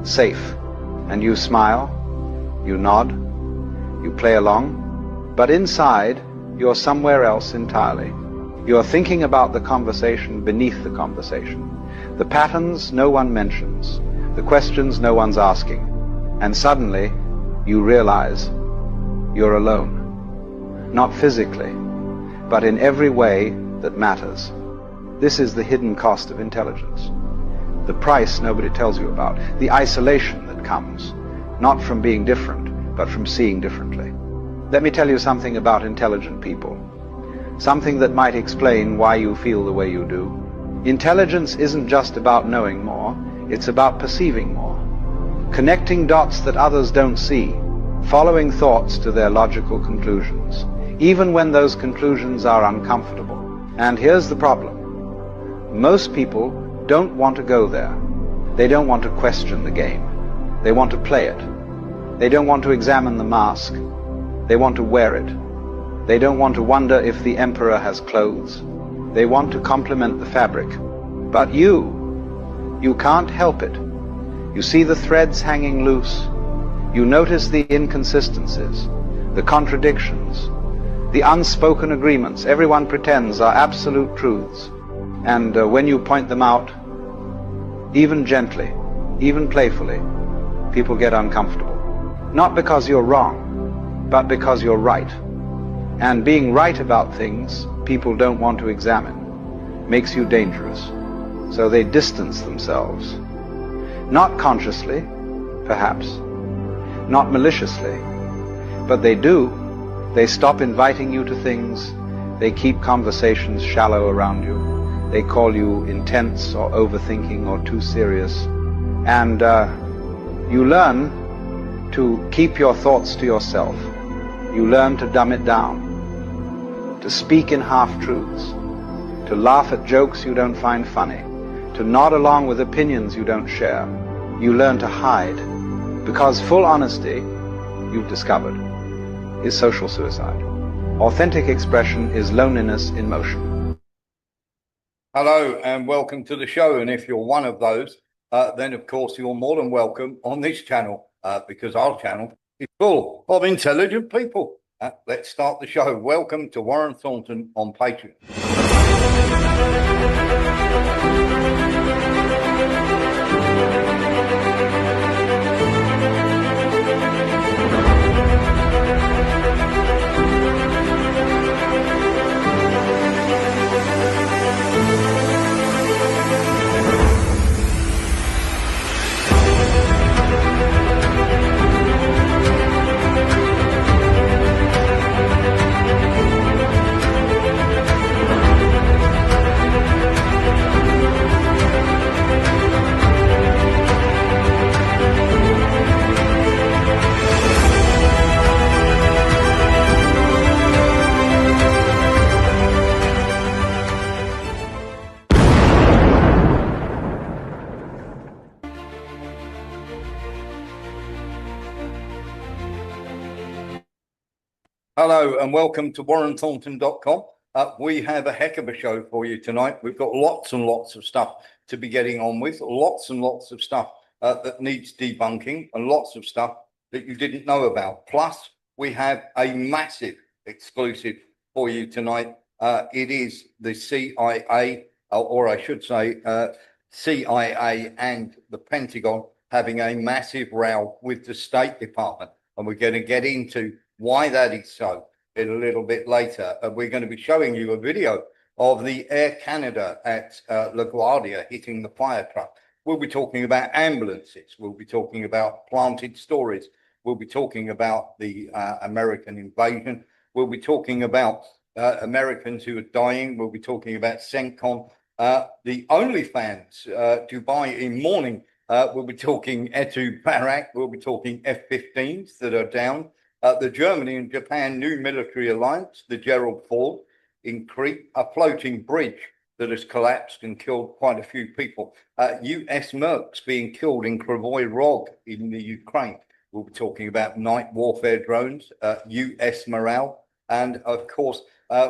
safe, and you smile, you nod, you play along, but inside you're somewhere else entirely. You're thinking about the conversation beneath the conversation, the patterns no one mentions, the questions no one's asking, and suddenly you realize you're alone. Not physically, but in every way that matters. This is the hidden cost of intelligence. The price nobody tells you about, the isolation that comes, not from being different, but from seeing differently. Let me tell you something about intelligent people. Something that might explain why you feel the way you do. Intelligence isn't just about knowing more, it's about perceiving more. Connecting dots that others don't see, following thoughts to their logical conclusions, even when those conclusions are uncomfortable. And here's the problem. Most people don't want to go there. They don't want to question the game. They want to play it. They don't want to examine the mask. They want to wear it. They don't want to wonder if the emperor has clothes. They want to complement the fabric. But you can't help it. You see the threads hanging loose. You notice the inconsistencies, the contradictions, the unspoken agreements everyone pretends are absolute truths. And when you point them out, even gently, even playfully, people get uncomfortable. Not because you're wrong, but because you're right. And being right about things people don't want to examine makes you dangerous. So they distance themselves. Not consciously, perhaps, not maliciously, but they do. They stop inviting you to things. They keep conversations shallow around you. They call you intense or overthinking or too serious. And you learn to keep your thoughts to yourself. You learn to dumb it down, to speak in half-truths, to laugh at jokes you don't find funny, to nod along with opinions you don't share. You learn to hide, because full honesty, you've discovered, is social suicide. Authentic expression is loneliness in motion. Hello and welcome to the show. And if you're one of those, then of course you're more than welcome on this channel, because our channel is full of intelligent people. Let's start the show. Welcome to Warren Thornton on Patreon. Hello and welcome to warrenthornton.com. We have a heck of a show for you tonight. We've got lots and lots of stuff to be getting on with, lots and lots of stuff that needs debunking, and lots of stuff that you didn't know about. Plus, we have a massive exclusive for you tonight. It is the CIA, or I should say CIA and the Pentagon having a massive row with the State Department. And we're going to get into why that is so a little bit later. We're going to be showing you a video of the Air Canada at LaGuardia hitting the fire truck. We'll be talking about ambulances. We'll be talking about planted stories. We'll be talking about the American invasion. We'll be talking about Americans who are dying. We'll be talking about CENTCOM, the OnlyFans, Dubai in mourning. We'll be talking Etu Barak. We'll be talking F-15s that are down. The Germany and Japan new military alliance, the Gerald Ford in Crete, a floating bridge that has collapsed and killed quite a few people. US Mercs being killed in Kryvyi Rog in the Ukraine. We'll be talking about night warfare drones, US morale, and of course,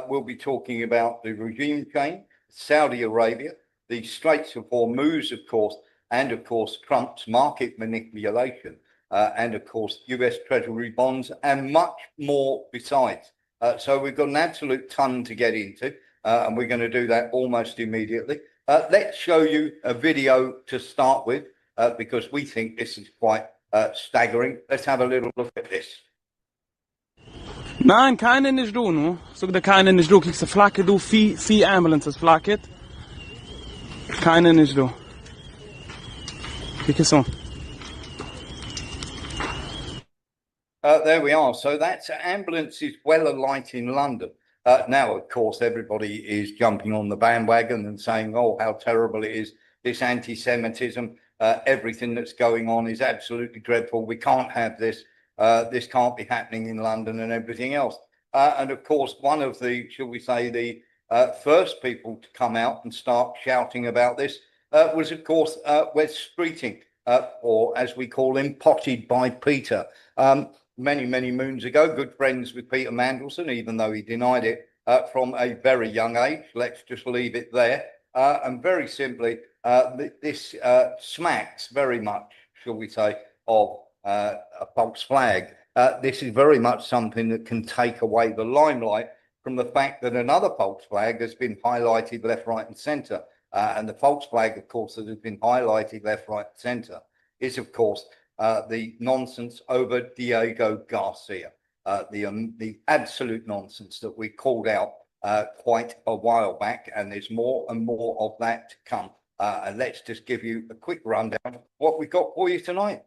we'll be talking about the regime change, Saudi Arabia, the Straits of Hormuz, of course, and of course Trump's market manipulation, and of course US Treasury bonds, and much more besides. So we've got an absolute ton to get into, and we're going to do that almost immediately. Let's show you a video to start with, because we think this is quite staggering. Let's have a little look at this. Nein, keine nicht du, nu. Sag dir keine nicht du. Kriegst du Flagge, du, vier ambulances Flagge. Keine nicht du. Kriegst du. There we are. So that's ambulances well alight in London. Now, of course, everybody is jumping on the bandwagon and saying, oh, how terrible it is, this anti-Semitism, everything that's going on is absolutely dreadful. We can't have this. This can't be happening in London and everything else. And of course, one of the, shall we say, the first people to come out and start shouting about this was, of course, Wes Streeting, or as we call him, Potted by Peter. Many moons ago, good friends with Peter Mandelson, even though he denied it from a very young age. Let's just leave it there. And very simply, this smacks very much, shall we say, of a false flag. This is very much something that can take away the limelight from the fact that another false flag has been highlighted left, right, and centre. And the false flag, of course, that has been highlighted left, right, and centre is, of course, the nonsense over Diego Garcia, the absolute nonsense that we called out quite a while back, and there's more and more of that to come. And let's just give you a quick rundown of what we got for you tonight.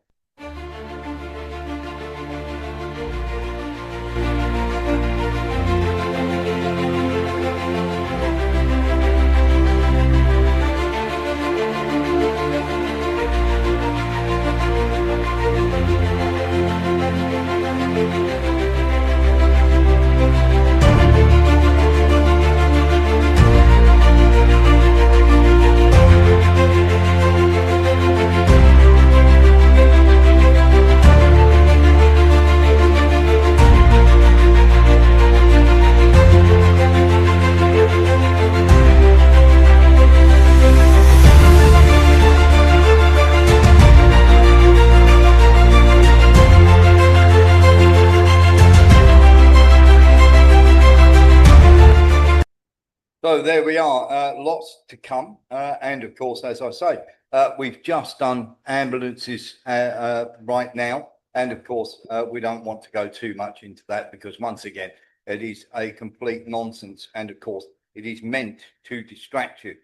So there we are, lots to come. And of course, as I say, we've just done ambulances right now. And of course, we don't want to go too much into that because once again, it is a complete nonsense. And of course, it is meant to distract you.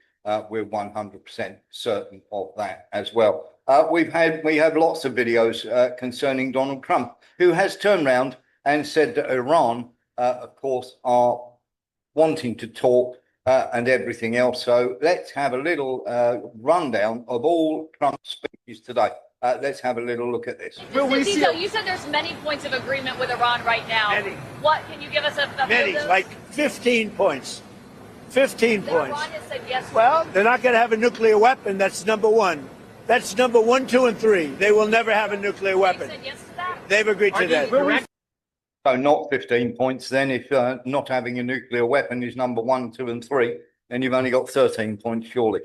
We're 100% certain of that as well. We have lots of videos concerning Donald Trump, who has turned around and said that Iran, of course, are wanting to talk and everything else. So let's have a little rundown of all Trump's speeches today. Let's have a little look at this. You said there's many points of agreement with Iran right now. Many. What can you give us a Many, like 15 points. 15 points. Iran has said yes. Well, they're not going to have a nuclear weapon. That's number one. That's number 1, 2, and 3. They will never have a nuclear weapon. Said yes to that? They've agreed to that. So not 15 points then. If not having a nuclear weapon is number 1, 2, and 3, then you've only got 13 points, surely.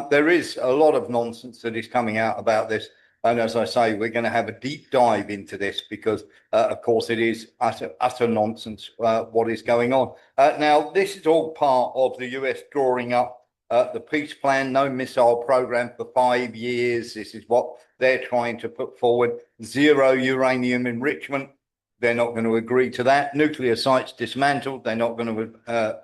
There is a lot of nonsense that is coming out about this. And as I say, we're going to have a deep dive into this because, of course, it is utter nonsense what is going on. Now, this is all part of the US drawing up the peace plan, no missile program for 5 years. This is what they're trying to put forward. 0 uranium enrichment. They're not going to agree to that. Nuclear sites dismantled. They're not going to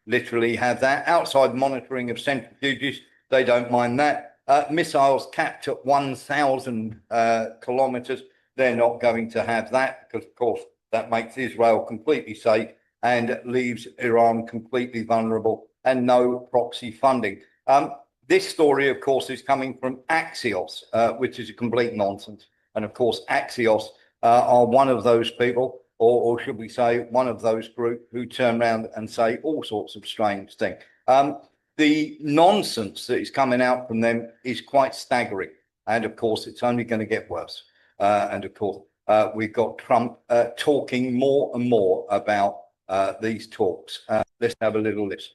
literally have that. Outside monitoring of centrifuges. They don't mind that. Missiles capped at 1,000 kilometers. They're not going to have that because, of course, that makes Israel completely safe and leaves Iran completely vulnerable and no proxy funding. This story, of course, is coming from Axios, which is a complete nonsense. And, of course, Axios are one of those people, or should we say one of those group who turn around and say all sorts of strange things. The nonsense that is coming out from them is quite staggering. And of course, it's only going to get worse. And of course, we've got Trump talking more and more about these talks. Let's have a little listen.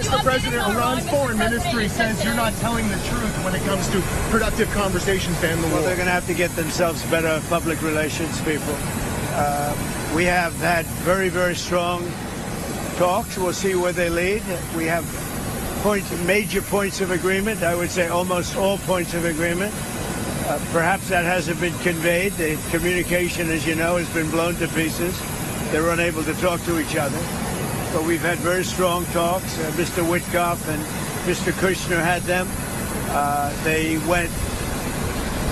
Mr. President, Iran's foreign ministry says you're not telling the truth when it comes to productive conversations to end the war. Well, they're going to have to get themselves better public relations people. We have had very, very strong talks. We'll see where they lead. We have major points of agreement. I would say almost all points of agreement. Perhaps that hasn't been conveyed. The communication, as you know, has been blown to pieces. They're unable to talk to each other. But we've had very strong talks. Mr. Witkoff and Mr. Kushner had them. They went,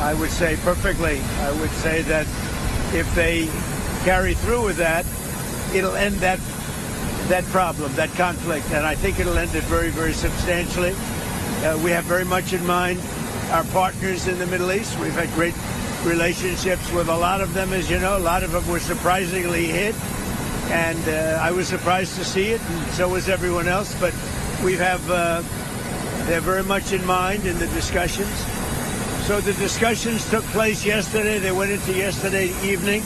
I would say, perfectly. I would say that if they carry through with that, it'll end that problem, that conflict. And I think it'll end it very, very substantially. We have very much in mind our partners in the Middle East. We've had great relationships with a lot of them, as you know. A lot of them were surprisingly hit. And I was surprised to see it, and so was everyone else. But we have, they're very much in mind in the discussions. So the discussions took place yesterday. They went into yesterday evening.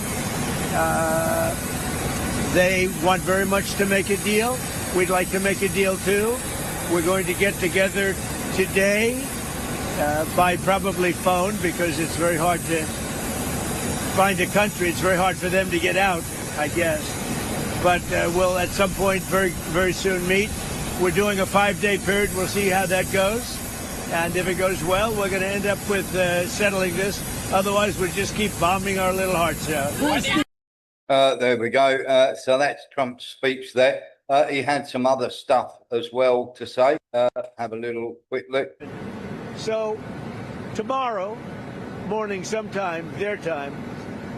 They want very much to make a deal. We'd like to make a deal too. We're going to get together today by probably phone, because it's very hard to find a country. It's very hard for them to get out, I guess. But we'll at some point very, very soon meet. We're doing a 5-day period. We'll see how that goes. And if it goes well, we're going to end up with settling this. Otherwise, we'll just keep bombing our little hearts out. There we go. So that's Trump's speech there. He had some other stuff as well to say. Have a little quick look. So tomorrow morning sometime, their time,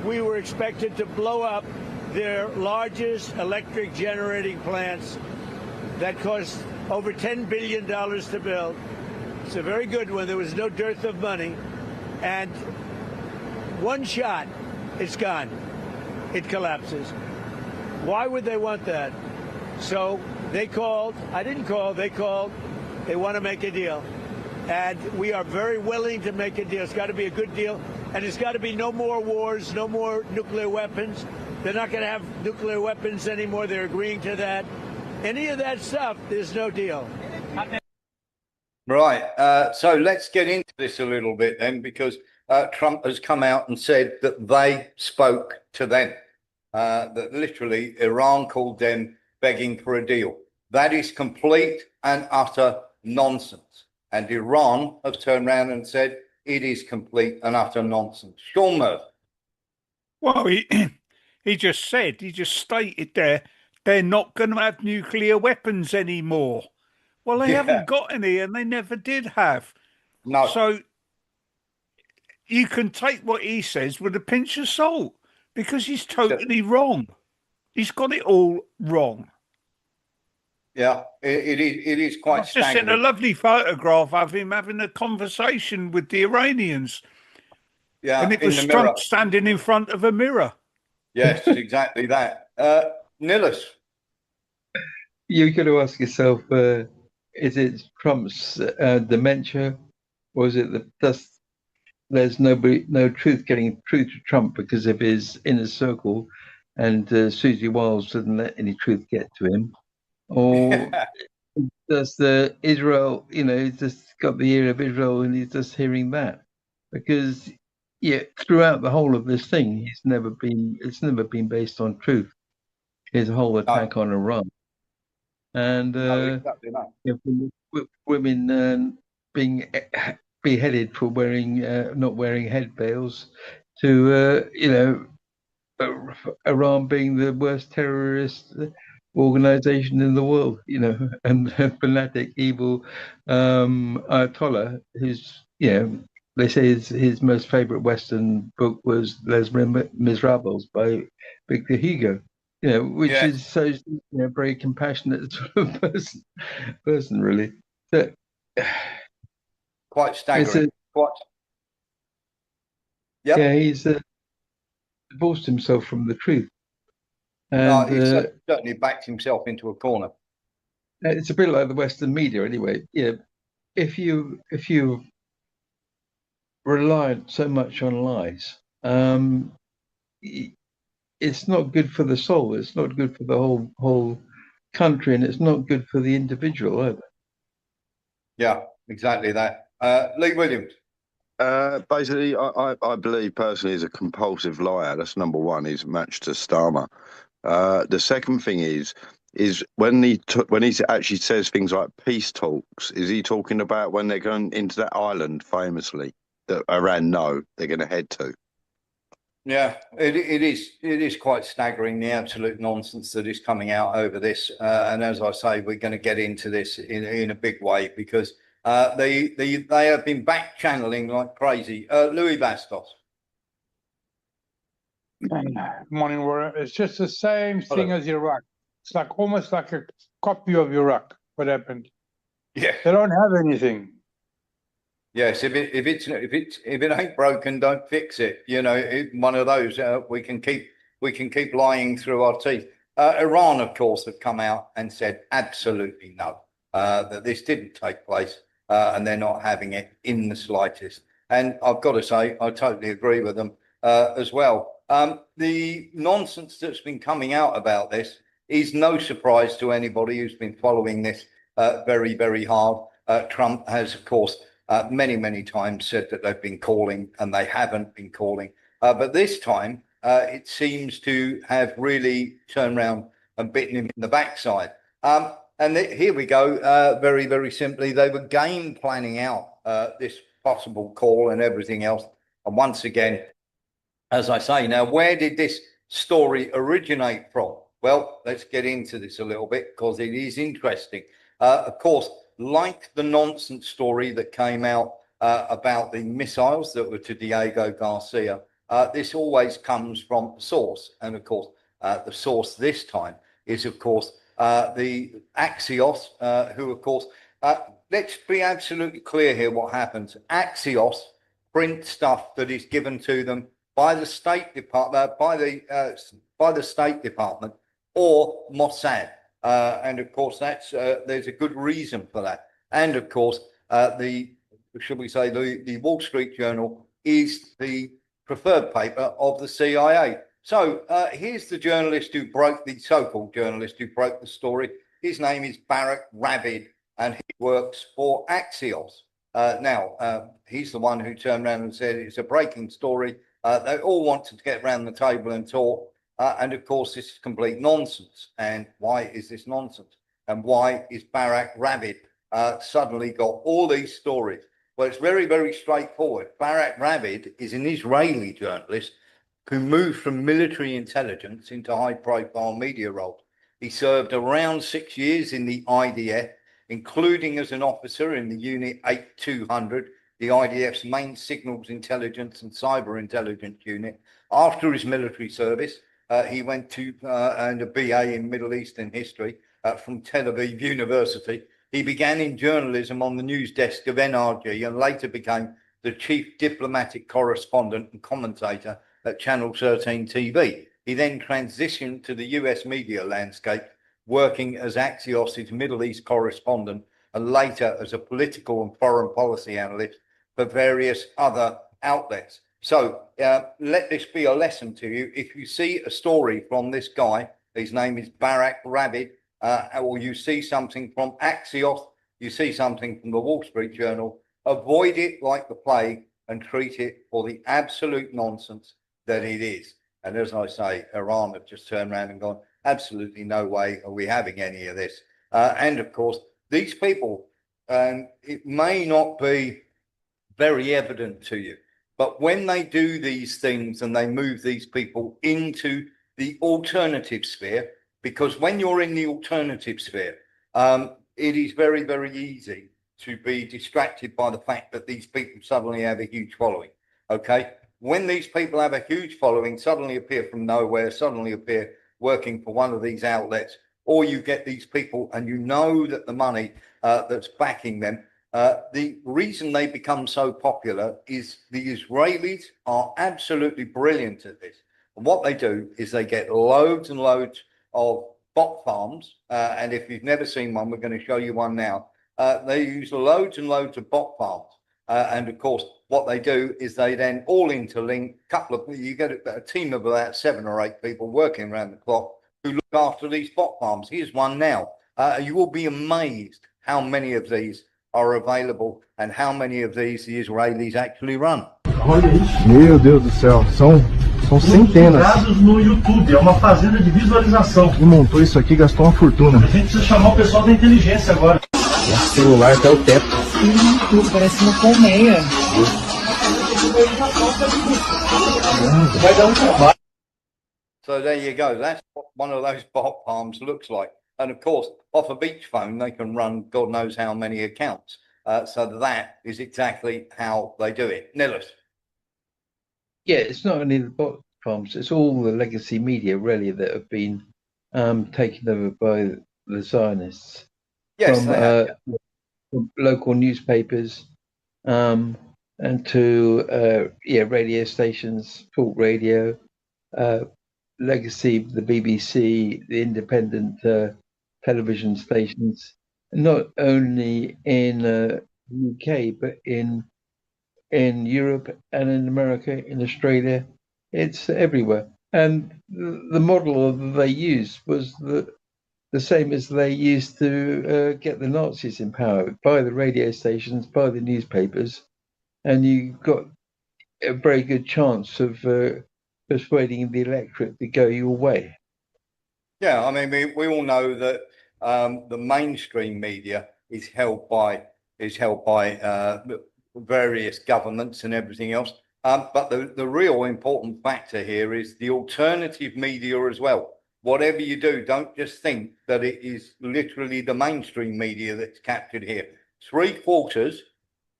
we were expected to blow up their largest electric generating plants that cost over $10 billion to build. It's a very good one. There was no dearth of money. And one shot, it's gone. It collapses. Why would they want that? So they called. I didn't call. They called. They want to make a deal. And we are very willing to make a deal. It's got to be a good deal. And it's got to be no more wars, no more nuclear weapons. They're not going to have nuclear weapons anymore. They're agreeing to that. Any of that stuff, there's no deal. Right. So let's get into this a little bit then, because Trump has come out and said that they spoke to them, that literally Iran called them begging for a deal. That is complete and utter nonsense. And Iran have turned around and said it is complete and utter nonsense. Sean Murphy. Well, he just stated there, they're not going to have nuclear weapons anymore. Well, they haven't got any, and they never did have. No. So you can take what he says with a pinch of salt, because he's totally wrong. He's got it all wrong. Yeah, it is quite I've just seen a lovely photograph of him having a conversation with the Iranians. Yeah, and it was Trump standing in front of a mirror. Yes, exactly that. Nillis. You've got to ask yourself, is it Trump's dementia, or is it there's no truth getting through to Trump because of his inner circle, and Susie Wiles doesn't let any truth get to him? Or does the Israel, he's just got the ear of Israel and he's just hearing that? Because throughout the whole of this thing, it's never been based on truth. His whole attack on Iran, and women being beheaded for not wearing head veils, to Iran being the worst terrorist organization in the world, and fanatic, evil Ayatollah, who's, they say his most favorite Western book was Les Miserables by Victor Hugo, which is so very compassionate sort of person really. So, quite staggering. Yeah, he's divorced himself from the truth. And he certainly backed himself into a corner. It's a bit like the Western media, anyway. If you rely so much on lies, it's not good for the soul. It's not good for the whole country, and it's not good for the individual either. Yeah, exactly that. Lee Williams. Basically, I believe personally is a compulsive liar. That's number one. He's matched to Starmer. The second thing is when he actually says things like peace talks, is he talking about when they're going into that island famously that Iran know they're going to head to? Yeah, it is quite staggering, the absolute nonsense that is coming out over this. And as I say, we're going to get into this in a big way because they have been back channeling like crazy. Louis Bastos. Morning, Warren. It's just the same thing Hello. as Iraq. It's like almost like a copy of Iraq. What happened? Yeah. They don't have anything. Yes, if it ain't broken, don't fix it. You know, one of those. We can keep lying through our teeth. Iran, of course, have come out and said absolutely no, that this didn't take place, and they're not having it in the slightest. And I've got to say, I totally agree with them as well. The nonsense that's been coming out about this is no surprise to anybody who's been following this very, very hard. Trump has, of course, many times said that they've been calling and they haven't been calling. But this time, it seems to have really turned around and bitten him in the backside. Here we go. Very, very simply, they were game planning out this possible call and everything else. And once again, as I say, now, where did this story originate from? Well, let's get into this a little bit because it is interesting. Of course, like the nonsense story that came out about the missiles that were to Diego Garcia, this always comes from a source. And of course, the source this time is, of course, the Axios, who, of course, let's be absolutely clear here what happens. Axios print stuff that is given to them by the State Department, by the State Department or Mossad. And of course, there's a good reason for that. And of course, the Wall Street Journal is the preferred paper of the CIA. So here's the journalist who broke the so-called journalist who broke the story. His name is Barak Ravid, and he works for Axios. Now, he's the one who turned around and said it's a breaking story. They all want to get around the table and talk. And of course, this is complete nonsense. And why is this nonsense? And why is Barak Ravid suddenly got all these stories? Well, it's very, very straightforward. Barak Ravid is an Israeli journalist who moved from military intelligence into high-profile media roles. He served around 6 years in the IDF, including as an officer in the Unit 8200, the IDF's main signals intelligence and cyber intelligence unit. After his military service, he went to and a BA in Middle Eastern history from Tel Aviv University. He began in journalism on the news desk of NRG and later became the chief diplomatic correspondent and commentator at Channel 13 TV. He then transitioned to the US media landscape, working as Axios' Middle East correspondent and later as a political and foreign policy analyst for various other outlets. So let this be a lesson to you. If you see a story from this guy, his name is Barak Ravid, or you see something from Axios, you see something from the Wall Street Journal, avoid it like the plague and treat it for the absolute nonsense that it is. And as I say, Iran have just turned around and gone, absolutely no way are we having any of this. And of course, these people, it may not be very evident to you, but when they do these things and they move these people into the alternative sphere, because when you're in the alternative sphere, it is very, very easy to be distracted by the fact that these people suddenly have a huge following. Okay. When these people have a huge following, suddenly appear from nowhere, suddenly appear working for one of these outlets, or you get these people and you know that the money that's backing them, the reason they become so popular is the Israelis are absolutely brilliant at this. And what they do is they get loads and loads of bot farms. And if you've never seen one, we're going to show you one now. They use loads and loads of bot farms. And of course, what they do is they then all interlink. You get a team of about 7 or 8 people working around the clock, who look after these bot farms. Here's one now. You will be amazed how many of these are available and how many of these the Israelis actually run. Olha isso. Meu Deus do céu, são centenas. Dados no YouTube, é uma fazenda de visualização. Quem montou isso aqui gastou uma fortuna. A gente precisa chamar o pessoal da inteligência agora. O celular até o teto. Parece uma colmeia. Vai dar trabalho. So there you go. That's what one of those bot farms looks like. And of course, off a beach phone, they can run God knows how many accounts. So that is exactly how they do it. Nicholas. Yeah, it's not only the bot farms, it's all the legacy media really that have been taken over by the Zionists. Yes, from local newspapers and to radio stations, talk radio, legacy, the BBC, the independent television stations, not only in the UK but in Europe and in America, in Australia. It's everywhere. And the model that they used was the same as they used to get the Nazis in power, by the radio stations, by the newspapers, and you got a very good chance of persuading the electorate to go your way. Yeah, I mean, we all know that the mainstream media is held by various governments and everything else. But the real important factor here is the alternative media as well. Whatever you do, don't just think that it is literally the mainstream media that's captured here. 3/4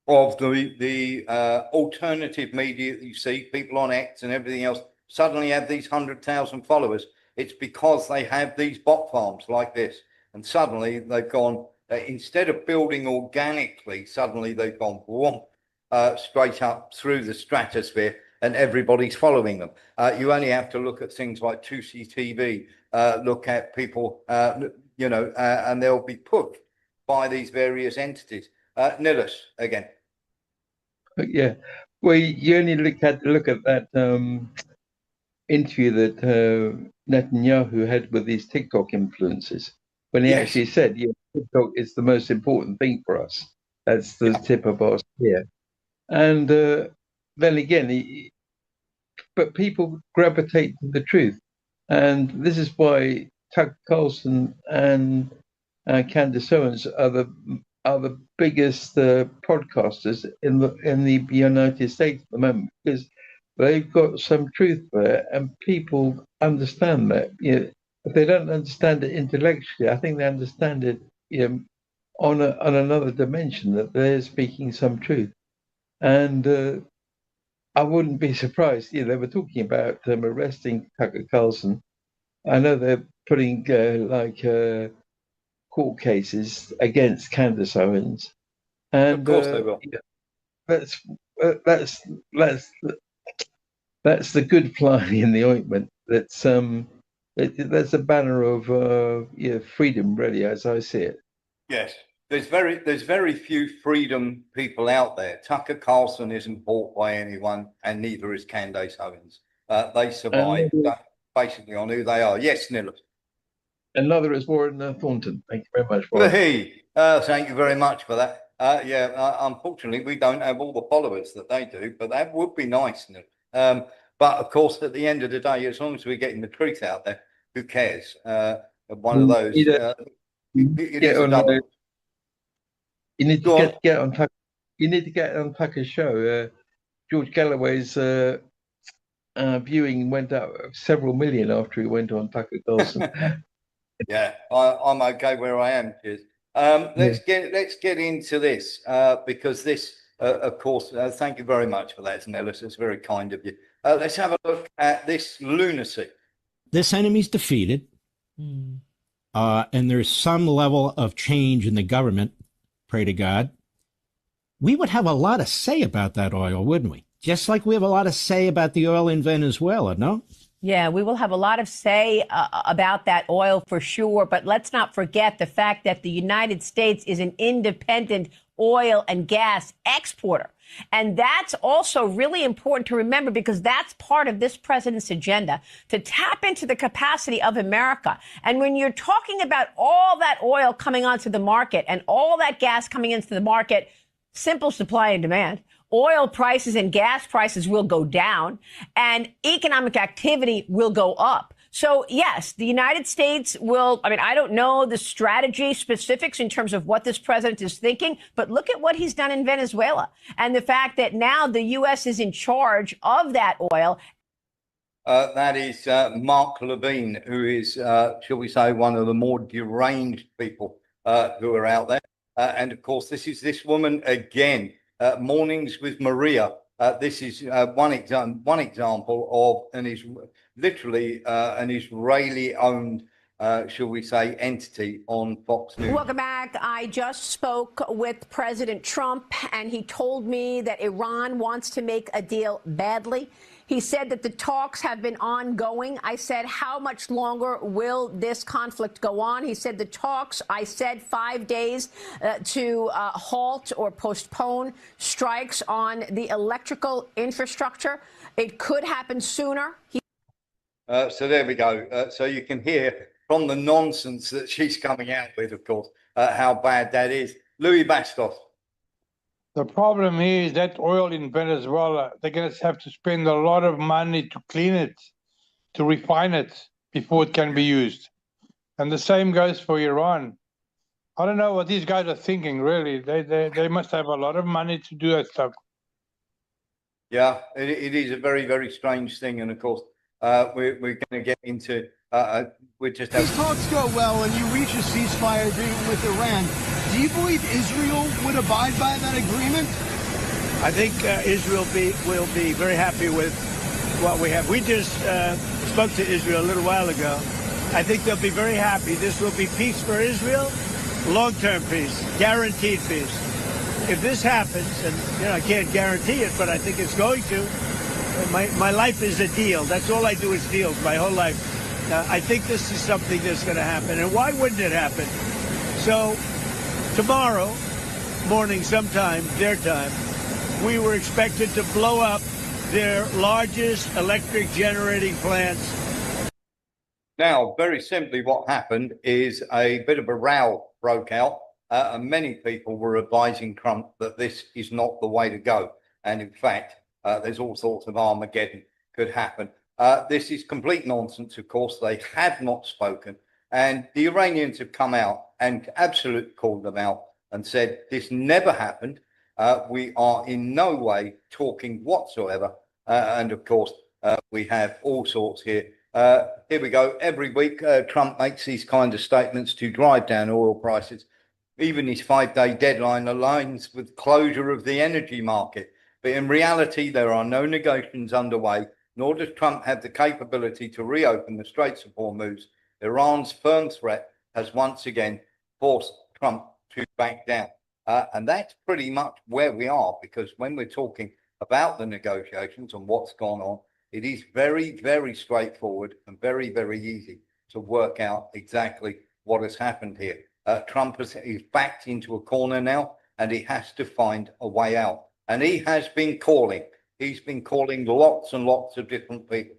of the alternative media that you see, people on X and everything else, suddenly have these 100,000 followers. It's because they have these bot farms like this. And suddenly they've gone, instead of building organically, suddenly they've gone straight up through the stratosphere and everybody's following them. You only have to look at things like 2C TV, look at people, and they'll be pushed by these various entities. Nicholas, again. Yeah, well, you only look at that interview that Netanyahu had with these TikTok influencers, when he actually said, "Yeah, TikTok is the most important thing for us. That's the tip of our spear." And then again, but people gravitate to the truth, and this is why Tucker Carlson and Candace Owens are the biggest podcasters in the United States at the moment, because they've got some truth there, and people understand that. If they don't understand it intellectually, I think they understand it, on another dimension, that they're speaking some truth. And I wouldn't be surprised. They were talking about arresting Tucker Carlson. I know they're putting court cases against Candace Owens, and of course they will. That's the good fly in the ointment. That's a banner of freedom, really, as I see it. Yes, there's very few freedom people out there. Tucker Carlson isn't bought by anyone, and neither is Candace Owens. They survive basically on who they are. Yes, Nicholas. Another is Warren Thornton. Thank you very much, Warren. Thank you very much for that. Unfortunately, we don't have all the followers that they do, but that would be nice. But of course, at the end of the day, as long as we're getting the truth out there, who cares? One of those. You need to get on Tucker. You need to get on Tucker's show. George Galloway's viewing went up several million after he went on Tucker Carlson. Yeah, I'm okay where I am. Cheers. Let's get into this because this, of course, thank you very much for that, Nellis. It's very kind of you. Let's have a look at this lunacy. This enemy's defeated, and there's some level of change in the government. Pray to God. We would have a lot to say about that oil, wouldn't we? Just like we have a lot to say about the oil in Venezuela, no? Yeah, we will have a lot of say about that oil for sure. But let's not forget the fact that the United States is an independent oil and gas exporter. And that's also really important to remember because that's part of this president's agenda to tap into the capacity of America. And when you're talking about all that oil coming onto the market and all that gas coming into the market, simple supply and demand. Oil prices and gas prices will go down and economic activity will go up. So, yes, the United States will, I don't know the strategy specifics in terms of what this president is thinking, but look at what he's done in Venezuela and the fact that now the U.S. is in charge of that oil. That is Mark Levine, who is, shall we say, one of the more deranged people who are out there. And of course, this is this woman again, Mornings with Maria. This is one example of literally an Israeli-owned, shall we say, entity on Fox News. Welcome back. I just spoke with President Trump, and he told me that Iran wants to make a deal badly. He said that the talks have been ongoing. I said, how much longer will this conflict go on? He said the talks, I said 5 days to halt or postpone strikes on the electrical infrastructure. It could happen sooner. So there we go. So you can hear from the nonsense that she's coming out with, of course, how bad that is. Louis Bastos. The problem is that oil in Venezuela, they're going to have to spend a lot of money to clean it, to refine it before it can be used. And the same goes for Iran. I don't know what these guys are thinking, really. They must have a lot of money to do that stuff. Yeah, it is a very, very strange thing. And of course, we're going to get into, These talks go well and you reach a ceasefire agreement with Iran. Do you believe Israel would abide by that agreement? I think Israel will be very happy with what we have. We just spoke to Israel a little while ago. I think they'll be very happy. This will be peace for Israel, long-term peace, guaranteed peace. If this happens, and I can't guarantee it, but I think it's going to. My life is a deal. That's all I do is deals my whole life. I think this is something that's going to happen. And why wouldn't it happen? So tomorrow morning sometime, their time, we were expected to blow up their largest electric generating plants. Now, very simply, what happened is a bit of a row broke out. And many people were advising Trump that this is not the way to go. And in fact, there's all sorts of Armageddon could happen. This is complete nonsense, of course. They have not spoken. And the Iranians have come out and absolutely called them out and said, this never happened. We are in no way talking whatsoever. And of course, we have all sorts here. Here we go. Every week, Trump makes these kind of statements to drive down oil prices. Even his 5-day deadline aligns with closure of the energy market. But in reality, there are no negotiations underway, nor does Trump have the capability to reopen the Straits of Hormuz. Iran's firm threat has once again forced Trump to back down. And that's pretty much where we are, because when we're talking about the negotiations and what's gone on, it is very, very straightforward and very, very easy to work out exactly what has happened here. Trump is backed into a corner now, and he has to find a way out. And he has been calling. He's been calling lots and lots of different people.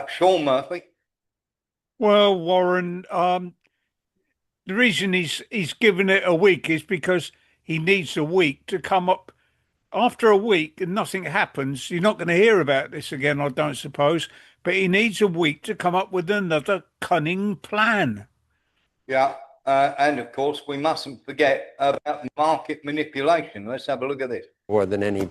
Sean Murphy. Well, Warren, the reason he's given it a week is because he needs a week to come up. After a week and nothing happens, you're not going to hear about this again, I don't suppose. But he needs a week to come up with another cunning plan. Yeah. And of course, we mustn't forget about market manipulation. Let's have a look at this. More than any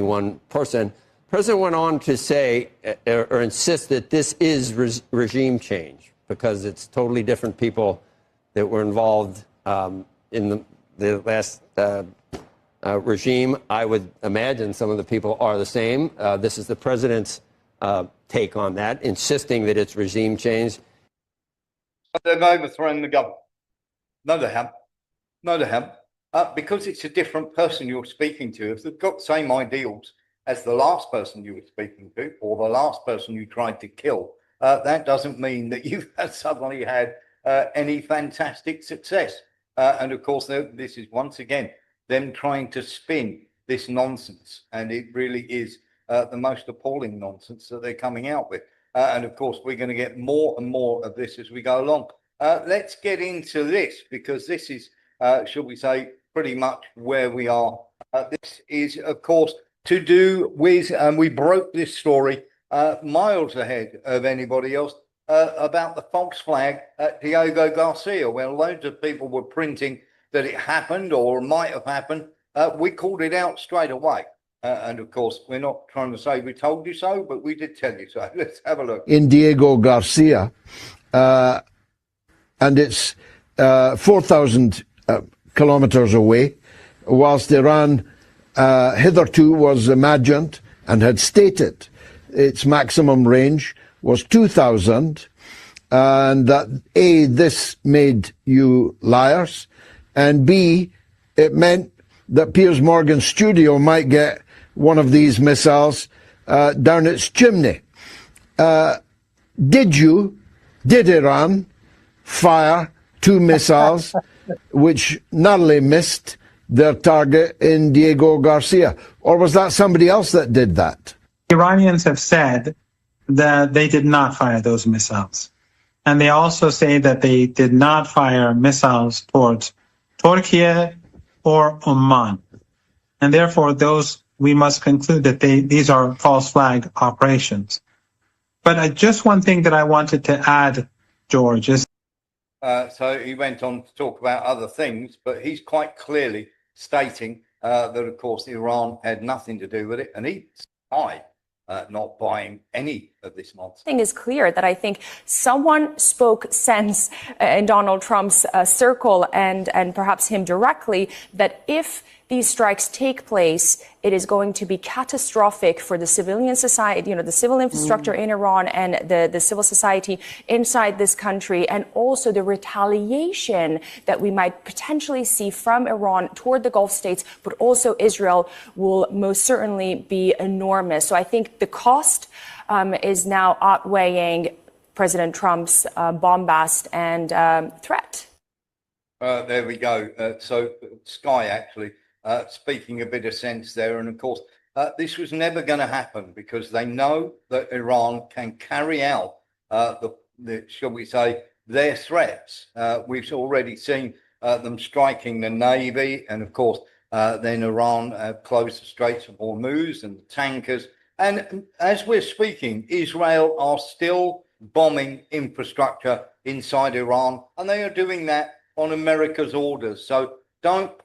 one person. The president went on to say or insist that this is regime change because it's totally different people that were involved in the last regime. I would imagine some of the people are the same. This is the president's take on that, insisting that it's regime change. They've overthrown the government. No, they haven't. No, they haven't. Because it's a different person you're speaking to. If they've got the same ideals as the last person you were speaking to or the last person you tried to kill, that doesn't mean that you've suddenly had any fantastic success. And of course, this is once again them trying to spin this nonsense. And it really is the most appalling nonsense that they're coming out with. And of course, we're going to get more and more of this as we go along. Let's get into this, because this is, shall we say, pretty much where we are. This is, of course, to do with, and we broke this story miles ahead of anybody else, about the false flag at Diego Garcia, where loads of people were printing that it happened or might have happened. We called it out straight away. And of course, we're not trying to say we told you so, but we did tell you so. Let's have a look. In Diego Garcia, and it's 4,000 kilometers away, whilst Iran hitherto was imagined and had stated its maximum range was 2,000, and that A, this made you liars, and B, it meant that Piers Morgan's studio might get one of these missiles down its chimney. Did Iran fire 2 missiles which narrowly missed their target in Diego Garcia? Or was that somebody else that did that? Iranians have said that they did not fire those missiles. And they also say that they did not fire missiles towards Turkey or Oman. And therefore, those, we must conclude that these are false flag operations. But just one thing that I wanted to add, George, is... So he went on to talk about other things, but he's quite clearly stating that, of course, Iran had nothing to do with it, and he's not buying any of this nonsense. Thing is clear that I think someone spoke sense in Donald Trump's circle and perhaps him directly, that if these strikes take place, it is going to be catastrophic for the civilian society, the civil infrastructure in Iran and the civil society inside this country, and also the retaliation that we might potentially see from Iran toward the Gulf states, but also Israel, will most certainly be enormous. So I think the cost is now outweighing President Trump's bombast and threat. There we go. So Sky actually speaking a bit of sense there. And of course, this was never going to happen, because they know that Iran can carry out shall we say, their threats. We've already seen them striking the Navy, and of course, then Iran closed the Straits of Hormuz and the tankers. And as we're speaking, Israel are still bombing infrastructure inside Iran, and they are doing that on America's orders. So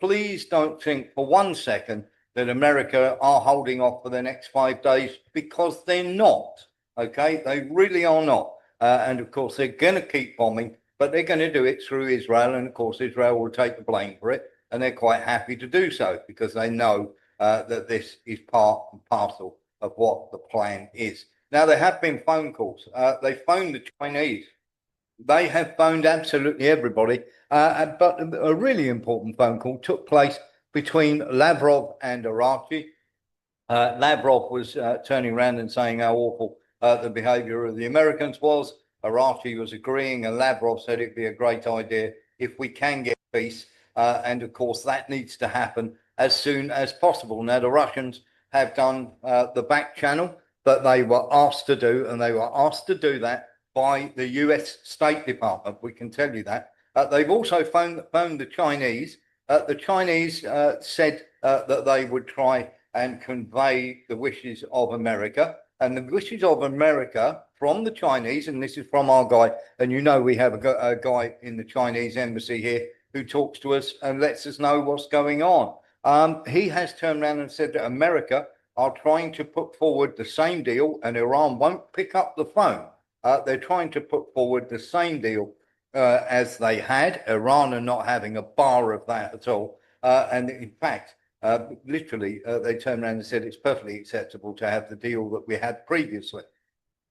please don't think for one second that America are holding off for the next 5 days, because they're not. Okay, they really are not. And of course, they're going to keep bombing, but they're going to do it through Israel. And of course, Israel will take the blame for it. And they're quite happy to do so, because they know that this is part and parcel of what the plan is. Now, there have been phone calls. They phoned the Chinese. They have phoned absolutely everybody. But a really important phone call took place between Lavrov and Arachi. Lavrov was turning around and saying how awful the behavior of the Americans was. Arachi was agreeing, and Lavrov said it'd be a great idea if we can get peace. And of course, that needs to happen as soon as possible. Now, the Russians have done the back channel that they were asked to do, and they were asked to do that by the US State Department. We can tell you that. They've also phoned the Chinese. The Chinese said that they would try and convey the wishes of America. And the wishes of America from the Chinese, and this is from our guy, and we have a guy in the Chinese embassy here who talks to us and lets us know what's going on. He has turned around and said that America are trying to put forward the same deal, and Iran won't pick up the phone. They're trying to put forward the same deal as they had. Iran are not having a bar of that at all. And in fact, literally, they turned around and said it's perfectly acceptable to have the deal that we had previously.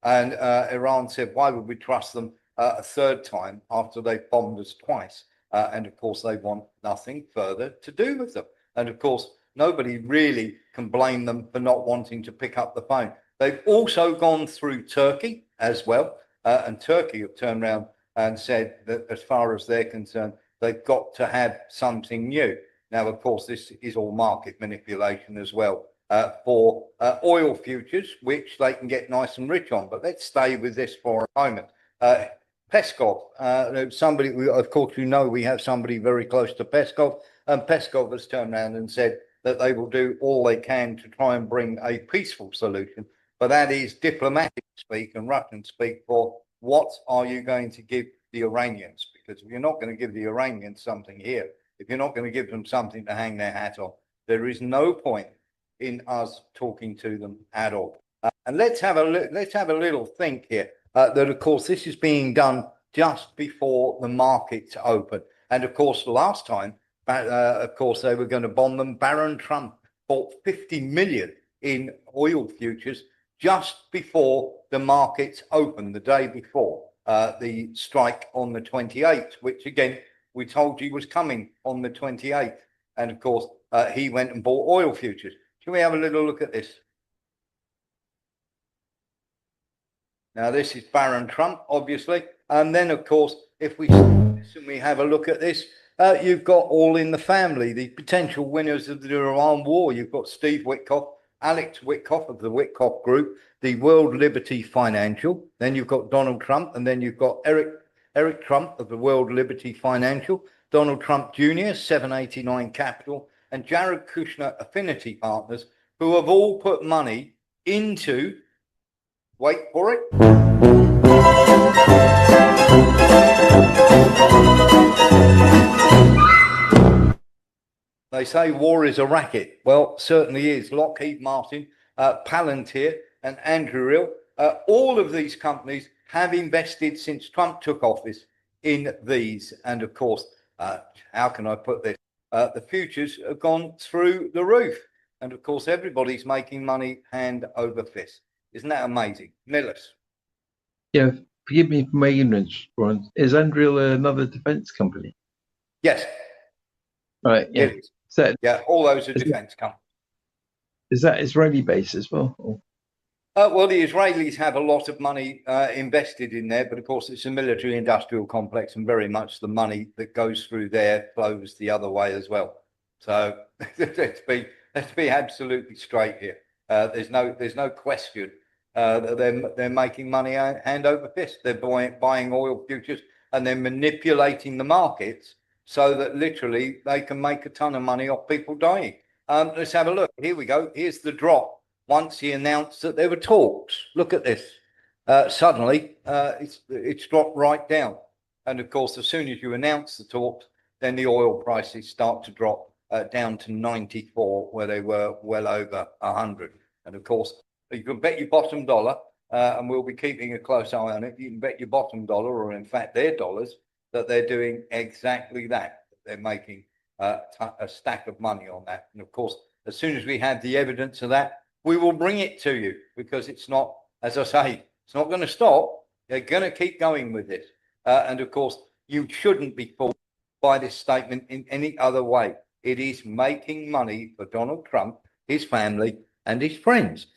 And Iran said, why would we trust them a third time after they bombed us twice? And of course, they want nothing further to do with them. And of course, nobody really can blame them for not wanting to pick up the phone. They've also gone through Turkey as well. And Turkey have turned around and said that as far as they're concerned, they've got to have something new. Now, of course, this is all market manipulation as well for oil futures, which they can get nice and rich on. But let's stay with this for a moment. Peskov, somebody, of course, you know, we have somebody very close to Peskov, and Peskov has turned around and said that they will do all they can to try and bring a peaceful solution. But that is diplomatic speak and Russian speak for what are you going to give the Iranians? Because if you're not going to give the Iranians something here, if you're not going to give them something to hang their hat on, there is no point in us talking to them at all. And let's have a little think here. That of course this is being done just before the markets open, and of course last time, of course they were going to bomb them. Baron Trump bought 50 million in oil futures just before the markets opened, the day before the strike on the 28th, which again we told you was coming on the 28th, and of course he went and bought oil futures. Can we have a little look at this? Now, this is Baron Trump, obviously. And then, of course, if we have a look at this, you've got all in the family, the potential winners of the Iran war. You've got Steve Witkoff, Alex Witkoff of the Witkoff Group, the World Liberty Financial. Then you've got Donald Trump, and then you've got Eric Trump of the World Liberty Financial, Donald Trump Jr., 789 Capital, and Jared Kushner Affinity Partners, who have all put money into, wait for it, they say war is a racket. Well, certainly is. Lockheed Martin, Palantir, and Anduril, all of these companies have invested since Trump took office in these. And of course, how can I put this? The futures have gone through the roof. And of course, everybody's making money hand over fist. Isn't that amazing? Millis. Yeah, forgive me for my ignorance, Ron. Is Anduril another defense company? Yes. Right, yeah. It is. Yeah, all those are defense companies. Is that Israeli based as well? Or? Well, the Israelis have a lot of money invested in there, but of course it's a military industrial complex, and very much the money that goes through there flows the other way as well. So let's be absolutely straight here. There's no question that they're making money hand over fist. They're buying oil futures and they're manipulating the markets so that literally they can make a ton of money off people dying. Let's have a look. Here we go. Here's the drop. Once he announced that there were talks, look at this. Suddenly, it's dropped right down. And of course, as soon as you announce the talks, then the oil prices start to drop down to 94, where they were well over 100. And of course, you can bet your bottom dollar, and we'll be keeping a close eye on it. You can bet your bottom dollar, or in fact their dollars, that they're doing exactly that. They're making a stack of money on that. And of course, as soon as we have the evidence of that, we will bring it to you, because it's not, as I say, it's not going to stop. They're going to keep going with this. And of course, you shouldn't be fooled by this statement in any other way. It is making money for Donald Trump, his family, and his friends.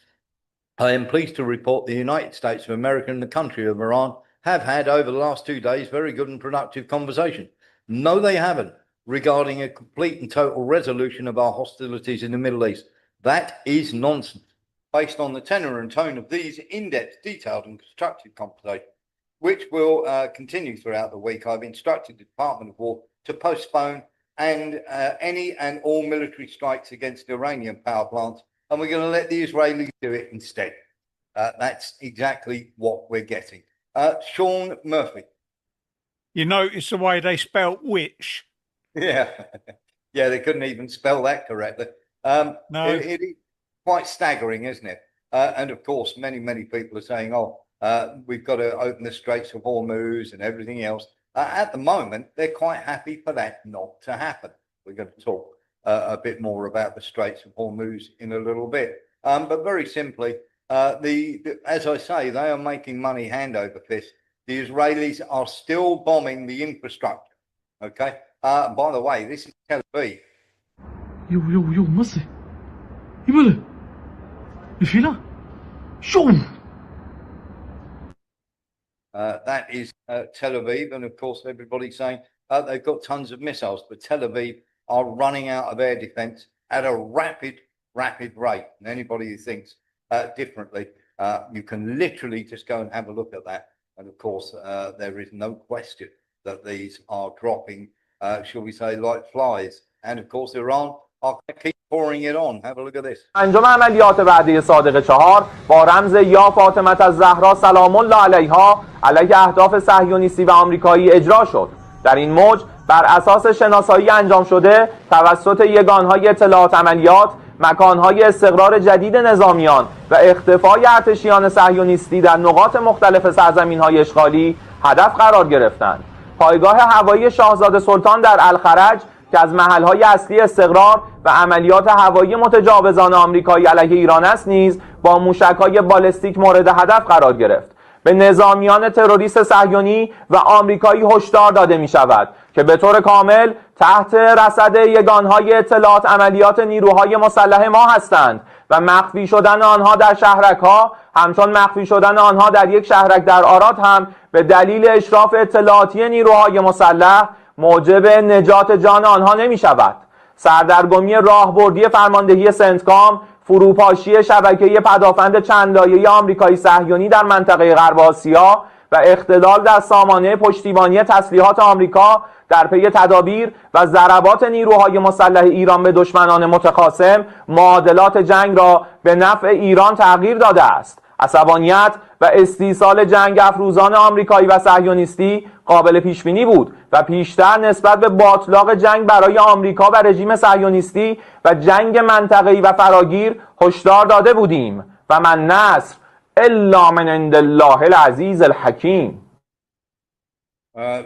I am pleased to report the United States of America and the country of Iran have had, over the last 2 days, very good and productive conversation. No, they haven't, regarding a complete and total resolution of our hostilities in the Middle East. That is nonsense. Based on the tenor and tone of these in-depth, detailed and constructive conversations, which will continue throughout the week, I've instructed the Department of War to postpone any and all military strikes against Iranian power plants, and we're going to let the Israelis do it instead. That's exactly what we're getting. Sean Murphy. You notice the way they spelt witch? Yeah. Yeah, they couldn't even spell that correctly. No. It is quite staggering, isn't it? And of course, many people are saying, we've got to open the Straits of Hormuz and everything else. At the moment, they're quite happy for that not to happen. We're going to talk a bit more about the Straits of Hormuz in a little bit. But very simply, as I say, they are making money hand over fist. The Israelis are still bombing the infrastructure. Okay. By the way, this is Tel Aviv. Yo, مصر يبلا الفيلا شو That is Tel Aviv, and of course everybody's saying they've got tons of missiles, but Tel Aviv are running out of air defense at a rapid rate. And anybody who thinks differently, you can literally just go and have a look at that. And of course, there is no question that these are dropping, shall we say, like flies. And of course, Iran are going to keep pouring it on. Have a look at this. انجام عملیات وعده صادق 4 با رمز یا فاطمه الزهرا سلام الله علیها علیه اهداف صهیونیستی و آمریکایی اجرا شد. در این موج بر اساس شناسایی انجام شده توسط یگانهای اطلاعات عملیات مکانهای استقرار جدید نظامیان و اختفای ارتشیان صهیونیستی در نقاط مختلف سرزمین‌های اشغالی هدف قرار گرفتند. پایگاه هوایی شاهزاده سلطان در الخرج که از محل‌های اصلی استقرار و عملیات هوایی متجاوزان آمریکایی علیه ایران است نیز با موشک‌های بالستیک مورد هدف قرار گرفت. به نظامیان تروریست صهیونی و آمریکایی هشدار داده می‌شود که به طور کامل تحت رصد یگانهای اطلاعات عملیات نیروهای مسلح ما هستند و مخفی شدن آنها در شهرک‌ها همچون مخفی شدن آنها در یک شهرک در آراد هم به دلیل اشراف اطلاعاتی نیروهای مسلح موجب نجات جان آنها نمی شود. سردرگمی راهبردی فرماندهی سنتکام، فروپاشی شبکه پدافند چند لایه‌ای آمریکایی صهیونی در منطقه غرب آسیا و اختلال در سامانه پشتیبانی تسلیحات آمریکا در پی تدابیر و ضربات نیروهای مسلح ایران به دشمنان متخاصم معادلات جنگ را به نفع ایران تغییر داده است. عصبانیت و استیصال جنگ افروزان آمریکایی و صهیونیستی قابل پیش بینی بود و پیشتر نسبت به باطلاق جنگ برای آمریکا و رژیم صهیونیستی و جنگ منطقه‌ای و فراگیر هشدار داده بودیم و من نصر الا من عند الله العزیز الحکیم.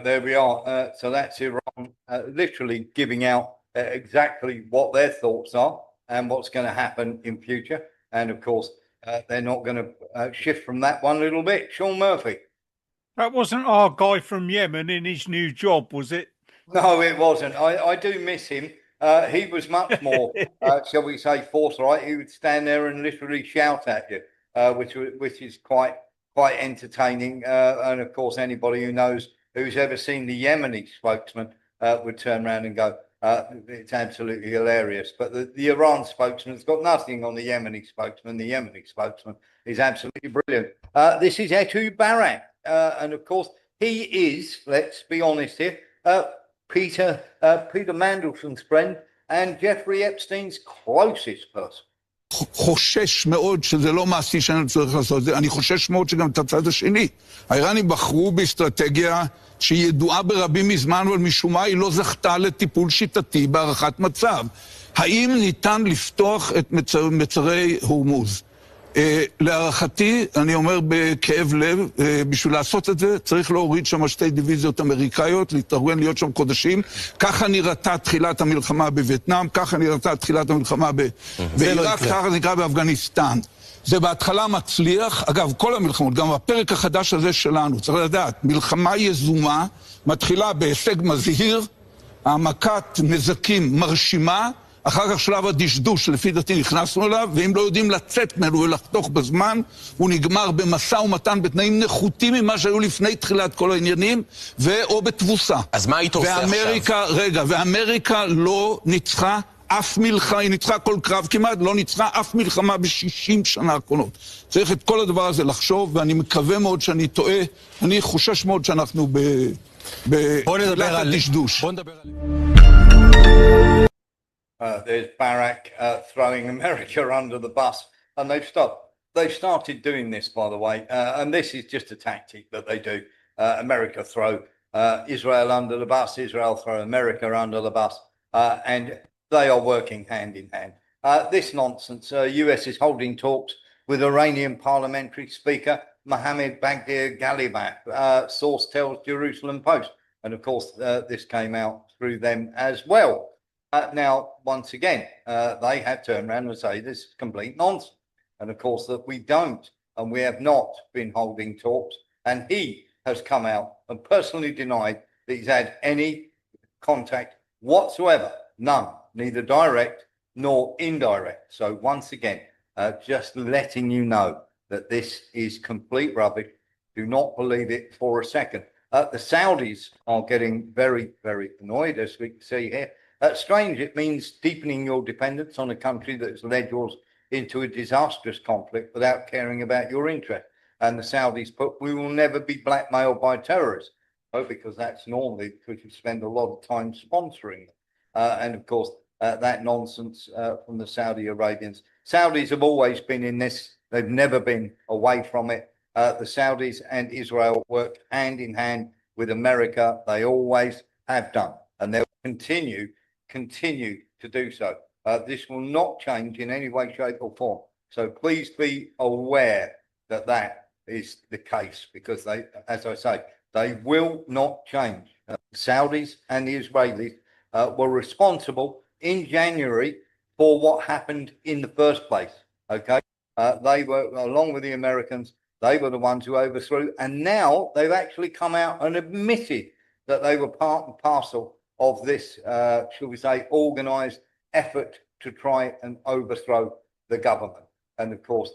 There we are. So that's Iran literally giving out exactly what their thoughts are and what's going to happen in future. And of course, they're not going to shift from that one little bit. Sean Murphy. That wasn't our guy from Yemen in his new job, was it? No, it wasn't. I do miss him. He was much more, shall we say, forthright. He would stand there and literally shout at you, which is quite entertaining. And of course, anybody who's ever seen the Yemeni spokesman would turn around and go, it's absolutely hilarious. But the Iran spokesman's got nothing on the Yemeni spokesman. The Yemeni spokesman is absolutely brilliant. This is Etu Barak. And of course, he is, let's be honest here, Peter Mandelson's friend and Jeffrey Epstein's closest person. חושש מאוד שזה לא מעשי שאני צריך לעשות את זה. אני חושש מאוד שגם את הצד השני. האיראנים בחרו באסטרטגיה שהיא ידועה ברבים מזמן, אבל משום מה היא לא זכתה לטיפול שיטתי בערכת מצב. האם ניתן לפתוח את מצרי הורמוז? להערכתי, אני אומר בכאב לב, בשביל לעשות את זה צריך להוריד שם 2 דיוויזיות אמריקאיות, להתארגן להיות שם חודשים. ככה נראתה תחילת המלחמה בווייטנאם, ככה נראתה תחילת המלחמה בעיראק, ככה נקרא באפגניסטן. זה בהתחלה מצליח, אגב, כל המלחמות, גם הפרק החדש הזה שלנו, צריך לדעת, מלחמה יזומה, מתחילה בהישג מזהיר, העמקת נזקים מרשימה, אחר כך שלב הדשדוש, לפי דעתי נכנסנו אליו, ואם לא יודעים לצאת ממנו ולחתוך בזמן, הוא נגמר במשא ומתן בתנאים נחותים ממה שהיו לפני תחילת כל העניינים, או בתבוסה. אז מה היית עושה עכשיו? רגע, ואמריקה לא ניצחה אף מלחמה, היא ניצחה כל קרב כמעט, לא ניצחה אף מלחמה ב-60 שנה האחרונות. צריך את כל הדבר הזה לחשוב, ואני מקווה מאוד שאני טועה, אני חושש מאוד שאנחנו בתחילת הדשדוש. בוא נדבר על... There's Barack throwing America under the bus, and they've started doing this, by the way, and this is just a tactic that they do. America throw Israel under the bus, Israel throw America under the bus, and they are working hand in hand. This nonsense, US is holding talks with Iranian parliamentary speaker Mohammed Baghdad Ghalibaf, source tells Jerusalem Post, and of course this came out through them as well. Now, once again, they have turned around and say this is complete nonsense. And of course, that we don't, and we have not been holding talks. And he has come out and personally denied that he's had any contact whatsoever. None, neither direct nor indirect. So once again, just letting you know that this is complete rubbish. Do not believe it for a second. The Saudis are getting very, very annoyed, as we can see here. Strange, it means deepening your dependence on a country that has led yours into a disastrous conflict without caring about your interest. And the Saudis put, we will never be blackmailed by terrorists. Oh, because that's normally because you spend a lot of time sponsoring them. And of course, that nonsense from the Saudi Arabians. Saudis have always been in this. They've never been away from it. The Saudis and Israel work hand in hand with America. They always have done, and they'll continue to do so. This will not change in any way, shape, or form. So please be aware that that is the case, because they, as I say, they will not change. Saudis and the Israelis were responsible in January for what happened in the first place. Okay, they were, along with the Americans, they were the ones who overthrew, and now they've actually come out and admitted that they were part and parcel of this, shall we say, organised effort to try and overthrow the government. And of course,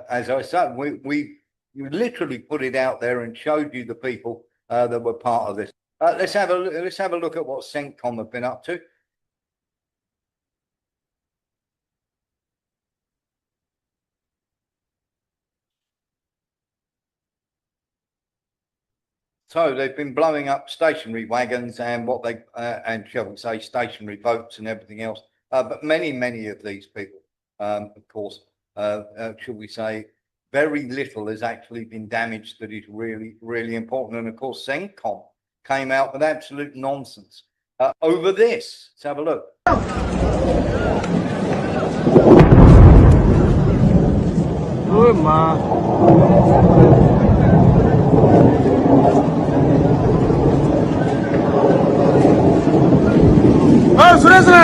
as I said, we literally put it out there and showed you the people that were part of this. Let's have a look at what CENTCOM have been up to. So they've been blowing up stationary wagons and what they and shall we say stationary boats and everything else. But many of these people, of course, shall we say, very little has actually been damaged that is really important. And of course, CENTCOM came out with absolute nonsense over this. Let's have a look. Good man. سرزنا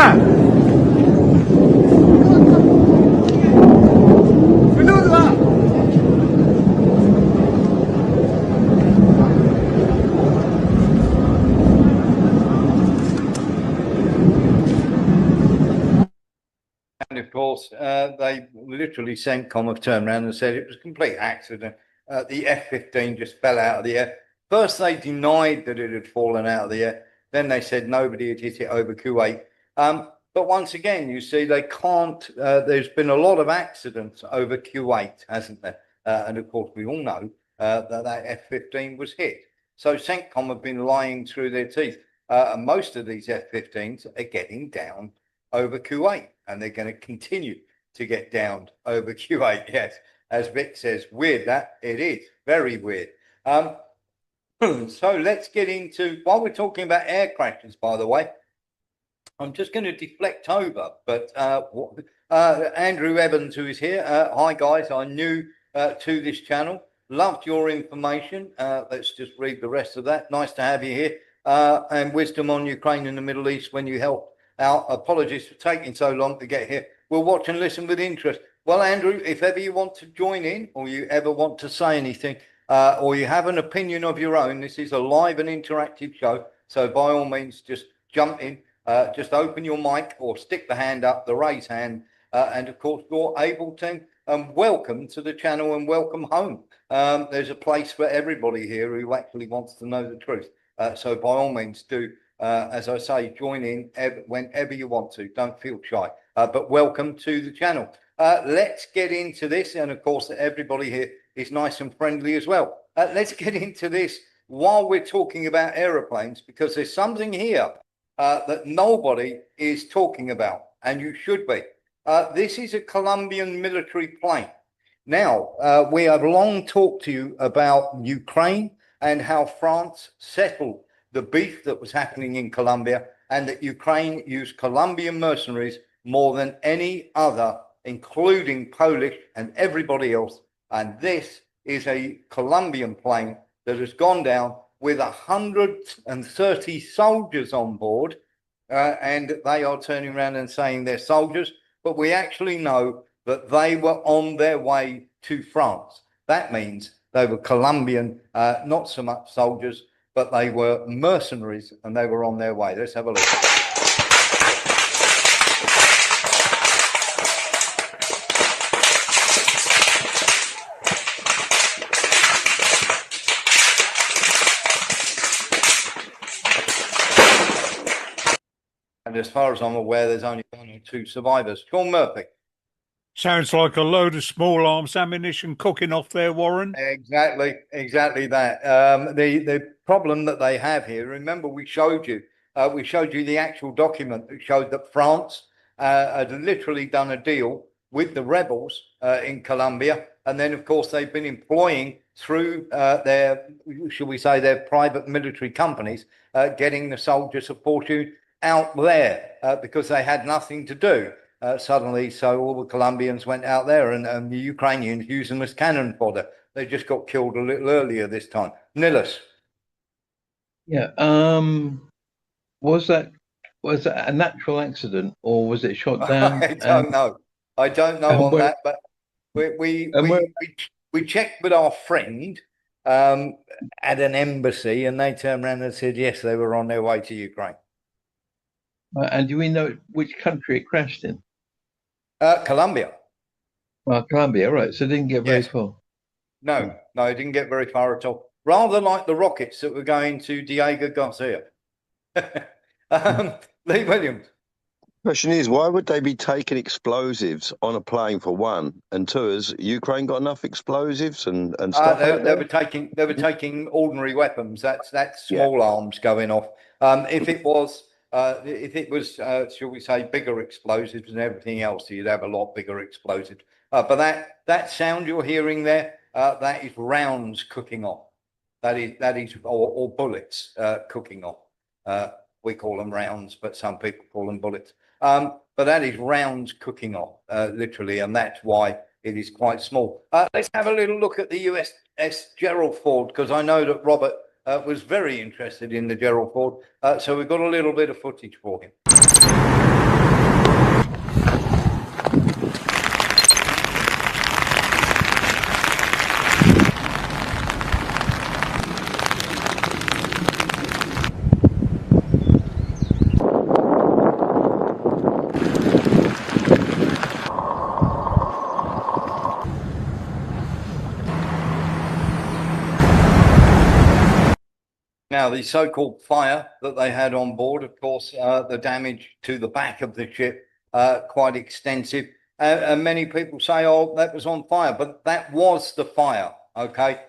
And of course, they literally CENTCOM have turned around and said it was a complete accident. The F-15 just fell out of the air. First, they denied that it had fallen out of the air. Then they said nobody had hit it over Kuwait. But once again, you see, they can't. There's been a lot of accidents over Kuwait, hasn't there? And of course, we all know that F-15 was hit. So CENTCOM have been lying through their teeth. And most of these F-15s are getting down over Kuwait, and they're going to continue to get down over Kuwait. Yes, as Vic says, weird that it is, very weird. So let's get into, while we're talking about air crashes, by the way, I'm just going to deflect over, but Andrew Evans, who is here, hi guys, I'm new to this channel, loved your information. Let's just read the rest of that. Nice to have you here, and wisdom on Ukraine and the Middle East when you help out. Apologies for taking so long to get here. We'll watch and listen with interest. Well, Andrew, if ever you want to join in, or you ever want to say anything, or you have an opinion of your own, this is a live and interactive show. So by all means, just jump in, just open your mic or stick the hand up, the raise hand. And of course, you're able to, welcome to the channel and welcome home. There's a place for everybody here who actually wants to know the truth. So by all means, do, as I say, join in whenever you want to. Don't feel shy, but welcome to the channel. Let's get into this. And of course, everybody here is nice and friendly as well. Let's get into this while we're talking about aeroplanes, because there's something here that nobody is talking about, and you should be. This is a Colombian military plane. Now, we have long talked to you about Ukraine and how France settled the beef that was happening in Colombia, and that Ukraine used Colombian mercenaries more than any other, including Polish and everybody else. And this is a Colombian plane that has gone down with 130 soldiers on board, and they are turning around and saying they're soldiers, but we actually know that they were on their way to France. That means they were Colombian, not so much soldiers, but they were mercenaries, and they were on their way. Let's have a look. And as far as I'm aware, there's only 1 or 2 survivors. Sean Murphy. Sounds like a load of small arms ammunition cooking off there, Warren. Exactly that. The problem that they have here. Remember, we showed you the actual document that showed that France had literally done a deal with the rebels in Colombia, and then of course they've been employing through their, shall we say, their private military companies, getting the soldiers of fortune out there because they had nothing to do. Suddenly, so all the Colombians went out there, and the Ukrainians used them as cannon fodder. They just got killed a little earlier this time. Nillis. Yeah. Was that a natural accident, or was it shot down? I don't know. I don't know on that, but we checked with our friend at an embassy, and they turned around and said yes, they were on their way to Ukraine. And do we know which country it crashed in? Colombia. Well, Colombia, right. So it didn't get very far. No, it didn't get very far at all. Rather like the rockets that were going to Diego Garcia. Lee Williams. Question is, why would they be taking explosives on a plane for one, and two, has Ukraine got enough explosives and stuff? They were taking ordinary weapons. That's small arms going off. If it was, shall we say, bigger explosives and everything else, you'd have a lot bigger explosives. But that sound you're hearing there, that is rounds cooking off. That is, or bullets cooking off. We call them rounds, but some people call them bullets. But that is rounds cooking off, literally, and that's why it is quite small. Let's have a little look at the USS Gerald Ford, because I know that Robert was very interested in the Gerald Ford. So we've got a little bit of footage for him. Now, the so-called fire that they had on board, of course, the damage to the back of the ship, quite extensive. And many people say, oh, that was on fire, but that was the fire, okay?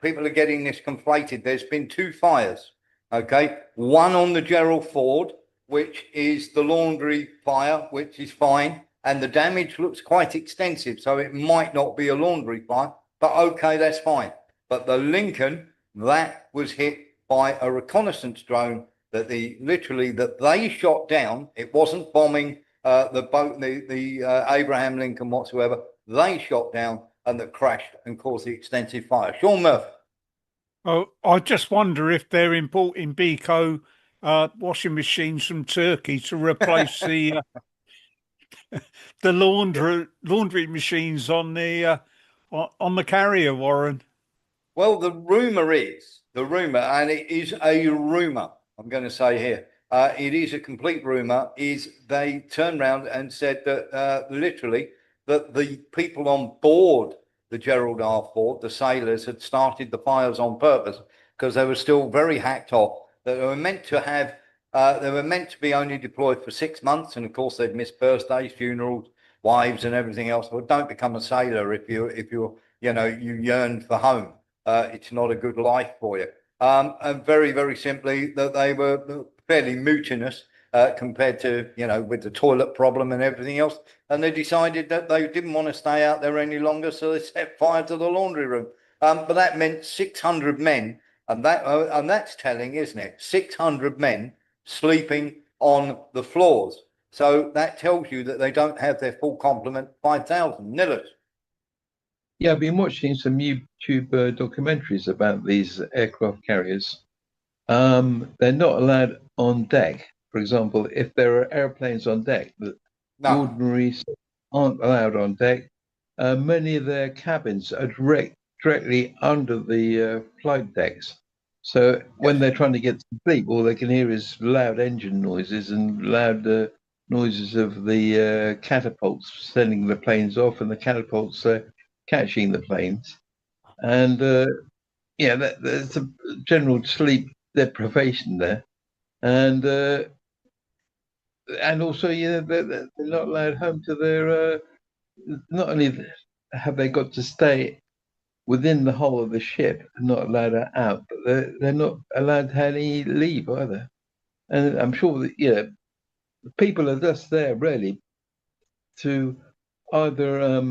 People are getting this conflated. There's been 2 fires, okay? One on the Gerald Ford, which is the laundry fire, which is fine. And the damage looks quite extensive, so it might not be a laundry fire, but okay, that's fine. But the Lincoln, that was hit by a reconnaissance drone that they shot down. It wasn't bombing the boat, the Abraham Lincoln whatsoever. They shot down and that crashed and caused the extensive fire. Sean Murphy. Oh, I just wonder if they're importing Beko washing machines from Turkey to replace the laundry machines on the carrier, Warren. Well, the rumor, and it is a rumor, I'm going to say here, it is a complete rumor, is they turned around and said that literally that the people on board the Gerald R. Ford, the sailors, had started the fires on purpose because they were still very hacked off. That they were meant to have, they were meant to be only deployed for 6 months, and of course they'd miss birthdays, funerals, wives, and everything else. Well, don't become a sailor if you yearn for home. It's not a good life for you. And very, very simply, that they were fairly mutinous compared to, with the toilet problem and everything else. And they decided that they didn't want to stay out there any longer, so they set fire to the laundry room. But that meant 600 men, and that's telling, isn't it? 600 men sleeping on the floors. So that tells you that they don't have their full complement. 5,000. Nillers. Yeah, I've been watching some YouTube documentaries about these aircraft carriers. They're not allowed on deck. For example, if there are airplanes on deck, the ordinaries aren't allowed on deck. Many of their cabins are directly under the flight decks. So when they're trying to get to sleep, all they can hear is loud engine noises and loud noises of the catapults sending the planes off, and the catapults catching the planes. And there's a general sleep deprivation there. And and also, they're not allowed home to their. Not only have they got to stay within the hull of the ship and not allowed out, but they're not allowed to have any leave either. And I'm sure that people are just there really to either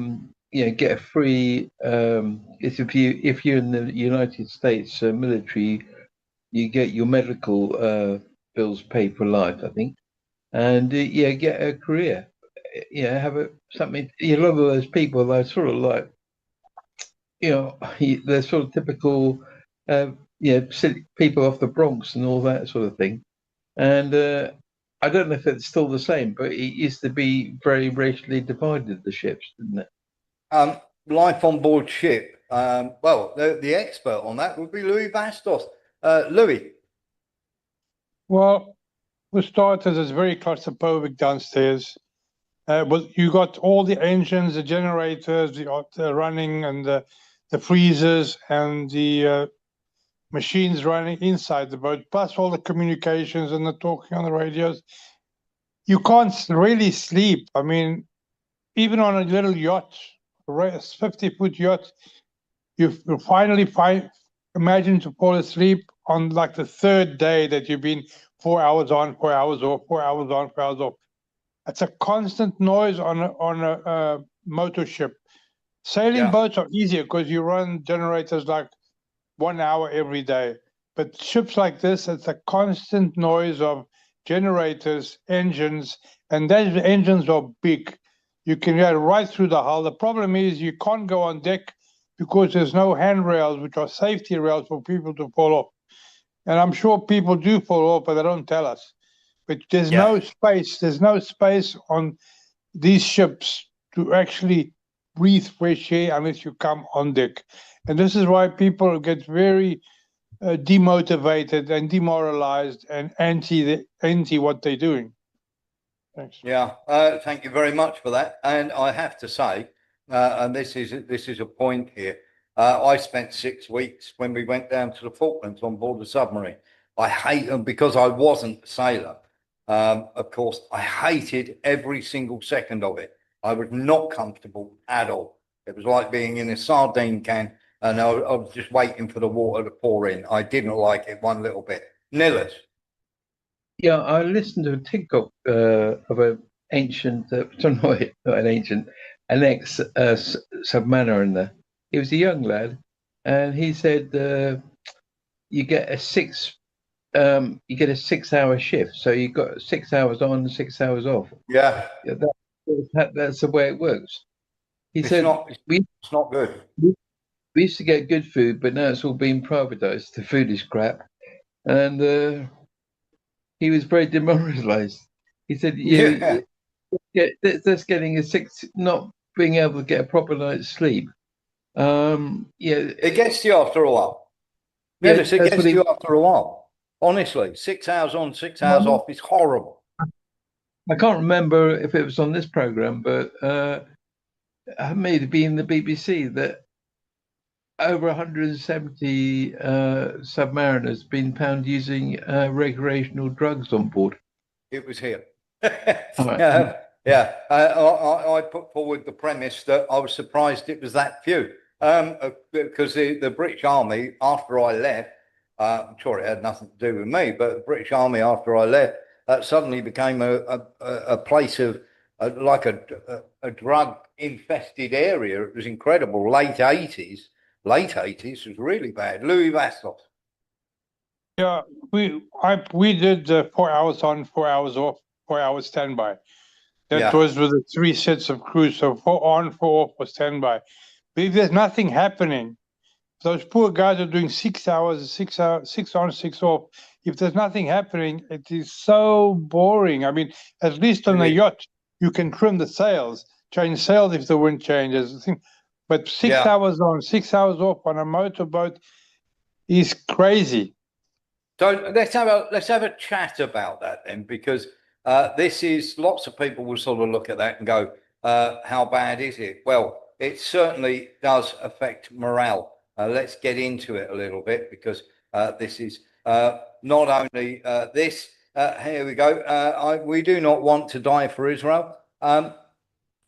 get a free. It's if you're in the United States military, you get your medical bills paid for life, I think, and get a career. Have something. A lot of those people are sort of like, they're sort of typical, people off the Bronx and all that sort of thing. And I don't know if it's still the same, but it used to be very racially divided, the ships, didn't it? Life on board ship. Well, the expert on that would be Louis Bastos. Louis. Well, for starters, it's very claustrophobic downstairs. Well, you got all the engines, the generators, the running, and the freezers, and the machines running inside the boat, plus all the communications and the talking on the radios. You can't really sleep. I mean, even on a little yacht, a 50-foot yacht, you finally imagine to fall asleep on like the third day that you've been 4 hours on, 4 hours off, 4 hours on, 4 hours off. It's a constant noise on a motor ship. Sailing boats are easier because you run generators like 1 hour every day. But ships like this, it's a constant noise of generators, engines, and those engines are big. You can go right through the hull. The problem is you can't go on deck because there's no handrails, which are safety rails for people to fall off. And I'm sure people do fall off, but they don't tell us. But there's no space. There's no space on these ships to actually breathe fresh air unless you come on deck. And this is why people get very demotivated and demoralized and anti what they're doing. Thanks. Yeah, thank you very much for that. And I have to say, and this is a point here. I spent 6 weeks when we went down to the Falklands on board the submarine. I hate them because I wasn't a sailor. Of course, I hated every single second of it. I was not comfortable at all. It was like being in a sardine can, and I was just waiting for the water to pour in. I didn't like it one little bit. Nillers. Yeah, I listened to a TikTok of an ancient, not an ancient, an ex-submariner. He was a young lad, and he said you get a 6-hour shift, so you got 6 hours on and 6 hours off. Yeah, that's the way it works. He said it's not good. We used to get good food, but now it's all been privatized. The food is crap, and he was very demoralized. He said, that's getting not being able to get a proper night's sleep. It gets to you after a while. It gets to you after a while. Honestly, 6 hours on, 6 hours off is horrible. I can't remember if it was on this program, but it may have been the BBC that over 170 submariners been found using recreational drugs on board. It was here. I put forward the premise that I was surprised it was that few. Because the British Army, after I left, I'm sure it had nothing to do with me, but the British Army, after I left, suddenly became a place of like a drug-infested area. It was incredible. Late 80s was really bad. Louis Vastos. Yeah, we did 4 hours on, 4 hours off, 4 hours standby. That was with the 3 sets of crew. So 4 on, 4 off was standby. But if there's nothing happening, those poor guys are doing 6 hours, 6 on, 6 off. If there's nothing happening, it is so boring. I mean, at least on a yacht, you can trim the sails, change sails if the wind changes. But 6 hours on, 6 hours off on a motorboat is crazy. So let's have a chat about that then, because this is, lots of people will sort of look at that and go, how bad is it? Well, it certainly does affect morale. Let's get into it a little bit, because this is not only this Here we go. We do not want to die for Israel.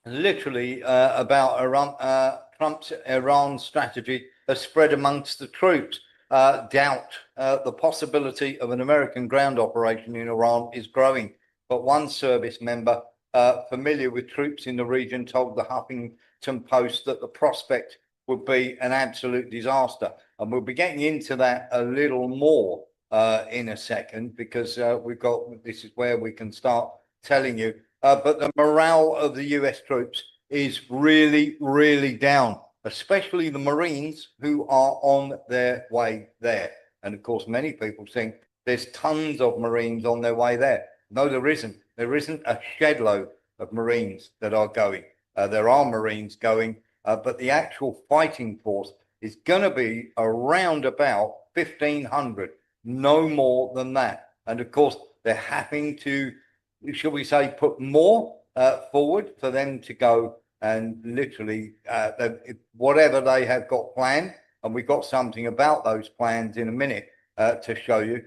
Literally about Iran, Trump's Iran strategy has spread amongst the troops. Doubt the possibility of an American ground operation in Iran is growing. But one service member familiar with troops in the region told the Huffington Post that the prospect would be an absolute disaster. And we'll be getting into that a little more in a second, because this is where we can start telling you. But the morale of the US troops is really, really down, especially the Marines who are on their way there. And of course, many people think there's tons of Marines on their way there. No, there isn't. There isn't a shed load of Marines that are going. There are Marines going, but the actual fighting force is going to be around about 1,500, no more than that. And of course, they're having to, shall we say, put more forward for them to go and literally whatever they have got planned, and we've got something about those plans in a minute to show you.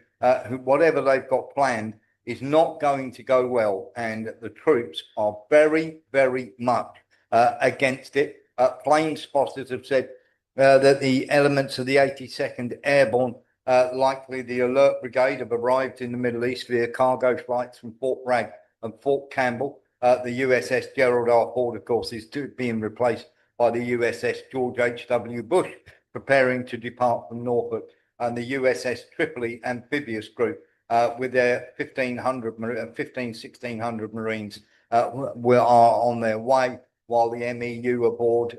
Whatever they've got planned is not going to go well, and the troops are very, very much against it. Plane spotters have said that the elements of the 82nd Airborne, likely the Alert Brigade, have arrived in the Middle East via cargo flights from Fort Bragg and Fort Campbell. The USS Gerald R. Ford, of course, is being replaced by the USS George H.W. Bush, preparing to depart from Norfolk, and the USS Tripoli Amphibious Group, with their 1,600 Marines, are on their way, while the MEU aboard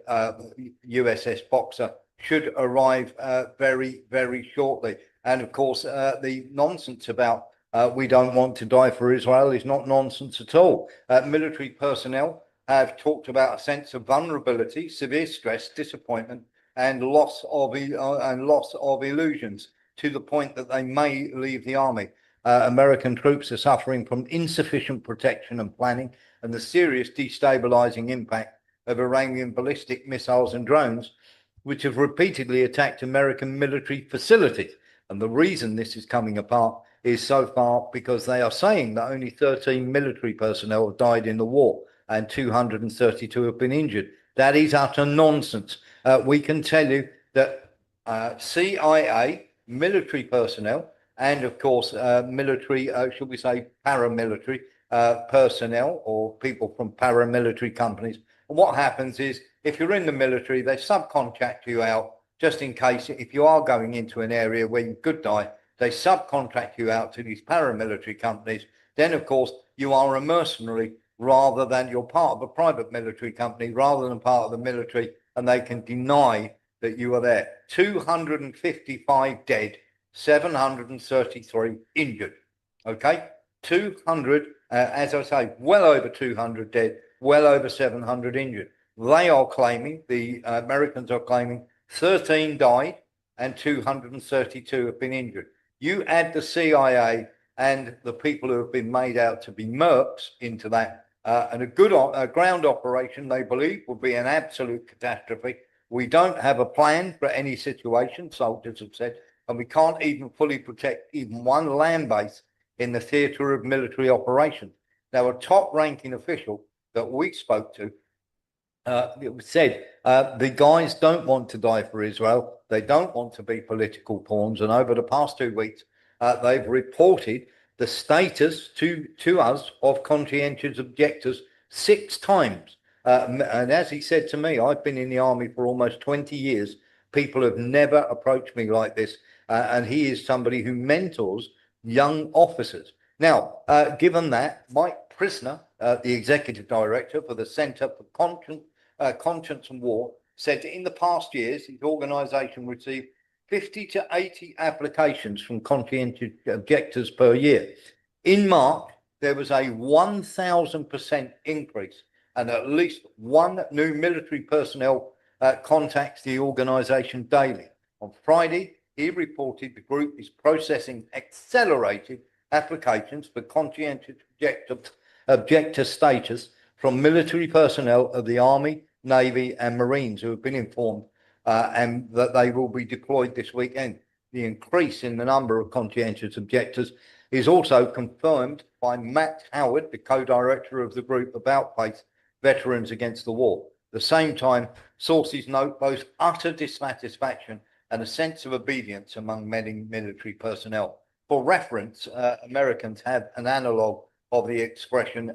USS Boxer should arrive very, very shortly. And of course, the nonsense about we don't want to die for Israel is not nonsense at all. Military personnel have talked about a sense of vulnerability, severe stress, disappointment, and loss of illusions, to the point that they may leave the army. American troops are suffering from insufficient protection and planning, and the serious destabilizing impact of Iranian ballistic missiles and drones, which have repeatedly attacked American military facilities. And the reason this is coming apart is so far because they are saying that only 13 military personnel have died in the war and 232 have been injured. That is utter nonsense. We can tell you that CIA, military personnel, and of course military, should we say paramilitary personnel, or people from paramilitary companies. And what happens is, if you're in the military, they subcontract you out just in case, if you are going into an area where you could die, they subcontract you out to these paramilitary companies. Then, of course, you are a mercenary rather than you're part of a private military company rather than part of the military, and they can deny that you are there. 255 dead, 733 injured. Okay? 200, as I say, well over 200 dead, well over 700 injured. They are claiming, the Americans are claiming, 13 died and 232 have been injured. You add the CIA and the people who have been made out to be mercs into that, and a ground operation, they believe, would be an absolute catastrophe. We don't have a plan for any situation, soldiers have said, and we can't even fully protect even one land base in the theatre of military operations. Now, a top-ranking official that we spoke to said the guys don't want to die for Israel. They don't want to be political pawns. And over the past 2 weeks, they've reported the status to us of conscientious objectors 6 times. And as he said to me, I've been in the army for almost 20 years. People have never approached me like this. And he is somebody who mentors young officers. Now, given that, Mike Prisner, the executive director for the Center for Conscience and War, said that in the past years, his organization received 50 to 80 applications from conscientious objectors per year. In March, there was a 1,000% increase, and at least one new military personnel contacts the organization daily. On Friday, he reported the group is processing accelerated applications for conscientious objector status from military personnel of the Army, Navy and Marines who have been informed and that they will be deployed this weekend. The increase in the number of conscientious objectors is also confirmed by Matt Howard, the co-director of the group About Face Veterans Against the War. At the same time, sources note both utter dissatisfaction and a sense of obedience among many military personnel. For reference, Americans have an analogue of the expression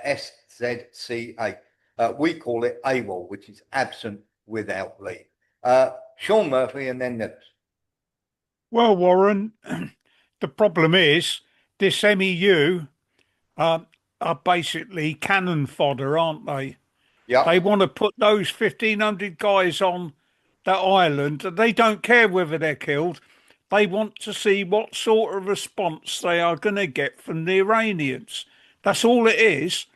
SZCA. We call it AWOL, which is absent without leave. Sean Murphy and then Nicholas. Well, Warren, the problem is this MEU are basically cannon fodder, aren't they? Yeah. They want to put those 1,500 guys on that island. They don't care whether they're killed. They want to see what sort of response they are going to get from the Iranians. That's all it is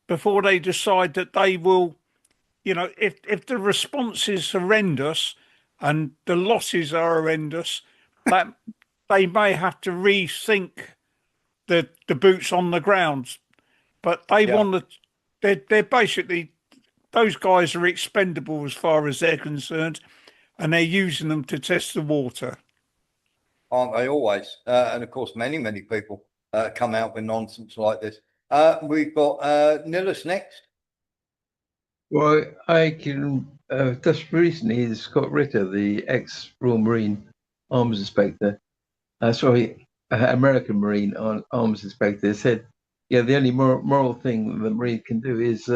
before they decide that they will, you know, if the response is horrendous and the losses are horrendous, that they may have to rethink the boots on the ground. But they want to, they're basically, those guys are expendable as far as they're concerned, and they're using them to test the water. Aren't they always? And of course, many people come out with nonsense like this. We've got Nicholas next. Well, I can just recently, Scott Ritter, the ex-Royal Marine Arms Inspector, American Marine Arms Inspector, said, yeah, the only moral thing the Marine can do is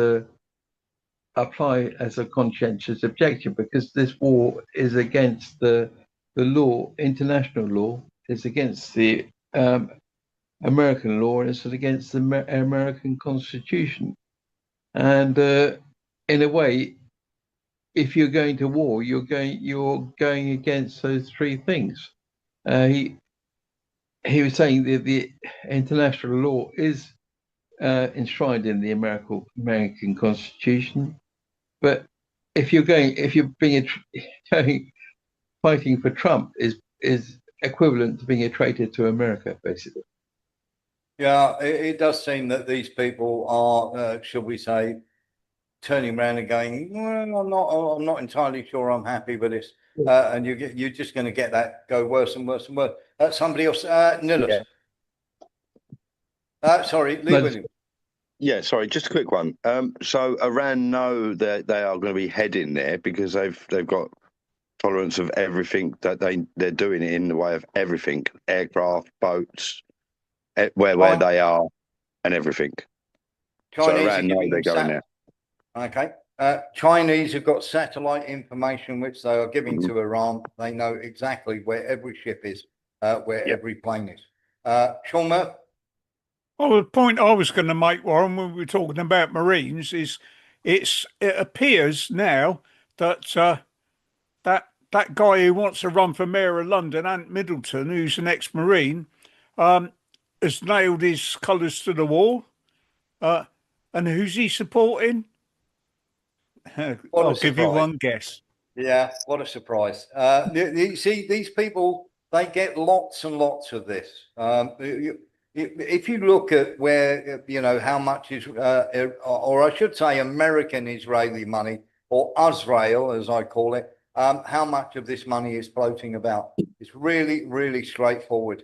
apply as a conscientious objection, because this war is against the law, international law, it's against the American law, and it's against the American Constitution. And in a way, if you're going to war, you're going against those three things. He was saying that the international law is enshrined in the American Constitution, but if you're fighting for Trump is equivalent to being a traitor to America, basically. Yeah, it does seem that these people are, shall we say, turning around and going, well, I'm not entirely sure I'm happy with this. And you're just going to get that go worse and worse and worse. Somebody else, Nicholas. Yeah. Sorry, Lee Williams. Yeah, sorry, just a quick one. So Iran know that they are going to be heading there because they've got tolerance of everything that they're doing it in the way of everything, aircraft, boats, where they are, and everything. So Iran know they're going there. Okay. Chinese have got satellite information which they are giving to Iran. They know exactly where every ship is, where every plane is. Sean Murphy? Well, the point I was going to make, Warren, when we were talking about Marines, is it appears now that that guy who wants to run for mayor of London, Ant Middleton, who's an ex-Marine, has nailed his colours to the wall. And who's he supporting? I'll give you one guess. Yeah, what a surprise. You see, these people, they get lots and lots of this. If you look at where, how much is, or I should say American Israeli money, or Israel, as I call it, how much of this money is floating about. It's really, really straightforward.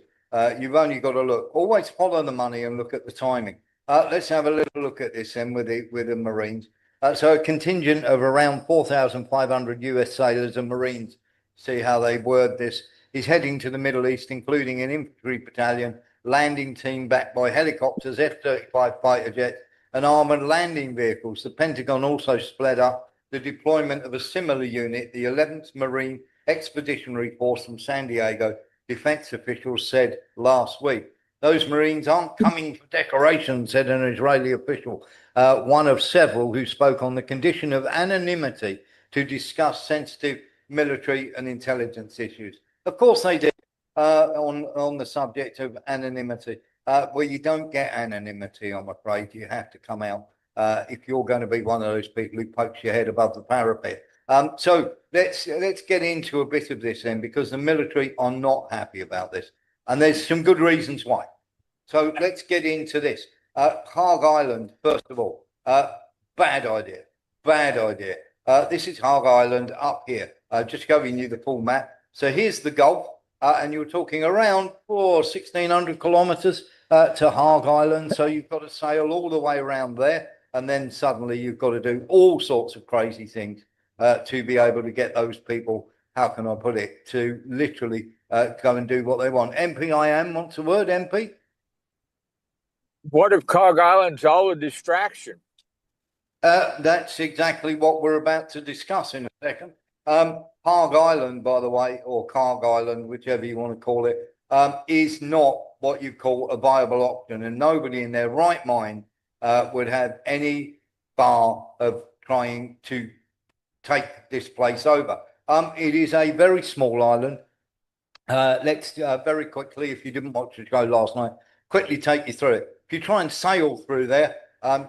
You've only got to look. Always follow the money and look at the timing. Let's have a little look at this then with the Marines. So a contingent of around 4,500 US sailors and Marines, see how they word this, is heading to the Middle East, including an infantry battalion, landing team backed by helicopters, F-35 fighter jets, and armoured landing vehicles. The Pentagon also sped up the deployment of a similar unit, the 11th Marine Expeditionary Force from San Diego, defense officials said last week. Those Marines aren't coming for decoration, said an Israeli official, one of several who spoke on the condition of anonymity to discuss sensitive military and intelligence issues. Of course they did, on the subject of anonymity. Well, you don't get anonymity, I'm afraid. You have to come out if you're going to be one of those people who pokes your head above the parapet. So let's get into a bit of this then, because the military are not happy about this. And there's some good reasons why. So let's get into this. Hague Island, first of all, bad idea, bad idea. This is Hague Island up here, just showing you the full map. So here's the Gulf, and you're talking around 1,600 kilometers to Harg Island. So you've got to sail all the way around there, and then suddenly you've got to do all sorts of crazy things to be able to get those people, how can I put it, to literally go and do what they want. MPIM wants a word, MP? What if Cog Island's all a distraction? That's exactly what we're about to discuss in a second. Harg Island, by the way, or Carg Island, whichever you want to call it, is not what you call a viable option, and nobody in their right mind would have any bar of trying to take this place over. It is a very small island. Let's very quickly, if you didn't watch the show last night, quickly take you through it. If you try and sail through there,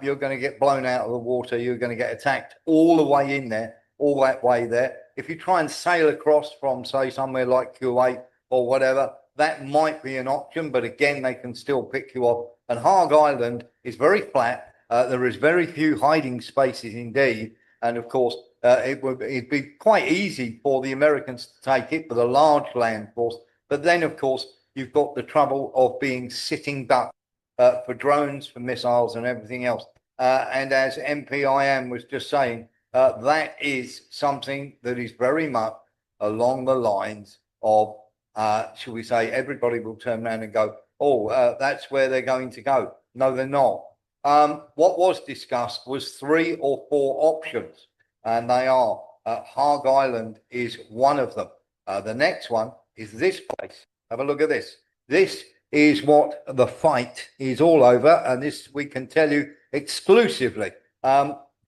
you're going to get blown out of the water. You're going to get attacked all the way in there, all that way there. If you try and sail across from, say, somewhere like Kuwait or whatever, that might be an option, but again, they can still pick you up. And Harg Island is very flat. There is very few hiding spaces indeed. And of course, it'd be quite easy for the Americans to take it with a large land force. But then, of course, you've got the trouble of being sitting duck for drones, for missiles and everything else. And as MPIM was just saying, that is something that is very much along the lines of, shall we say, everybody will turn around and go, oh, that's where they're going to go. No, they're not. What was discussed was 3 or 4 options, and they are Harg Island is one of them. The next one is this place. Have a look at this. This is what the fight is all over, and this we can tell you exclusively.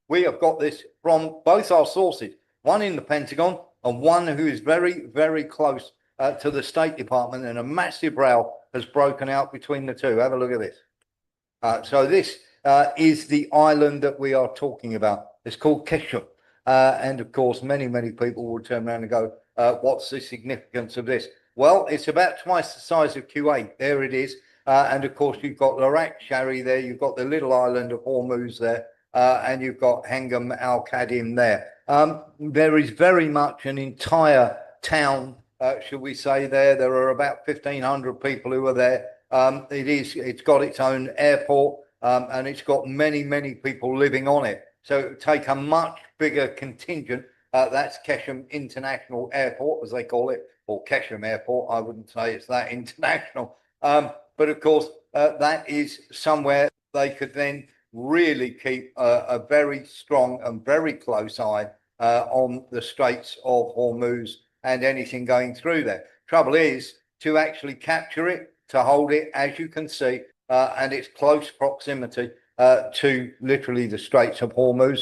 We have got this from both our sources, one in the Pentagon and one who is very, very close to the State Department, and a massive row has broken out between the two. Have a look at this. So this is the island that we are talking about. It's called Keshem. And of course, many, many people will turn around and go, what's the significance of this? Well, it's about twice the size of Kuwait. There it is. And of course, you've got Larak Shari there. You've got the little island of Hormuz there. And you've got Hangam Al Qadim there. There is very much an entire town, should we say, there. There are about 1,500 people who are there. It's got its own airport, and it's got many, many people living on it. So it would take a much bigger contingent. That's Keshem International Airport, as they call it, or Keshem Airport. I wouldn't say it's that international. But of course, that is somewhere they could then really keep a very strong and very close eye on the Straits of Hormuz and anything going through there. Trouble is to actually capture it, to hold it, as you can see, and its close proximity to literally the Straits of Hormuz.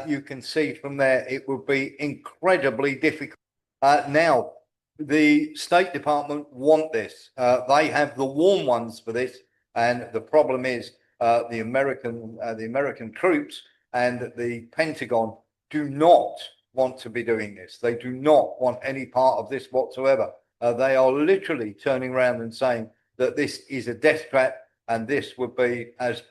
You can see from there it would be incredibly difficult. Now, the State Department want this. They have the warm ones for this, and the problem is the American troops and the Pentagon do not want to be doing this. They do not want any part of this whatsoever. They are literally turning around and saying that this is a death trap, and this would be as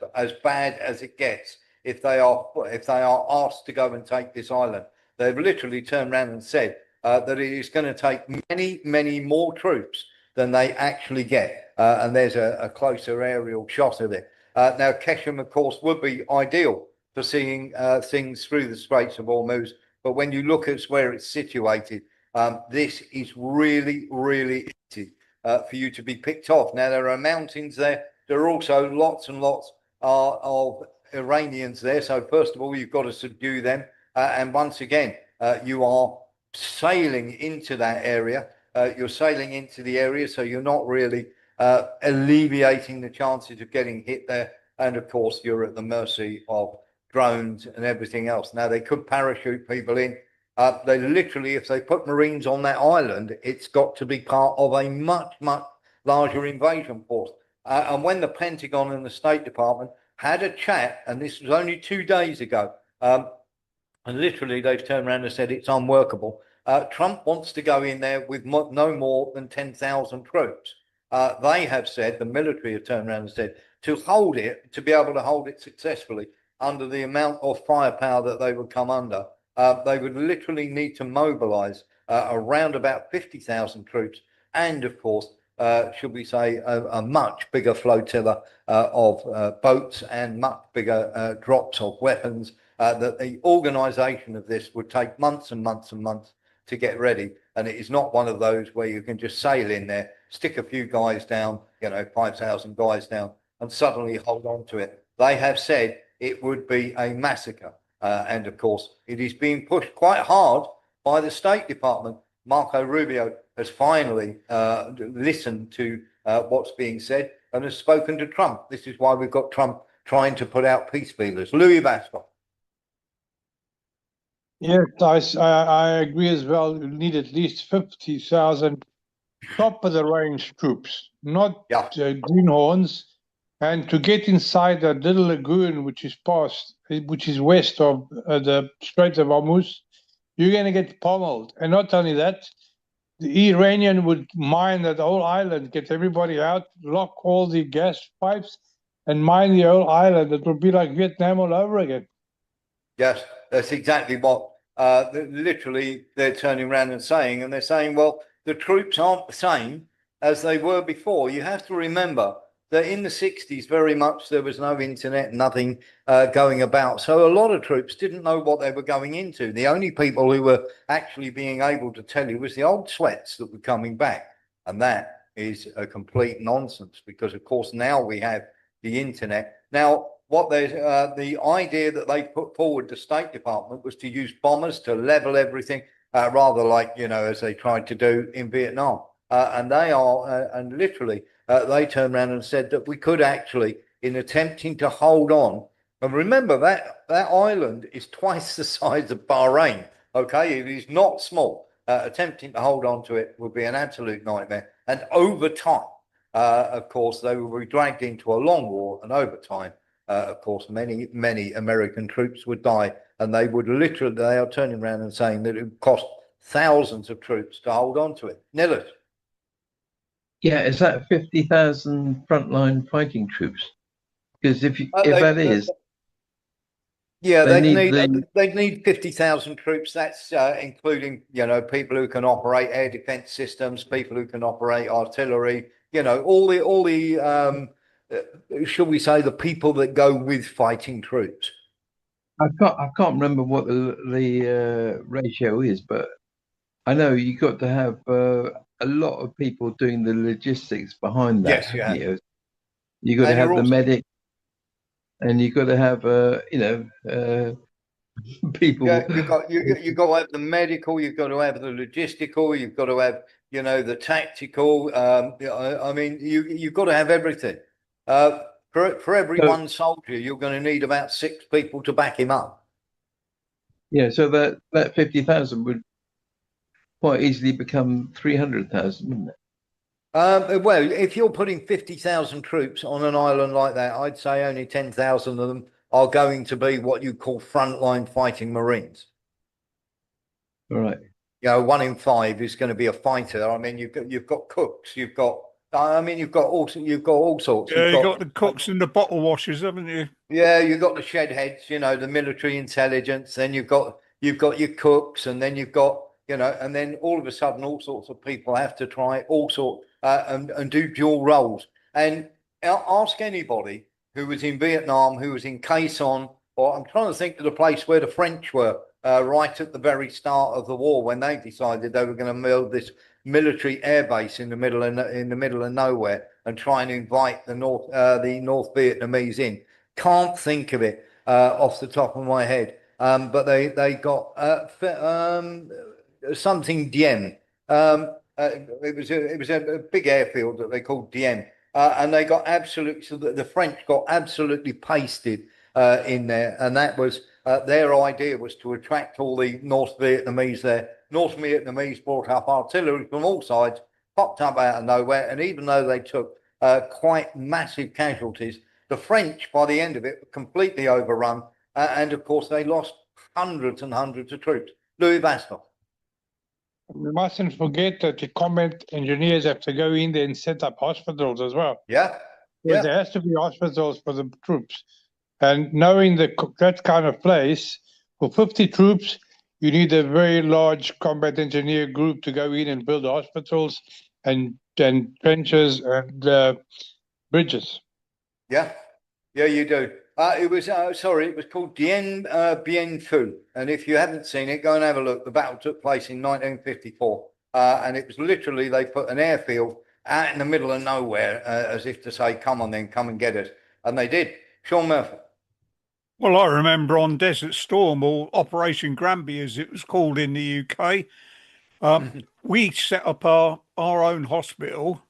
bad as it gets if they are asked to go and take this island. They've literally turned around and said that it is going to take many, many more troops than they actually get. And there's a closer aerial shot of it. Now, Keshem, of course, would be ideal for seeing things through the Straits of Hormuz. But when you look at where it's situated, this is really, really easy for you to be picked off. Now, there are mountains there. There are also lots and lots of Iranians there. So first of all, you've got to subdue them. And once again, you are sailing into that area. You're sailing into the area, so you're not really alleviating the chances of getting hit there. And of course, you're at the mercy of drones and everything else. Now, they could parachute people in. They literally, if they put Marines on that island, it's got to be part of a much, much larger invasion force. And when the Pentagon and the State Department had a chat, and this was only 2 days ago, and literally they've turned around and said it's unworkable. Trump wants to go in there with no more than 10,000 troops. They have said, the military have turned around and said, to hold it, to be able to hold it successfully under the amount of firepower that they would come under, they would literally need to mobilize around about 50,000 troops and of course, should we say, a much bigger flotilla of boats and much bigger drops of weapons, that the organisation of this would take months and months and months to get ready. And it is not one of those where you can just sail in there, stick a few guys down, 5,000 guys down, and suddenly hold on to it. They have said it would be a massacre. And of course, it is being pushed quite hard by the State Department. Marco Rubio has finally listened to what's being said and has spoken to Trump. This is why we've got Trump trying to put out peace feelers. Louis Bascom. Yes, I agree as well. You need at least 50,000 top of the range troops, not greenhorns. And to get inside that little lagoon, which is west of the Strait of Hormuz, you're going to get pummeled. And not only that, the Iranian would mine that whole island, get everybody out, lock all the gas pipes, and mine the whole island. It would be like Vietnam all over again. Yes, that's exactly what literally they're turning around and saying. And they're saying, well, the troops aren't the same as they were before. You have to remember that in the 60s, very much there was no internet, nothing going about. So a lot of troops didn't know what they were going into. The only people who were actually being able to tell you was the old sweats that were coming back. And that is a complete nonsense because, of course, now we have the internet. Now, what the idea that they put forward, the State Department, was to use bombers to level everything, rather like, as they tried to do in Vietnam. And they are, and literally, they turned around and said that we could actually, in attempting to hold on, and remember that island is twice the size of Bahrain. Okay, it is not small. Attempting to hold on to it would be an absolute nightmare. And over time, of course, they will be dragged into a long war, and over time, of course, many American troops would die, and they are turning around and saying that it would cost thousands of troops to hold on to it. Nillis. Yeah, is that 50,000 frontline fighting troops? Because if that is, yeah, they'd need 50,000 troops. That's including people who can operate air defense systems, people who can operate artillery. All the shall we say, the people that go with fighting troops. I can't remember what the ratio is, but I know you got to have a lot of people doing the logistics behind that. Yes, yeah. You got to have the medic, and you got to have people. Yeah, you got to have the medical. You've got to have the logistical. You've got to have the tactical. I mean, you've got to have everything. For every one soldier, you're going to need about 6 people to back him up. Yeah, so that 50,000 would quite easily become 300,000, wouldn't it? Well, if you're putting 50,000 troops on an island like that, I'd say only 10,000 of them are going to be what you call frontline fighting Marines. All right. 1 in 5 is going to be a fighter. I mean, you've got cooks, you've got all sorts. Yeah, you've got the cooks and the bottle washers, haven't you? Yeah, you've got the shed heads, the military intelligence. Then you've got your cooks, and then you've got and then all of a sudden, all sorts of people have to try all sorts and do dual roles. And ask anybody who was in Vietnam, who was in Quai Son, or I'm trying to think of the place where the French were right at the very start of the war when they decided they were going to build this military air base in the middle of nowhere and try and invite the North Vietnamese in. Can't think of it off the top of my head, but they got something Diem. It was a big airfield that they called Diem, and they got the French got absolutely pasted in there, and that was their idea was to attract all the North Vietnamese there. North Vietnamese brought up artillery from all sides, popped up out of nowhere, and even though they took quite massive casualties, the French, by the end of it, were completely overrun, and of course they lost hundreds and hundreds of troops. Louis Baston. We mustn't forget that the combat engineers have to go in there and set up hospitals as well. Yeah. There has to be hospitals for the troops. And knowing that kind of place, for 50 troops, you need a very large combat engineer group to go in and build hospitals and trenches and bridges. Yeah, yeah, you do. It was it was called Dien Bien Phu, and if you haven't seen it, go and have a look. The battle took place in 1954, and it was literally they put an airfield out in the middle of nowhere, as if to say, "Come on, then, come and get us," and they did. Sean Murphy. Well, I remember on Desert Storm, or Operation Granby as it was called in the UK, we set up our own hospital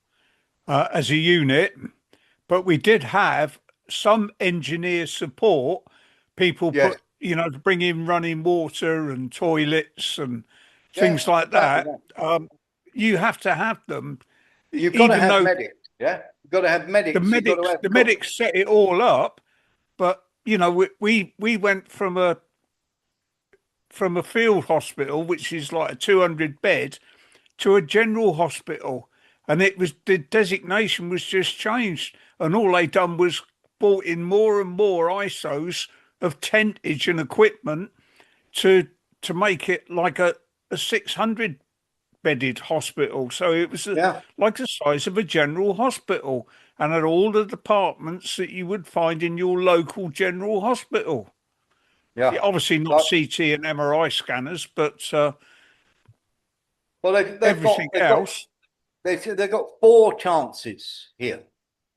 as a unit, but we did have some engineer support. People Yes. put, to bring in running water and toilets and things Yeah, like that. exactly. You have to have them, You've got to even have though medics. Yeah, you've got to have medics. You've got to have the cooks. medics set it all up. But we went from a field hospital, which is like a 200 bed, to a general hospital, and the designation was just changed, and all they done was brought in more and more ISOs of tentage and equipment to make it like a 600 bedded hospital. So it was like the size of a general hospital, and had all the departments that you would find in your local general hospital. Yeah, obviously not CT and MRI scanners, but well, they've everything else. They've got 4 chances here,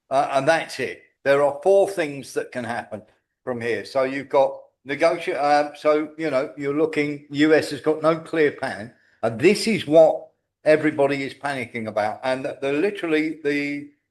and that's it. There are 4 things that can happen from here. So you've got negotiate. So you're looking. US has got no clear plan, and this is what everybody is panicking about. And literally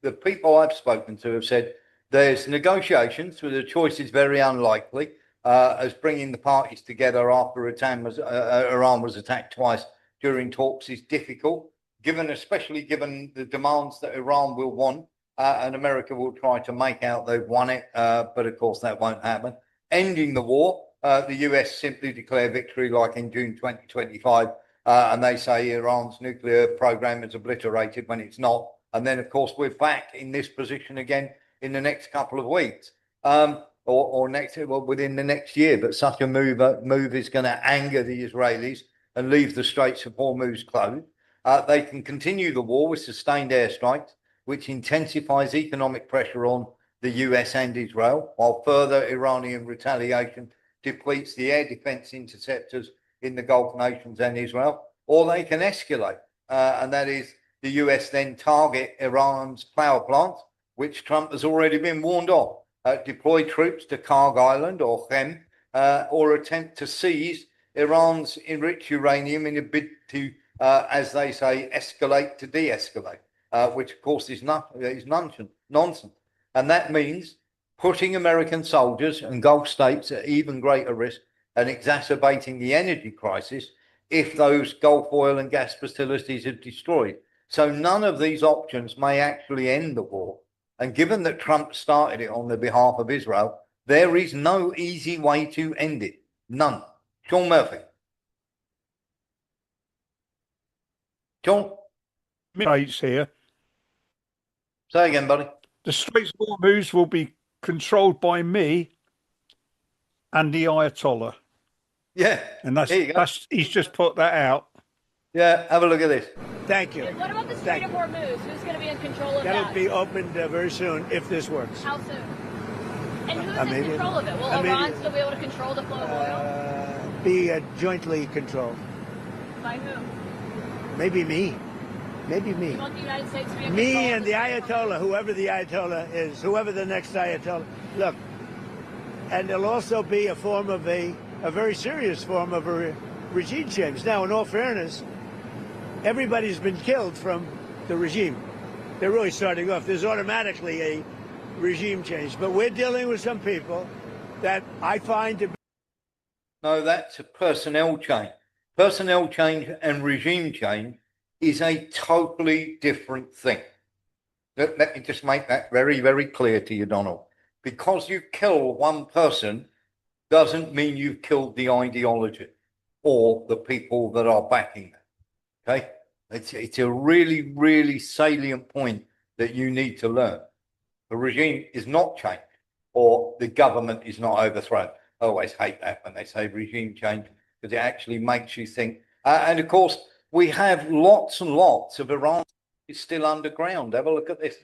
the people I've spoken to have said there's negotiations, so the choice is very unlikely. As bringing the parties together after Iran was attacked twice during talks is difficult, especially given the demands that Iran will want, and America will try to make out they've won it, but of course that won't happen. Ending the war, the US simply declare victory like in June 2025, and they say Iran's nuclear program is obliterated when it's not. And then, of course, we're back in this position again in the next couple of weeks. Or within the next year, but such a move is going to anger the Israelis and leave the Straits of Hormuz closed. They can continue the war with sustained airstrikes, which intensifies economic pressure on the US and Israel, while further Iranian retaliation depletes the air defense interceptors in the Gulf nations and Israel. Or they can escalate, and that is the US then target Iran's power plants, which Trump has already been warned of. Deploy troops to Karg Island or Hem, or attempt to seize Iran's enriched uranium in a bid to, as they say, escalate to de-escalate, which of course is nonsense. And that means putting American soldiers and Gulf states at even greater risk and exacerbating the energy crisis if those Gulf oil and gas facilities are destroyed. So none of these options may actually end the war. And given that Trump started it on the behalf of Israel, there is no easy way to end it. None. Sean Murphy. Sean? States here. Say again, buddy. The Straits of Hormuz will be controlled by me and the Ayatollah. Yeah. And he's just put that out. Yeah, have a look at this. Thank you. What about the Strait of Hormuz? Who's going to be in control of that? That'll be opened very soon if this works. How soon? And who's in control of it? Will Iran still be able to control the flow of oil? Be jointly controlled. By who? Maybe me. Maybe me. You want the United States to be in Me control and the Ayatollah, whoever the Ayatollah is, whoever the next Ayatollah. Look, and there'll also be a form of a very serious form of a regime change. Now, in all fairness, everybody's been killed from the regime. They're really starting off. There's automatically a regime change. But we're dealing with some people that I find to be... No, that's a personnel change. Personnel change and regime change is a totally different thing. Let me just make that very, very clear to you, Donald. Because you kill one person doesn't mean you've killed the ideology or the people that are backing them. Okay? It's a really, really salient point that you need to learn. The regime is not changed or the government is not overthrown. I always hate that when they say regime change because it actually makes you think. And of course, we have lots and lots of Iran is still underground. Have a look at this.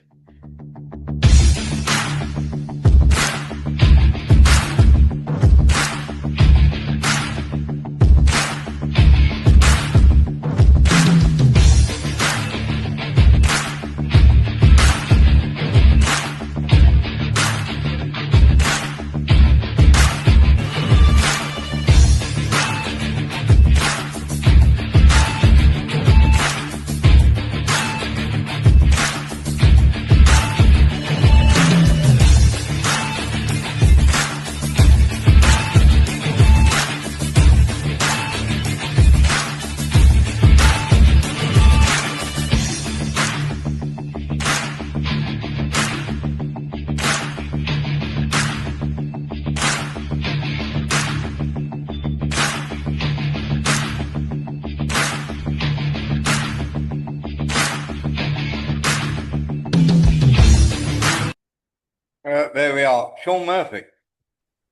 There we are. Sean Murphy.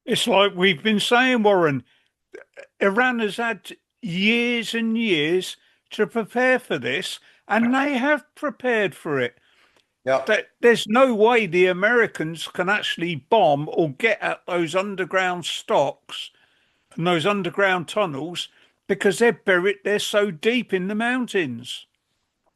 It's like we've been saying, Warren. Iran has had years and years to prepare for this, and they have prepared for it. Yeah. There's no way the Americans can actually bomb or get at those underground stocks and those underground tunnels because they're buried. They're so deep in the mountains.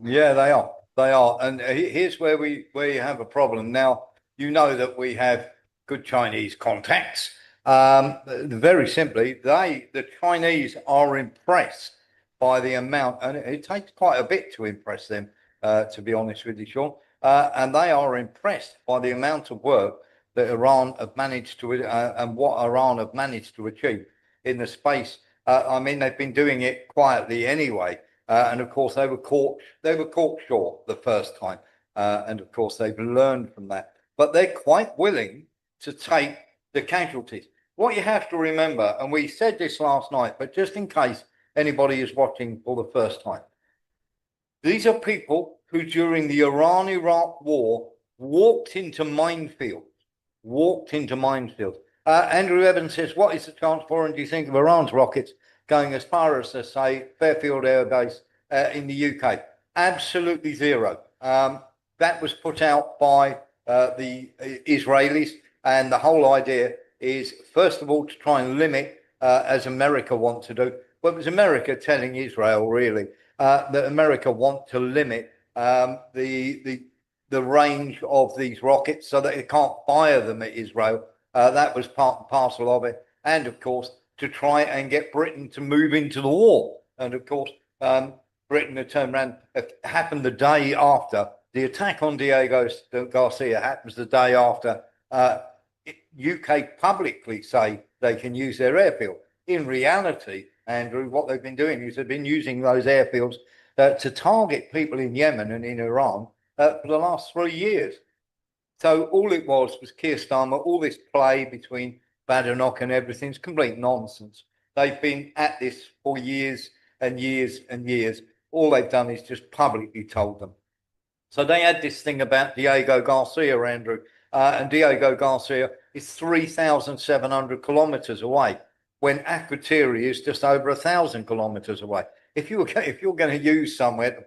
Yeah, they are. They are. And here's where you have a problem. Now, you know that we have good Chinese contacts. Very simply, the Chinese are impressed by the amount, and it takes quite a bit to impress them, to be honest with you, Sean. And they are impressed by the amount of work that Iran have managed to, and what Iran have managed to achieve in the space. I mean, they've been doing it quietly anyway. And of course, they were caught short the first time. And of course, they've learned from that. But they're quite willing to take the casualties. What you have to remember, and we said this last night, but just in case anybody is watching for the first time, these are people who, during the Iran-Iraq war, walked into minefields. Andrew Evans says, what is the chance for, and do you think of Iran's rockets going as far as, say, Fairfield Air Base in the UK? Absolutely zero. That was put out by the Israelis, and the whole idea is, first of all, to try and limit, as America want to do. Well, it was America telling Israel, really, that America want to limit the range of these rockets so that it can't fire them at Israel. That was part and parcel of it. And, of course, to try and get Britain to move into the war. And, of course, Britain had turned around. It happened the day after. The attack on Diego Garcia happens the day after UK publicly say they can use their airfield. In reality, Andrew, what they've been doing is they've been using those airfields to target people in Yemen and in Iran for the last 3 years. So all it was Keir Starmer, all this play between Badenoch and everything's complete nonsense. They've been at this for years and years and years. All they've done is just publicly told them. So they had this thing about Diego Garcia, Andrew, and Diego Garcia is 3,700 kilometers away, when Akrotiri is just over 1,000 kilometers away. If you're going to use somewhere to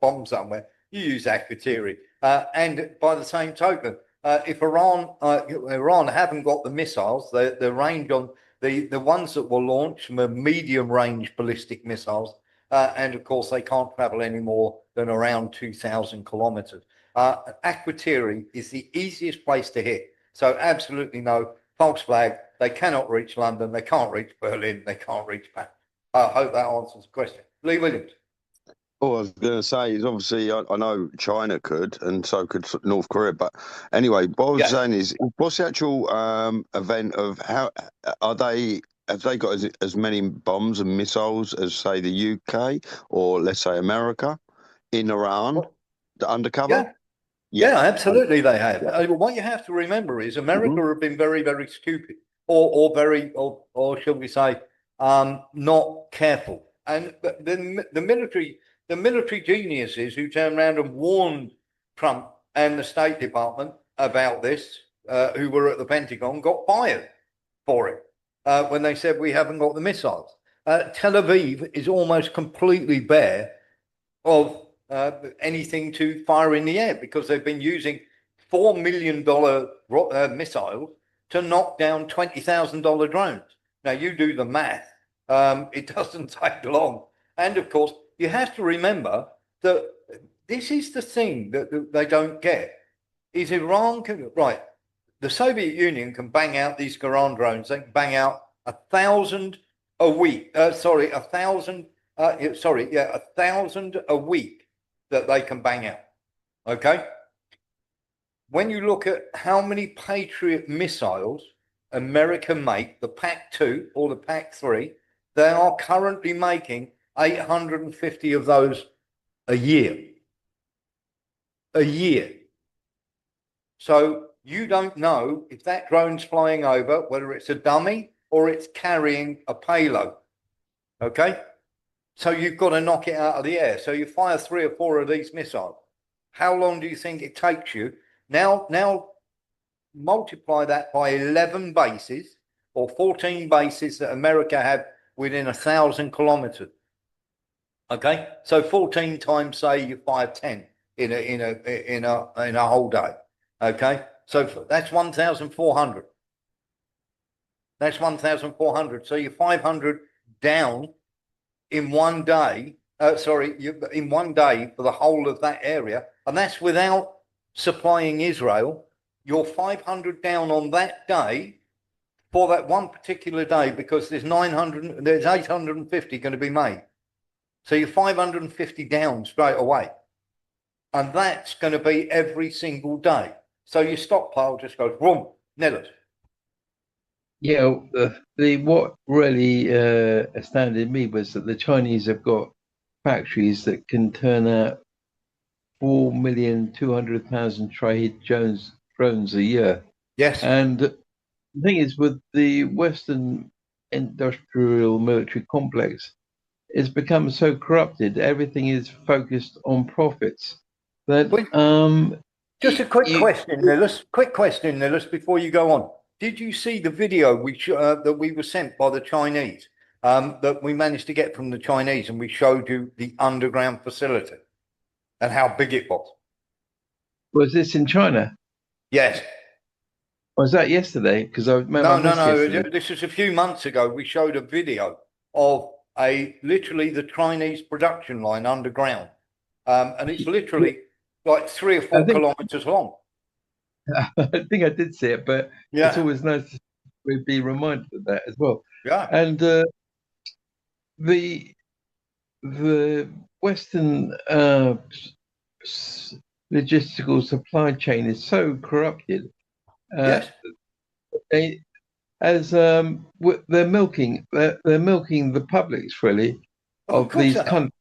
bomb somewhere, you use Akrotiri. And by the same token, if Iran haven't got the missiles, the range on the ones that were launched were medium range ballistic missiles. And of course, they can't travel any more than around 2,000 kilometers. Akrotiri is the easiest place to hit. So absolutely no false flag. They cannot reach London. They can't reach Berlin. They can't reach Paris. I hope that answers the question. Lee Williams. All I was going to say is, obviously, I know China could, and so could North Korea. But anyway, what I was saying is, what's the actual event of how have they got as many bombs and missiles as, say, the UK or, let's say, America in Iran, the undercover? Yeah, absolutely they have. What you have to remember is America have been very, very stupid or shall we say, not careful. And the military geniuses who turned around and warned Trump and the State Department about this, who were at the Pentagon, got fired for it when they said we haven't got the missiles. Tel Aviv is almost completely bare of anything to fire in the air because they've been using $4 million missiles to knock down $20,000 drones. Now, you do the math. It doesn't take long. And of course, you have to remember that this is the thing that they don't get. Is Iran can, right, the Soviet Union can bang out these Quran drones. They can bang out 1,000 a week. 1,000 a week that they can bang out. Okay. When you look at how many Patriot missiles America make, the PAC-2 or the PAC-3, they are currently making 850 of those a year. A year. So you don't know if that drone's flying over, whether it's a dummy or it's carrying a payload. Okay? So you've got to knock it out of the air. So you fire 3 or 4 of these missiles. How long do you think it takes you? Now multiply that by 11 bases or 14 bases that America have within 1,000 kilometers. Okay? So 14 times, say you fire 10 in a whole day. Okay? So that's 1,400. That's 1,400. So you're 500 down in one day. In one day for the whole of that area, and that's without supplying Israel. You're 500 down on that day for that one particular day because there's 850 going to be made. So you're 550 down straight away, and that's going to be every single day. So your stockpile just goes boom, nillers. Yeah, what really astounded me was that the Chinese have got factories that can turn out 4,200,000 trade drones a year. Yes. And the thing is, with the Western industrial military complex, it's become so corrupted. Everything is focused on profits. That just a quick question, Nicholas. Quick question, Nicholas, before you go on. Did you see the video that we were sent by the Chinese? That we managed to get from the Chinese, and we showed you the underground facility and how big it was. Was this in China? Yes. Was that yesterday? Because I remember. No. This was a few months ago. We showed a video of literally the Chinese production line underground, and it's literally like 3 or 4 kilometers long. I think I did see it, but it's always nice to be reminded of that as well. Yeah. And the Western logistical supply chain is so corrupted. Yes. They're milking the publics really of these countries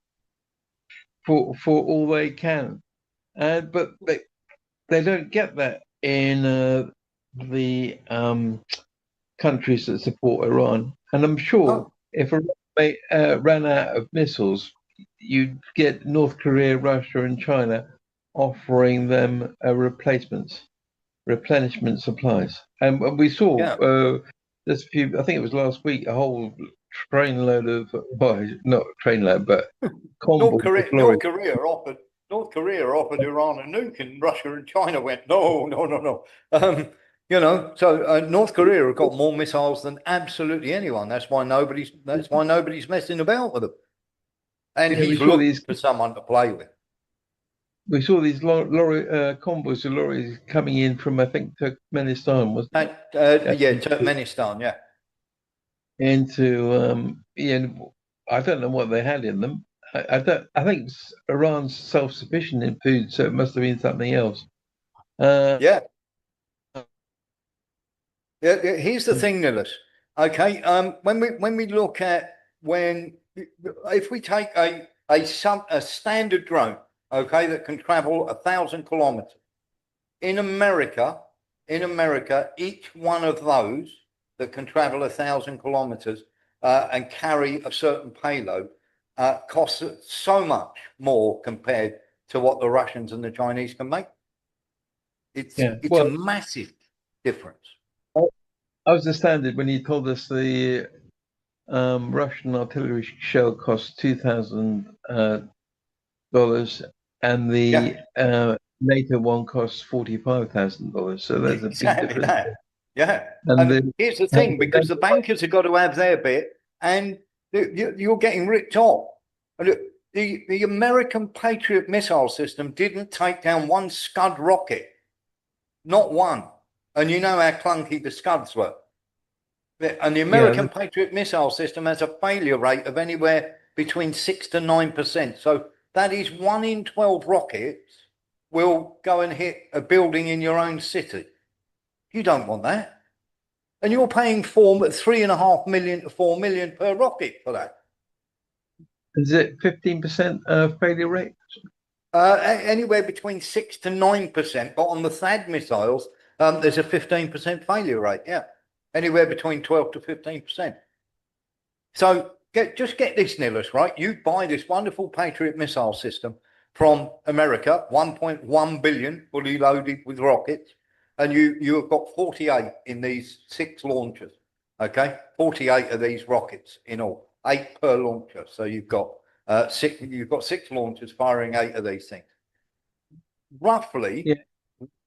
for all they can, but they don't get that in the countries that support Iran. And I'm sure if Iran ran out of missiles, you'd get North Korea, Russia, and China offering them replenishment supplies. And we saw just a few, I think it was last week, a whole trainload of, well, not trainload, but North Korea offered Iran a nuke, and Russia and China went, no. So North Korea have got more missiles than absolutely anyone. That's why nobody's messing about with them. And he's looking for someone to play with. We saw these convoys of lorries coming in from, I think, Turkmenistan, wasn't it? Turkmenistan, yeah. Into, I don't know what they had in them. I think Iran's self-sufficient in food, so it must have been something else. Here's the thing, Nicholas. Okay, when we look at if we take a standard drone, okay, that can travel 1,000 kilometers in America, each one of those that can travel 1,000 kilometers and carry a certain payload costs so much more compared to what the Russians and the Chinese can make. It's a massive difference. I was astounded when you told us the Russian artillery shell cost $2,000 and the NATO one costs $45,000. So there's a big Exactly difference. that. Yeah. And And here's the thing, because the bankers have got to have their bit, and you're getting ripped off. And look, the American Patriot missile system didn't take down one Scud rocket, not one. And you know how clunky the Scuds were. And the American Patriot missile system has a failure rate of anywhere between 6 to 9%. So that is 1 in 12 rockets will go and hit a building in your own city. You don't want that. And you're paying $3.5 million to $4 million per rocket for that. Is it 15% failure rate? Anywhere between 6 to 9%, but on the THAAD missiles, there's a 15% failure rate. Yeah, anywhere between 12 to 15%. So just get this, Nicholas, right? You buy this wonderful Patriot missile system from America, 1.1 billion fully loaded with rockets, and you have got 48 in these 6 launchers. Okay, 48 of these rockets in all, 8 per launcher. So you've got 6. You've got 6 launchers firing 8 of these things. Roughly,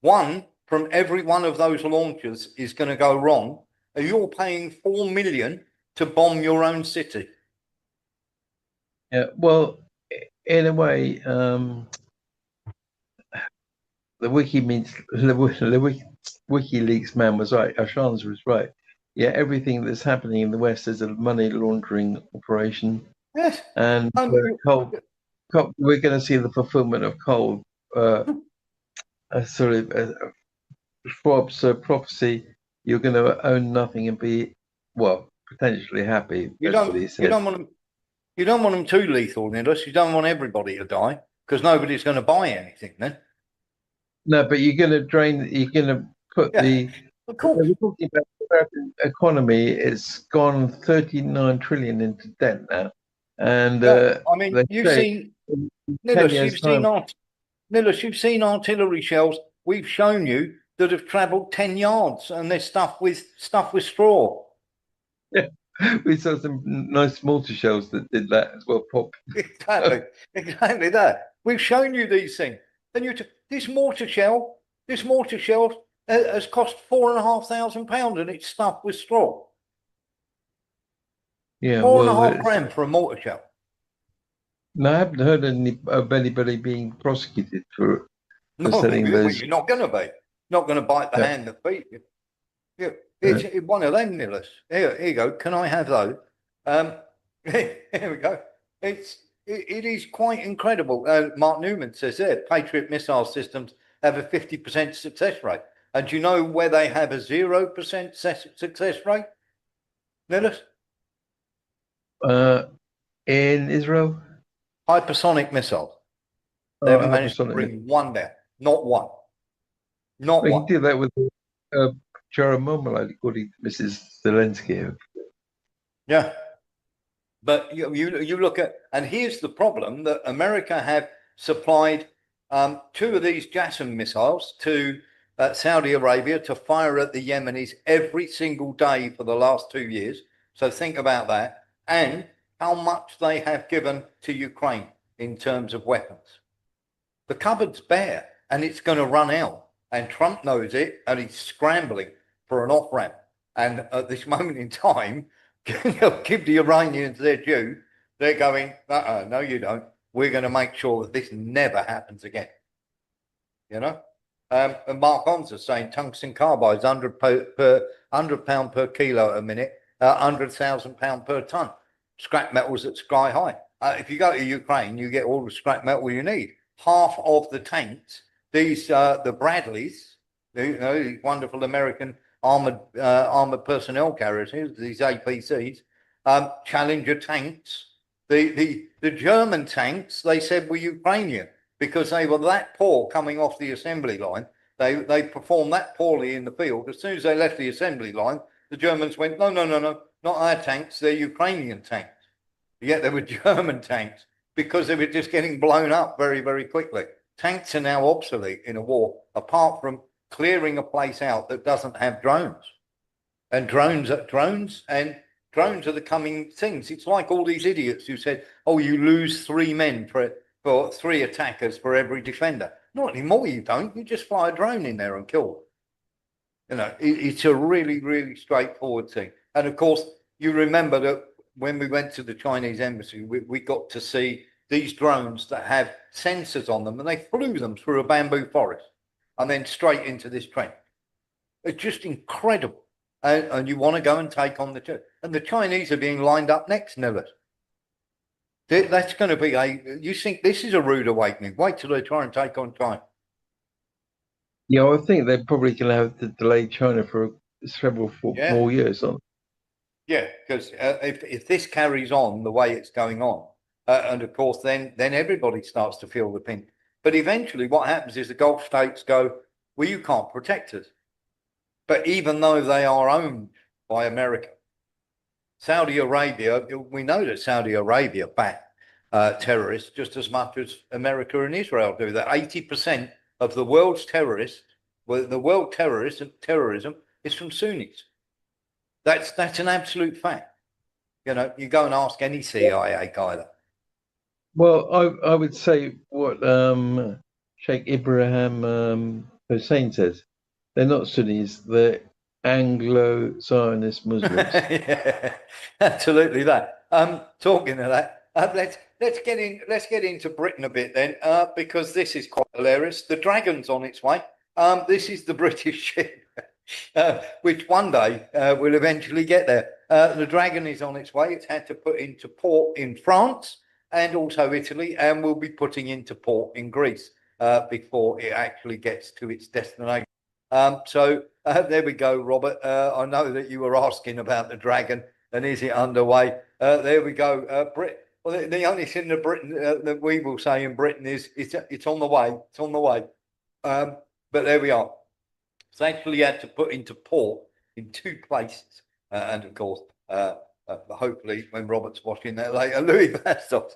one from every one of those launchers is going to go wrong, and you're paying $4 million to bomb your own city. Yeah, well, in a way, the WikiLeaks man was right. Ashan's was right. Yeah, everything that's happening in the West is a money laundering operation. Yes. And we're going to see the fulfillment of Cole, Schwab's prophecy. You're going to own nothing and be, well, potentially happy. You don't want them too lethal, Nicholas. You don't want everybody to die, because nobody's going to buy anything then. No, but you're going to put the. Of course. We're talking about the American economy. It's gone 39 trillion into debt now, and I mean, you've seen Nicholas. You've seen artillery shells. We've shown you that have travelled 10 yards, and they're stuffed with straw. Yeah, we saw some nice mortar shells that did that as well. Pop. Exactly that. We've shown you these things, and this mortar shell has cost £4,500, and it's stuffed with straw. Yeah, £4.5 for a mortar shell. No, I haven't heard of anybody being prosecuted for selling those. You're not going to be. Not going to bite the hand that feeds you. Yeah, it's one of them, Nicholas. Here you go. Can I have those? Here we go. It is quite incredible. Mark Newman says there, Patriot missile systems have a 50% success rate. And do you know where they have a 0% success rate, Nicholas? In Israel? Hypersonic missiles. They haven't managed to bring one down. Not one. Not one. You did that with jar of marmalade, according to Mrs. Zelensky. Yeah. But you look at, and here's the problem, that America have supplied 2 of these JASSM missiles to Saudi Arabia to fire at the Yemenis every single day for the last 2 years. So think about that. And how much they have given to Ukraine in terms of weapons. The cupboard's bare, and it's going to run out. And Trump knows it, and he's scrambling for an off-ramp. And at this moment in time, give the Iranians their due. They're going, no, you don't. We're going to make sure that this never happens again. You know? And Mark On's saying tungsten carbides, £100 per kilo a minute, £100,000 per ton. Scrap metals at sky high. If you go to Ukraine, you get all the scrap metal you need. Half of the tanks, the Bradleys, these wonderful American armored personnel carriers, these APCs, Challenger tanks. The German tanks, they said, were Ukrainian because they were that poor coming off the assembly line. They performed that poorly in the field. As soon as they left the assembly line, the Germans went, no, not our tanks, they're Ukrainian tanks. Yet they were German tanks because they were just getting blown up very, very quickly. Tanks are now obsolete in a war, apart from clearing a place out that doesn't have drones. And drones are the coming things. It's like all these idiots who said, oh, you lose 3 men for for 3 attackers for every defender. Not anymore, you don't. You just fly a drone in there and kill them. It's a really, really straightforward thing. And of course, you remember that when we went to the Chinese embassy, we got to see these drones that have sensors on them, and they flew them through a bamboo forest and then straight into this trench. It's just incredible. And you want to go and take on and the Chinese are being lined up next, Nillis. That's going to be you think this is a rude awakening. Wait till they try and take on China. Yeah, I think they're probably going to have to delay China for several more years on. Yeah, because if this carries on the way it's going on, and of course then everybody starts to feel the pinch. But eventually what happens is the Gulf states go, well, you can't protect us. But even though they are owned by America, Saudi Arabia, we know that Saudi Arabia back terrorists just as much as America and Israel do. That 80% of the world's terrorists, the world terrorism is from Sunnis. That's an absolute fact. You go and ask any CIA guy that. Well, I would say what Sheikh Ibrahim Hussein says. They're not Sunnis, they're Anglo-Zionist Muslims. Yeah, absolutely that. Talking of that, let's get into Britain a bit then, because this is quite hilarious. The Dragon's on its way. This is the British ship, which one day will eventually get there. The Dragon is on its way. It's had to put into port in France and also Italy, and will be putting into port in Greece before it actually gets to its destination. So there we go, Robert. I know that you were asking about the Dragon and is it underway? There we go. Well, the only thing that Britain that we will say in Britain is it's on the way. It's on the way. But there we are. It's actually had to put into port in 2 places, and of course, hopefully, when Robert's watching that later, Louis Bastos.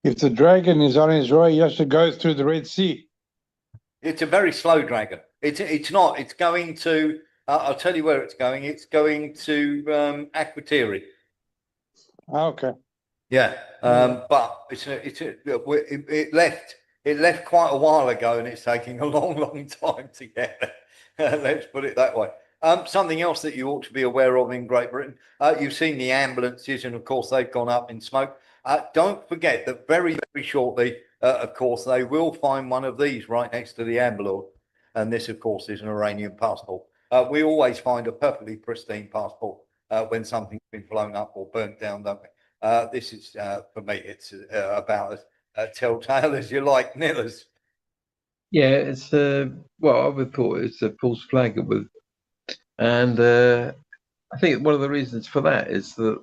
If the Dragon is on his way, he has to go through the Red Sea. It's a very slow Dragon. It's not. It's going to. I'll tell you where it's going. It's going to Akrotiri. Okay. Yeah, but it left quite a while ago, and it's taking a long time to get there. Let's put it that way. Something else that you ought to be aware of in Great Britain. You've seen the ambulances, and of course they've gone up in smoke. Don't forget that very shortly, of course, they will find one of these right next to the ambulance. And this, of course, is an Iranian passport. We always find a perfectly pristine passport when something's been blown up or burnt down, don't we? This is, for me, it's about as telltale as you like, Nillers. Yeah, it's well, I would thought it's a false flag and I think one of the reasons for that is that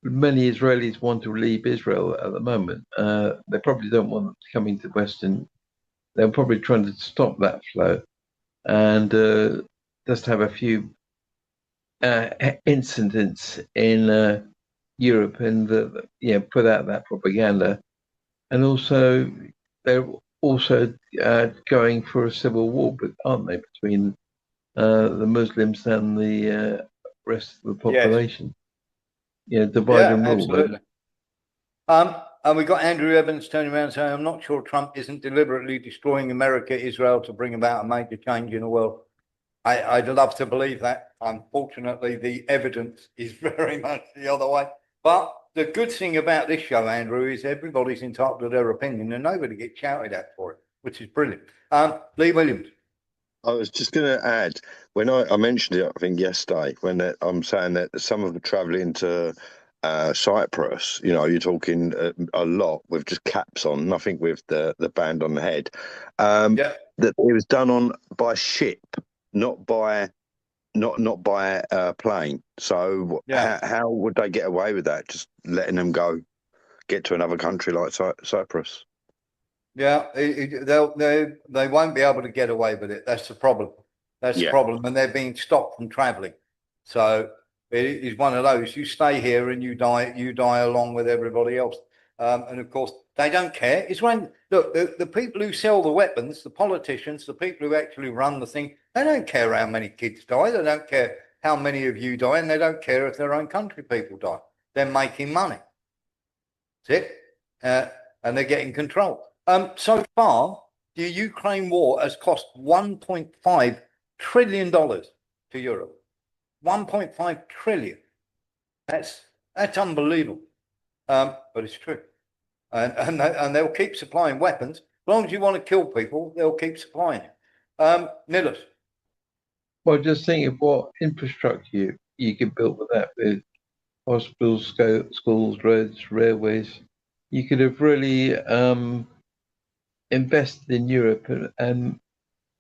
many Israelis want to leave Israel at the moment. They probably don't want them coming to Western. They're probably trying to stop that flow and just have a few incidents in Europe and put out that propaganda. And also, they're also going for a civil war, aren't they, between the Muslims and the rest of the population? Yes. Divide and rule. Absolutely. And we got Andrew Evans turning around saying, I'm not sure Trump isn't deliberately destroying America, Israel to bring about a major change in the world. I'd love to believe that. Unfortunately, the evidence is very much the other way. But the good thing about this show, Andrew, is everybody's entitled to their opinion and nobody gets shouted at for it, which is brilliant. Lee Williams. I was just going to add, when I mentioned it, I think yesterday, when I'm saying that some of them travelling to Cyprus, you're talking a lot with just caps on, nothing with the band on the head. That it was done by ship, not by plane. So how would they get away with that? Just letting them get to another country like Cyprus? Yeah, they won't be able to get away with it. That's the problem. That's the problem, and they're being stopped from travelling. So it is one of those. You stay here and you die along with everybody else. And of course, they don't care. It's when look the people who sell the weapons, the politicians, the people who actually run the thing. They don't care how many kids die. They don't care how many of you die, and they don't care if their own country people die. They're making money. That's it. and they're getting control. So far, the Ukraine war has cost $1.5 trillion to Europe. 1.5 trillion. That's unbelievable. But it's true. And they'll keep supplying weapons. As long as you want to kill people, they'll keep supplying it. Nicholas. Well, just think of what infrastructure you could build with that, with hospitals, schools, roads, railways. You could have really invested in Europe and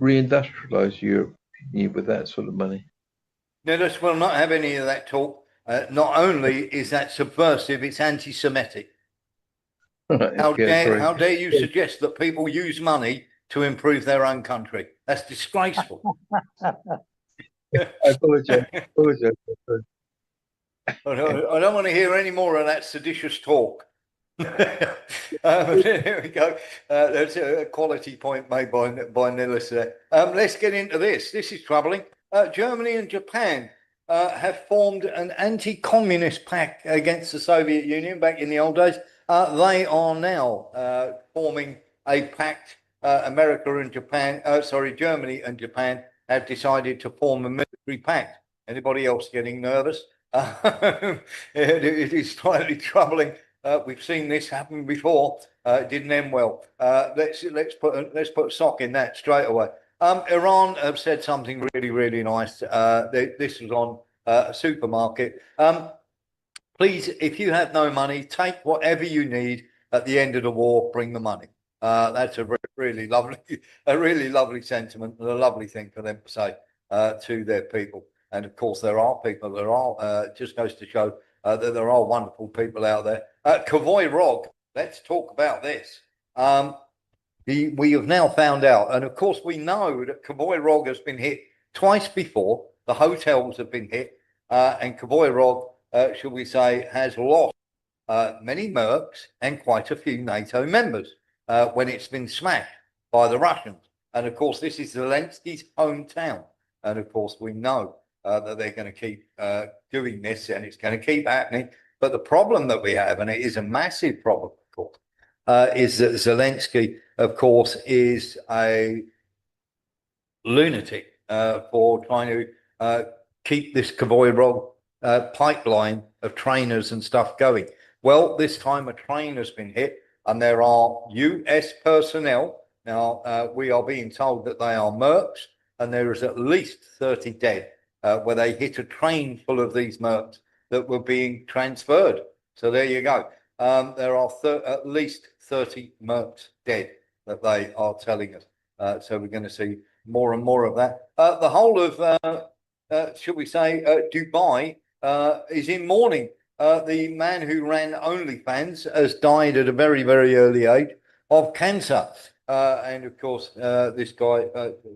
reindustrialized Europe with that sort of money. Nicholas will not have any of that talk. Not only is that subversive, it's anti-Semitic. Right, how dare you suggest that people use money to improve their own country? That's disgraceful. I apologize. I don't want to hear any more of that seditious talk. There we go. That's a quality point made by Nicholas there. Let's get into this. This is troubling. Germany and Japan have formed an anti-communist pact against the Soviet Union back in the old days. They are now forming a pact. Germany and Japan have decided to form a military pact. Anybody else getting nervous? It is slightly troubling. We've seen this happen before. It didn't end well. Let's put a sock in that straight away. Iran have said something really nice. This was on a supermarket. Please, if you have no money, take whatever you need at the end of the war. Bring the money. That's a really lovely sentiment and a lovely thing for them to say to their people. And of course, there are people. Just goes to show that there are wonderful people out there. Kavoy Rog. Let's talk about this. We have now found out, and of course, we know that Kavoy Rog has been hit twice before. The hotels have been hit, and Kavoy Rog, shall we say, has lost many mercs and quite a few NATO members when it's been smashed by the Russians. And of course, this is Zelensky's hometown. And of course, we know that they're going to keep doing this, and it's going to keep happening. But the problem that we have, and it is a massive problem, of course, is that Zelensky, of course, is a lunatic for trying to keep this Kavoy Rog pipeline of trainers and stuff going. Well, this time a train has been hit, and there are US personnel. Now, we are being told that they are mercs, and there is at least 30 dead where they hit a train full of these mercs that were being transferred. So there you go. There are at least 30 mercs dead that they are telling us. So we're going to see more and more of that. The whole of, should we say, Dubai is in mourning. The man who ran OnlyFans has died at a very early age of cancer. And of course, this guy,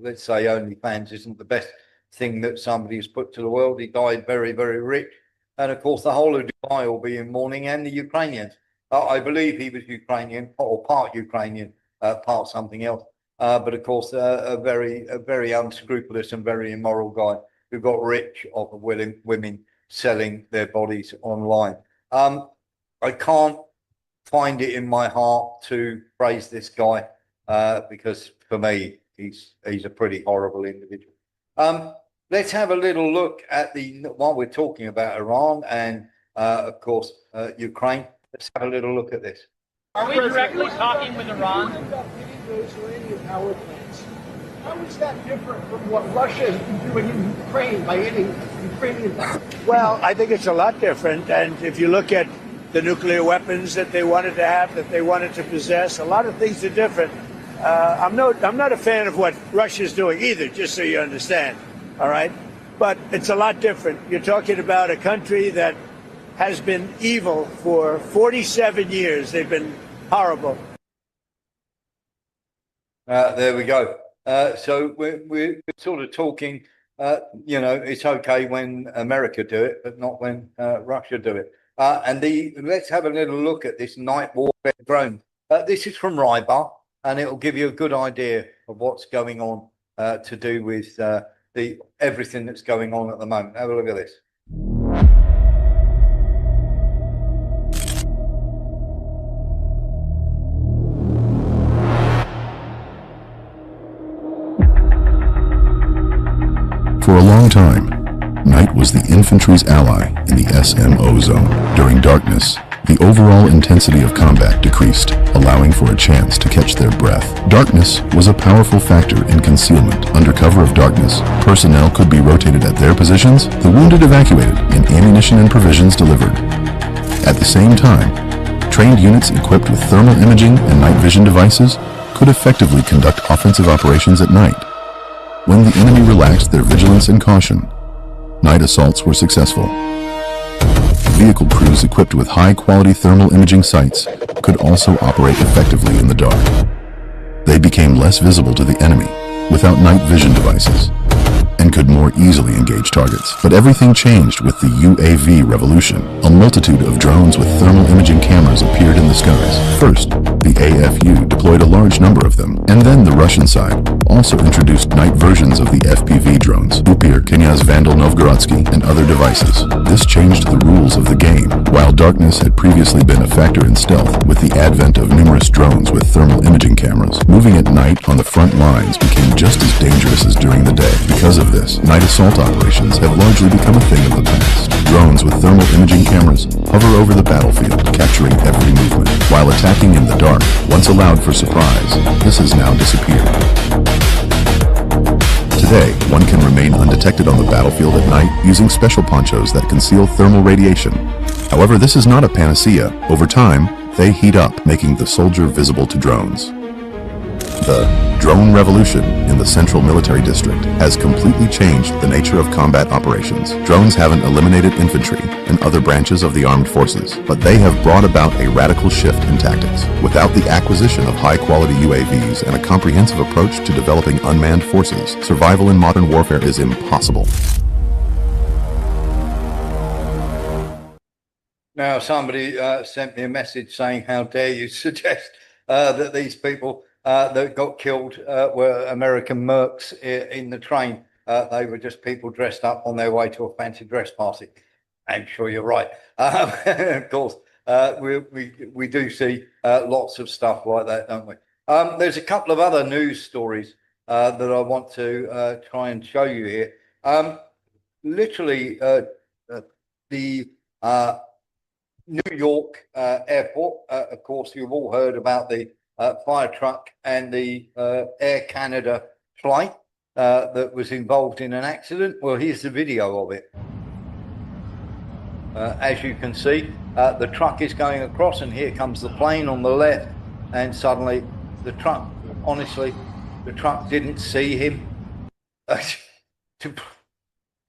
let's say OnlyFans isn't the best thing that somebody has put to the world. He died very rich. And of course, the whole of Dubai will be in mourning, and the Ukrainians. I believe he was Ukrainian, or part Ukrainian, part something else. But of course, a very unscrupulous and very immoral guy who got rich off of women selling their bodies online. I can't find it in my heart to praise this guy because for me, he's a pretty horrible individual. Let's have a little look at while we're talking about Iran and, of course, Ukraine. Let's have a little look at this. Are we directly talking with Iran? Those uranium power plants. How is that different from what Russia has been doing in Ukraine by hitting Ukrainian? Well, I think it's a lot different. And if you look at the nuclear weapons that they wanted to have, that they wanted to possess, a lot of things are different. I'm not a fan of what Russia's doing either, just so you understand. All right. But it's a lot different. You're talking about a country that has been evil for 47 years. They've been horrible. There we go. So we're sort of talking, it's okay when America do it, but not when Russia do it. And let's have a little look at this night warfare drone. This is from Rybar, and it will give you a good idea of what's going on to do with everything that's going on at the moment. Have a look at this. For a long time, night was the infantry's ally in the SMO zone. During darkness, the overall intensity of combat decreased, allowing for a chance to catch their breath. Darkness was a powerful factor in concealment. Under cover of darkness, personnel could be rotated at their positions, the wounded evacuated, and ammunition and provisions delivered. At the same time, trained units equipped with thermal imaging and night vision devices could effectively conduct offensive operations at night. When the enemy relaxed their vigilance and caution, night assaults were successful. Vehicle crews equipped with high-quality thermal imaging sights could also operate effectively in the dark. They became less visible to the enemy without night vision devices and could more easily engage targets. But everything changed with the UAV revolution. A multitude of drones with thermal imaging cameras appeared in the skies. First, the AFU deployed a large number of them, and then the Russian side also introduced night versions of the FPV drones, Upir, Knyaz Vandal Novgorodsky, and other devices. This changed the rules of the game. While darkness had previously been a factor in stealth, with the advent of numerous drones with thermal imaging cameras, moving at night on the front lines became just as dangerous as during the day. Because of this, night assault operations have largely become a thing of the past. Drones with thermal imaging cameras hover over the battlefield, capturing every movement. While attacking in the dark, once allowed for surprise, this has now disappeared. Today, one can remain undetected on the battlefield at night using special ponchos that conceal thermal radiation. However, this is not a panacea. Over time, they heat up, making the soldier visible to drones. The drone revolution in the Central Military District has completely changed the nature of combat operations. Drones haven't eliminated infantry and other branches of the armed forces, but they have brought about a radical shift in tactics. Without the acquisition of high-quality UAVs and a comprehensive approach to developing unmanned forces, survival in modern warfare is impossible. Now, somebody sent me a message saying, how dare you suggest that these people that got killed were American mercs in the train. They were just people dressed up on their way to a fancy dress party. I'm sure you're right. Of course, we do see lots of stuff like that, don't we? There's a couple of other news stories that I want to try and show you here. Literally, the New York airport, of course, you've all heard about the fire truck and the Air Canada flight that was involved in an accident. Well, here's the video of it. As you can see, the truck is going across, and here comes the plane on the left, and suddenly the truck, honestly, the truck didn't see him.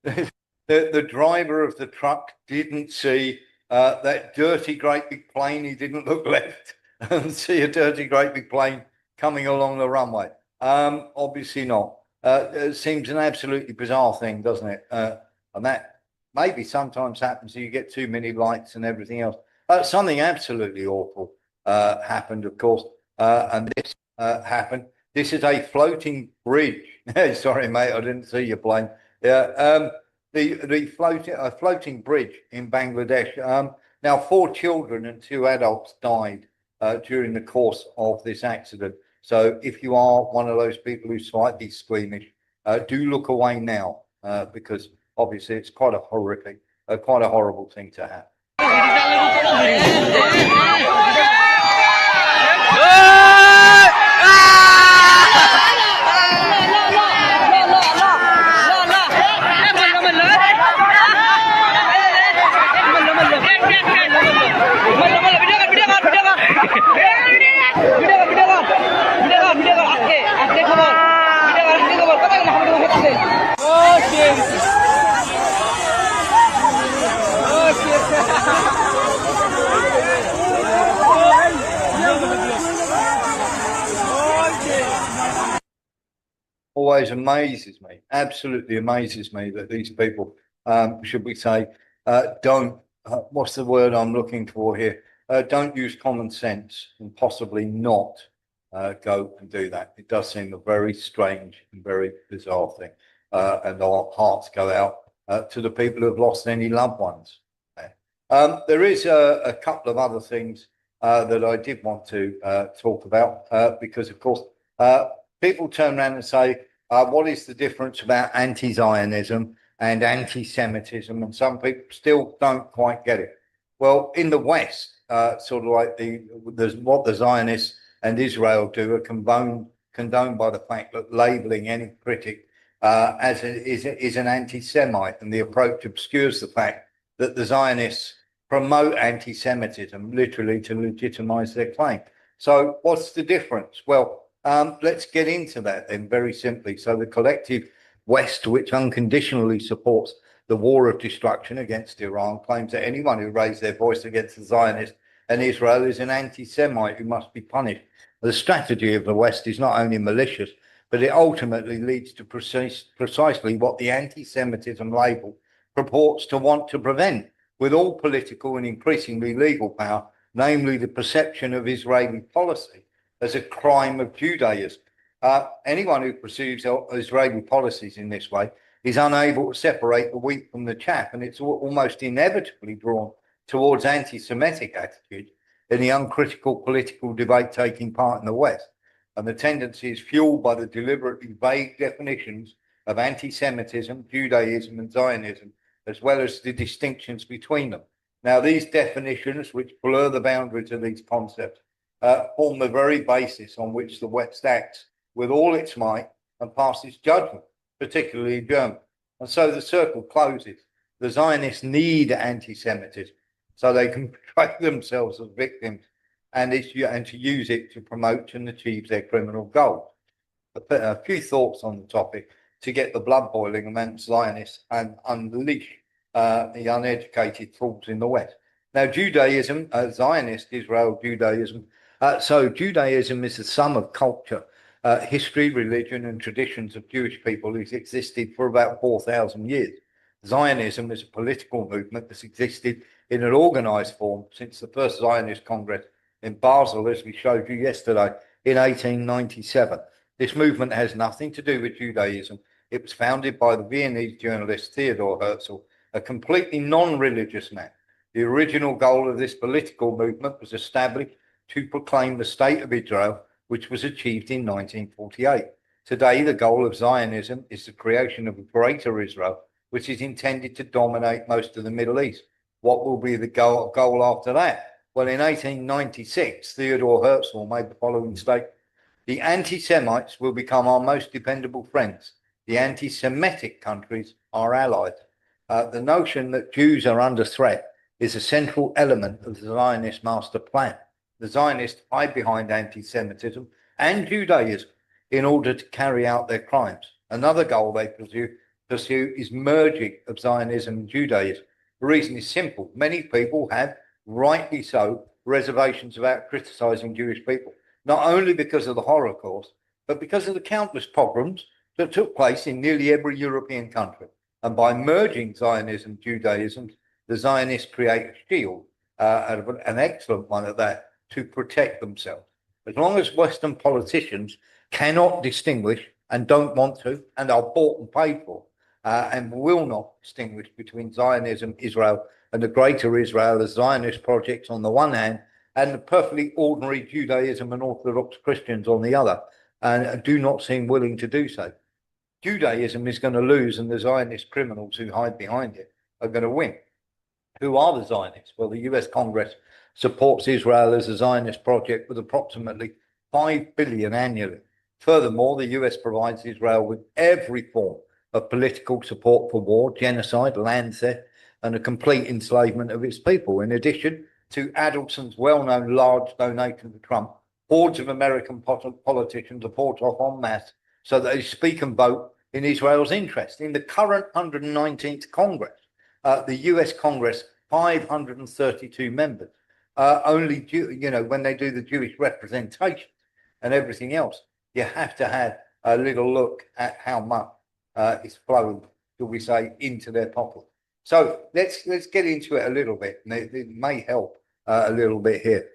The driver of the truck didn't see that dirty great big plane. He didn't look left and see a dirty great big plane coming along the runway. Obviously not. It seems an absolutely bizarre thing, doesn't it? And that maybe sometimes happens. You get too many lights and everything else. Something absolutely awful happened, of course, and this happened. This is a floating bridge. Sorry, mate, I didn't see your plane. Yeah, the floating bridge in Bangladesh. Now, 4 children and 2 adults died during the course of this accident. So if you are one of those people who's slightly squeamish, do look away now because obviously it's quite a horrific, quite a horrible thing to happen. Always amazes me, absolutely amazes me that these people, should we say, don't, what's the word I'm looking for here? Don't use common sense and possibly not go and do that. It does seem a very strange and very bizarre thing. And our hearts go out to the people who have lost any loved ones. There is a couple of other things that I did want to talk about because, of course, people turn around and say, What is the difference about anti-Zionism and anti-Semitism? And some people still don't quite get it. Well, in the West, sort of like what the Zionists and Israel do are condoned by the fact that labeling any critic is an anti-Semite, and the approach obscures the fact that the Zionists promote anti-Semitism literally to legitimize their claim. So what's the difference? Well, let's get into that then very simply. So the collective West, which unconditionally supports the war of destruction against Iran, claims that anyone who raised their voice against the Zionists and Israel is an anti-Semite who must be punished. The strategy of the West is not only malicious, but it ultimately leads to precisely what the anti-Semitism label purports to want to prevent, with all political and increasingly legal power, namely the perception of Israeli policy as a crime of Judaism. Anyone who pursues Israeli policies in this way is unable to separate the wheat from the chaff, and it's almost inevitably drawn towards anti-Semitic attitudes in the uncritical political debate taking part in the West. And the tendency is fueled by the deliberately vague definitions of anti-Semitism, Judaism, and Zionism, as well as the distinctions between them. Now, these definitions, which blur the boundaries of these concepts, form the very basis on which the West acts with all its might and passes judgment, particularly in Germany. And so the circle closes. The Zionists need anti-Semitism so they can portray themselves as victims and to use it to promote and achieve their criminal goals. A few thoughts on the topic to get the blood boiling amongst Zionists and unleash the uneducated fools in the West. Now, Judaism, Zionist Israel Judaism. So Judaism is the sum of culture, history, religion, and traditions of Jewish people who's existed for about 4,000 years. Zionism is a political movement that's existed in an organized form since the first Zionist Congress in Basel, as we showed you yesterday, in 1897. This movement has nothing to do with Judaism. It was founded by the Viennese journalist Theodor Herzl, a completely non-religious man. The original goal of this political movement was established to proclaim the state of Israel, which was achieved in 1948. Today, the goal of Zionism is the creation of a greater Israel, which is intended to dominate most of the Middle East. What will be the goal after that? Well, in 1896, Theodor Herzl made the following statement: the anti-Semites will become our most dependable friends. The anti-Semitic countries are allies. The notion that Jews are under threat is a central element of the Zionist master plan. The Zionists hide behind anti-Semitism and Judaism in order to carry out their crimes. Another goal they pursue is merging of Zionism and Judaism. The reason is simple. Many people have, rightly so, reservations about criticizing Jewish people, not only because of the Holocaust, but because of the countless pogroms that took place in nearly every European country. And by merging Zionism and Judaism, the Zionists create a shield, an excellent one at that, to protect themselves. As long as Western politicians cannot distinguish and don't want to, and are bought and paid for, and will not distinguish between Zionism, Israel, and the greater Israel as Zionist projects on the one hand, and the perfectly ordinary Judaism and Orthodox Christians on the other, and do not seem willing to do so. Judaism is going to lose, and the Zionist criminals who hide behind it are going to win. Who are the Zionists? Well, the US Congress supports Israel as a Zionist project with approximately $5 billion annually. Furthermore, the US provides Israel with every form of political support for war, genocide, land theft, and a complete enslavement of its people. In addition to Adelson's well-known large donation to Trump, hordes of American politicians are bought off en masse so that they speak and vote in Israel's interest. In the current 119th Congress, the US Congress, 532 members, only, when they do the Jewish representation and everything else, you have to have a little look at how much is flowing, shall we say, into their pocket. So let's get into it a little bit, and it may help a little bit here.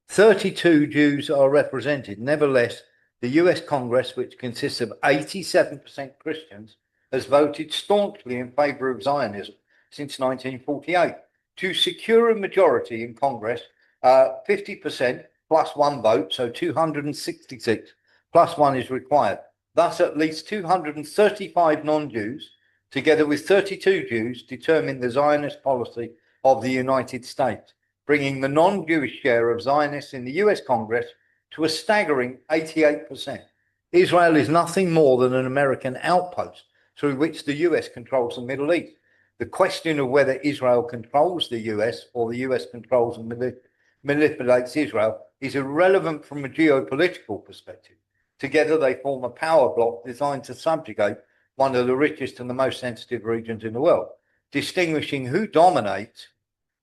32 Jews are represented. Nevertheless, the US Congress, which consists of 87% Christians, has voted staunchly in favor of Zionism since 1948. To secure a majority in Congress, 50% plus one vote, so 266 plus one is required. Thus, at least 235 non-Jews, together with 32 Jews, determine the Zionist policy of the United States, bringing the non-Jewish share of Zionists in the US Congress to a staggering 88%. Israel is nothing more than an American outpost through which the US controls the Middle East. The question of whether Israel controls the US or the US controls and manipulates Israel is irrelevant from a geopolitical perspective. Together, they form a power bloc designed to subjugate one of the richest and the most sensitive regions in the world. Distinguishing who dominates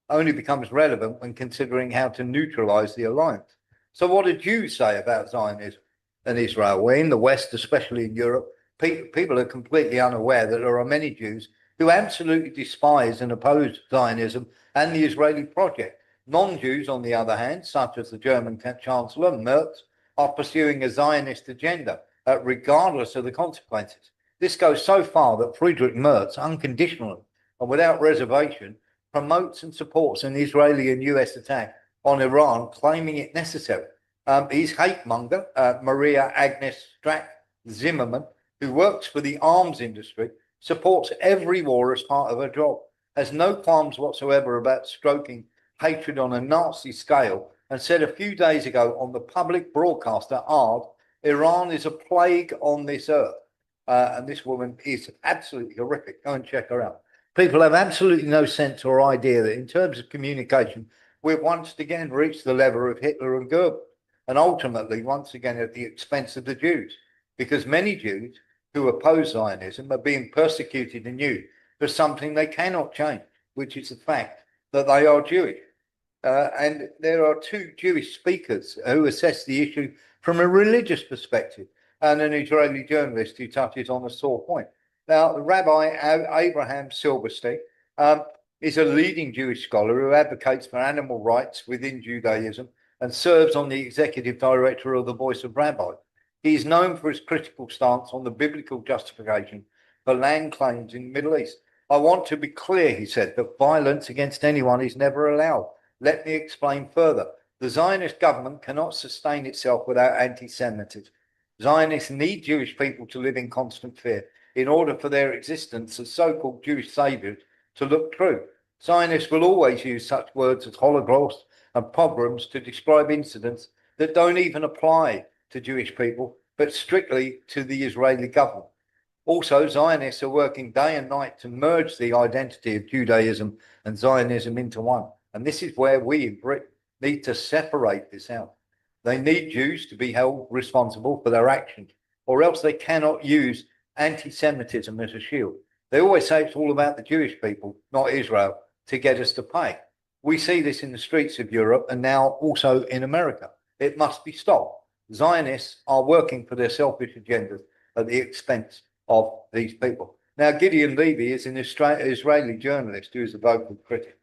only becomes relevant when considering how to neutralize the alliance. So what do Jews say about Zionism and Israel? Well, in the West, especially in Europe, people are completely unaware that there are many Jews who absolutely despise and oppose Zionism and the Israeli project. Non-Jews, on the other hand, such as the German Chancellor Merz, are pursuing a Zionist agenda, regardless of the consequences. This goes so far that Friedrich Merz, unconditionally and without reservation, promotes and supports an Israeli and US attack on Iran, claiming it necessary. His hate monger, Maria Agnes Strack-Zimmerman, who works for the arms industry, supports every war as part of her job, has no qualms whatsoever about stroking hatred on a Nazi scale, and said a few days ago on the public broadcaster Ard, Iran is a plague on this earth. And this woman is absolutely horrific. Go and check her out. People have absolutely no sense or idea that in terms of communication, we've once again reached the level of Hitler and Goebbels, and ultimately, once again, at the expense of the Jews, because many Jews who oppose Zionism are being persecuted anew for something they cannot change, which is the fact that they are Jewish. And there are two Jewish speakers who assess the issue from a religious perspective, and an Israeli journalist who touches on a sore point. Now, Rabbi Abraham Silverstein is a leading Jewish scholar who advocates for animal rights within Judaism and serves on the executive director of the Voice of Rabbi. He is known for his critical stance on the biblical justification for land claims in the Middle East. I want to be clear, he said, that violence against anyone is never allowed. Let me explain further. The Zionist government cannot sustain itself without anti-Semitism. Zionists need Jewish people to live in constant fear in order for their existence as so-called Jewish saviors to look true. Zionists will always use such words as Holocaust and pogroms to describe incidents that don't even apply to Jewish people, but strictly to the Israeli government. Also, Zionists are working day and night to merge the identity of Judaism and Zionism into one. And this is where we in Britain need to separate this out. They need Jews to be held responsible for their actions, or else they cannot use anti-Semitism as a shield. They always say it's all about the Jewish people, not Israel, to get us to pay. We see this in the streets of Europe and now also in America. It must be stopped. Zionists are working for their selfish agendas at the expense of these people. Now, Gideon Levy is an Israeli journalist who is a vocal critic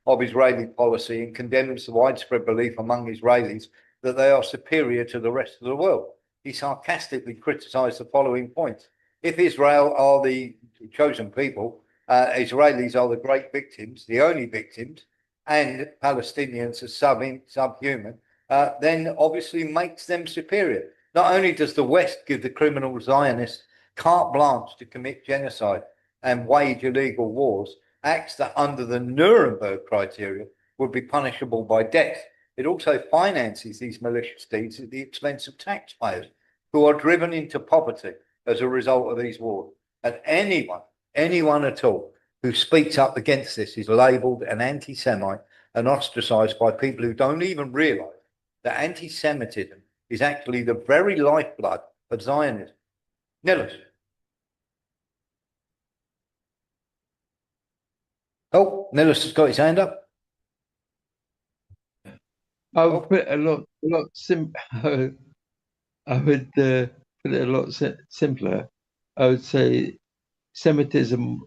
of Israeli policy and condemns the widespread belief among Israelis that they are superior to the rest of the world. He sarcastically criticized the following points. If Israel are the chosen people, Israelis are the great victims, the only victims, and Palestinians are subhuman, then obviously makes them superior. Not only does the West give the criminal Zionists carte blanche to commit genocide and wage illegal wars, acts that under the Nuremberg criteria would be punishable by death. It also finances these malicious deeds at the expense of taxpayers who are driven into poverty as a result of these wars. And anyone at all who speaks up against this is labelled an anti-Semite and ostracised by people who don't even realise that anti-Semitism is actually the very lifeblood of Zionism. Nicholas. Oh, Nicholas has got his hand up. I would put it a lot I would put it a lot simpler. I would say Semitism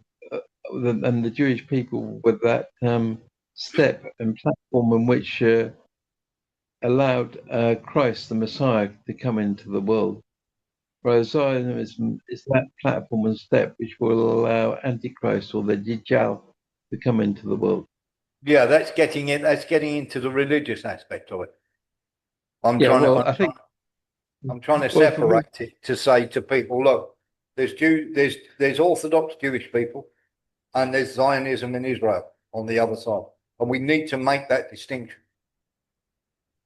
and the Jewish people were that step and platform in which allowed Christ, the Messiah, to come into the world. Whereas Zionism is that platform and step which will allow Antichrist or the Dajjal to come into the world. Yeah, that's getting into the religious aspect of it. I'm trying to Well, for me, separate it to say to people, look, there's Orthodox Jewish people and there's Zionism in Israel on the other side. And we need to make that distinction.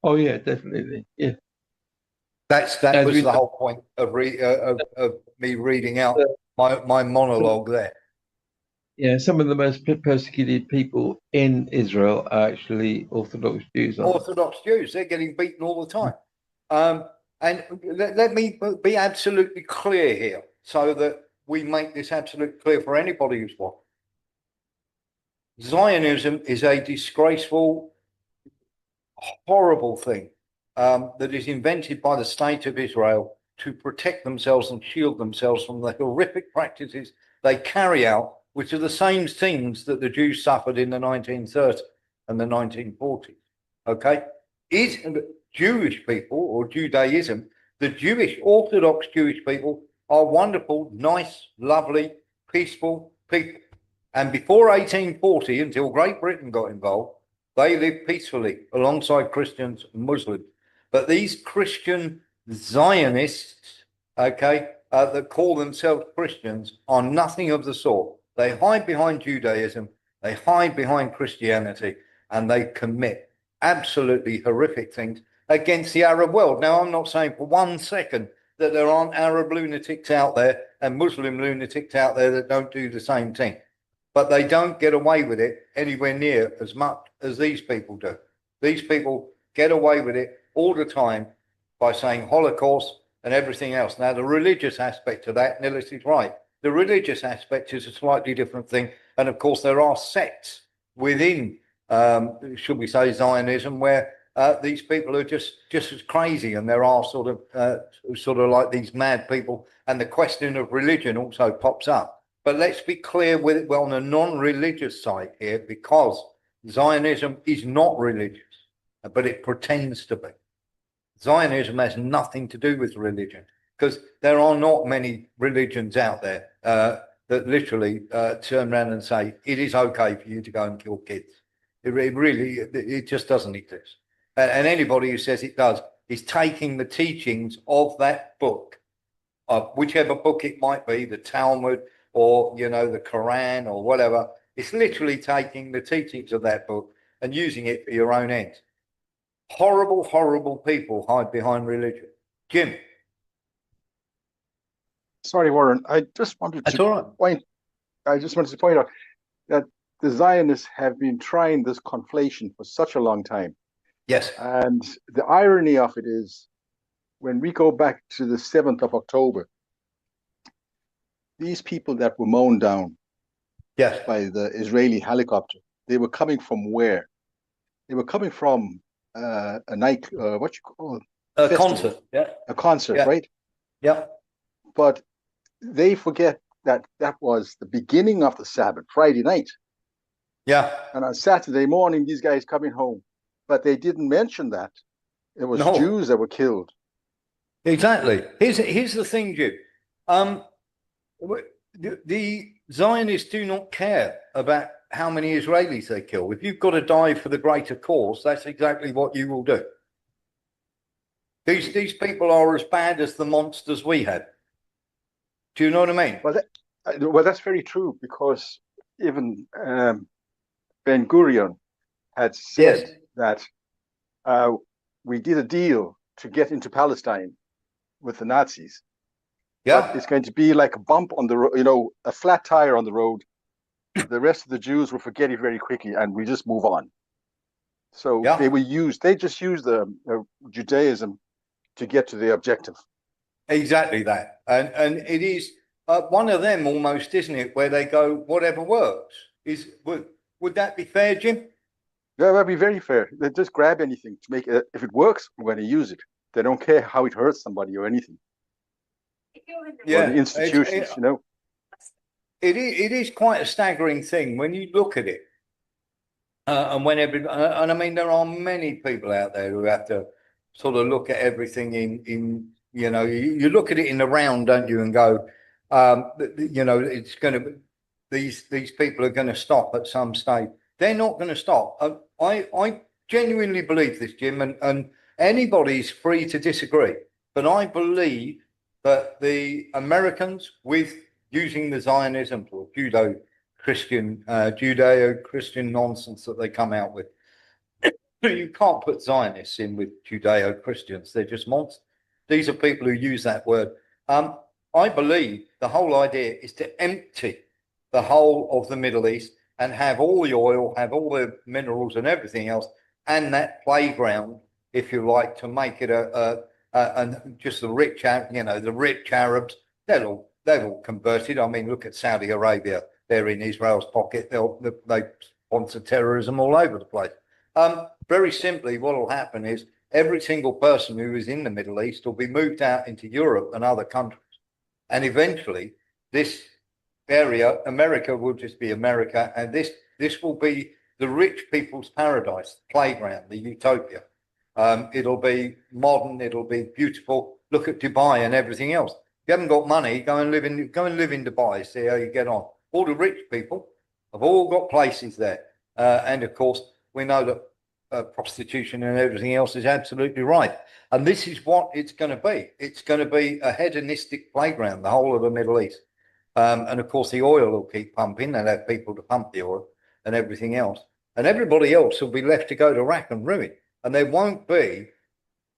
oh yeah, definitely, yeah. That As was we the know, whole point of me reading out my monologue there. yeah, some of the most persecuted people in Israel are actually Orthodox Jews, aren't Orthodox Jews, they're getting beaten all the time. And let me be absolutely clear here so that we make this absolutely clear for anybody who's watching. Zionism is a disgraceful, horrible thing that is invented by the state of Israel to protect themselves and shield themselves from the horrific practices they carry out, which are the same things that the Jews suffered in the 1930s and the 1940s. Okay? Is Jewish people or Judaism, the Jewish, Orthodox Jewish people are wonderful, nice, lovely, peaceful people. And before 1840, until Great Britain got involved, they lived peacefully alongside Christians and Muslims. But these Christian Zionists, okay, that call themselves Christians are nothing of the sort. They hide behind Judaism, they hide behind Christianity, and they commit absolutely horrific things against the Arab world. Now, I'm not saying for 1 second that there aren't Arab lunatics out there and Muslim lunatics out there that don't do the same thing. But they don't get away with it anywhere near as much as these people do. These people get away with it all the time by saying Holocaust and everything else. Now, the religious aspect of that, Nilis is right. The religious aspect is a slightly different thing. And of course, there are sects within, should we say, Zionism, where these people are just as crazy. And there are sort of like these mad people. And the question of religion also pops up. But let's be clear with it, on a non-religious side here, because Zionism is not religious, but it pretends to be. Zionism has nothing to do with religion, because there are not many religions out there that literally turn around and say, it is okay for you to go and kill kids. It just doesn't exist. And anybody who says it does is taking the teachings of that book, whichever book it might be, the Talmud, or, you know, the Quran or whatever. It's literally taking the teachings of that book and using it for your own ends. Horrible, horrible people hide behind religion. Jim. Sorry, Warren. I just wanted to point out that the Zionists have been trying this conflation for such a long time. Yes. And the irony of it is, when we go back to the 7th of October, these people that were mown down by the Israeli helicopter, they were coming from where? They were coming from a night, what you call it? A concert, yeah. A concert, yeah. right? Yeah. But they forget that that was the beginning of the Sabbath, Friday night. Yeah. And on Saturday morning, these guys coming home. But they didn't mention that. It was Jews that were killed. Exactly. Here's the thing, Jim. The Zionists do not care about how many Israelis they kill. If you've got to die for the greater cause, that's exactly what you will do. These people are as bad as the monsters we had. Do you know what I mean? Well, that's very true, because even Ben Gurion had said that we did a deal to get into Palestine with the Nazis. Yeah. But it's going to be like a bump on the road, you know, a flat tire on the road. The rest of the Jews will forget it very quickly, and we just move on. So they just use the Judaism to get to the objective. Exactly that. And it is one of them almost, isn't it, where they go, whatever works. Would that be fair, Jim? Yeah, that'd be very fair. They just grab anything to make it. If it works, we're going to use it. They don't care how it hurts somebody or anything. Yeah, or the institutions, you know. It is quite a staggering thing when you look at it. And I mean, there are many people out there who have to sort of look at everything in you know, you look at it in the round, don't you, and go, you know, it's going to, these people are going to stop at some stage. They're not going to stop. I genuinely believe this, Jim, and anybody's free to disagree. But I believe that the Americans, with using the Zionism or Judeo-Christian nonsense that they come out with, you can't put Zionists in with Judeo-Christians. They're just monsters. These are people who use that word. I believe the whole idea is to empty the whole of the Middle East and have all the oil, have all the minerals and everything else, and that playground, if you like, to make it just the rich, the rich Arabs. They've all converted. I mean, look at Saudi Arabia. They're in Israel's pocket. They sponsor terrorism all over the place. Very simply, what will happen is every single person who is in the Middle East will be moved out into Europe and other countries. And eventually, this area, America, will just be America. And this will be the rich people's paradise, the playground, the utopia. It'll be modern. It'll be beautiful. Look at Dubai and everything else. If you haven't got money, go and live in Dubai. See how you get on. All the rich people have all got places there. And of course, we know that prostitution and everything else is absolutely right. And this is what it's going to be. It's going to be a hedonistic playground, the whole of the Middle East. And of course, the oil will keep pumping. They'll have people to pump the oil and everything else. And everybody else will be left to go to rack and ruin. And there won't be,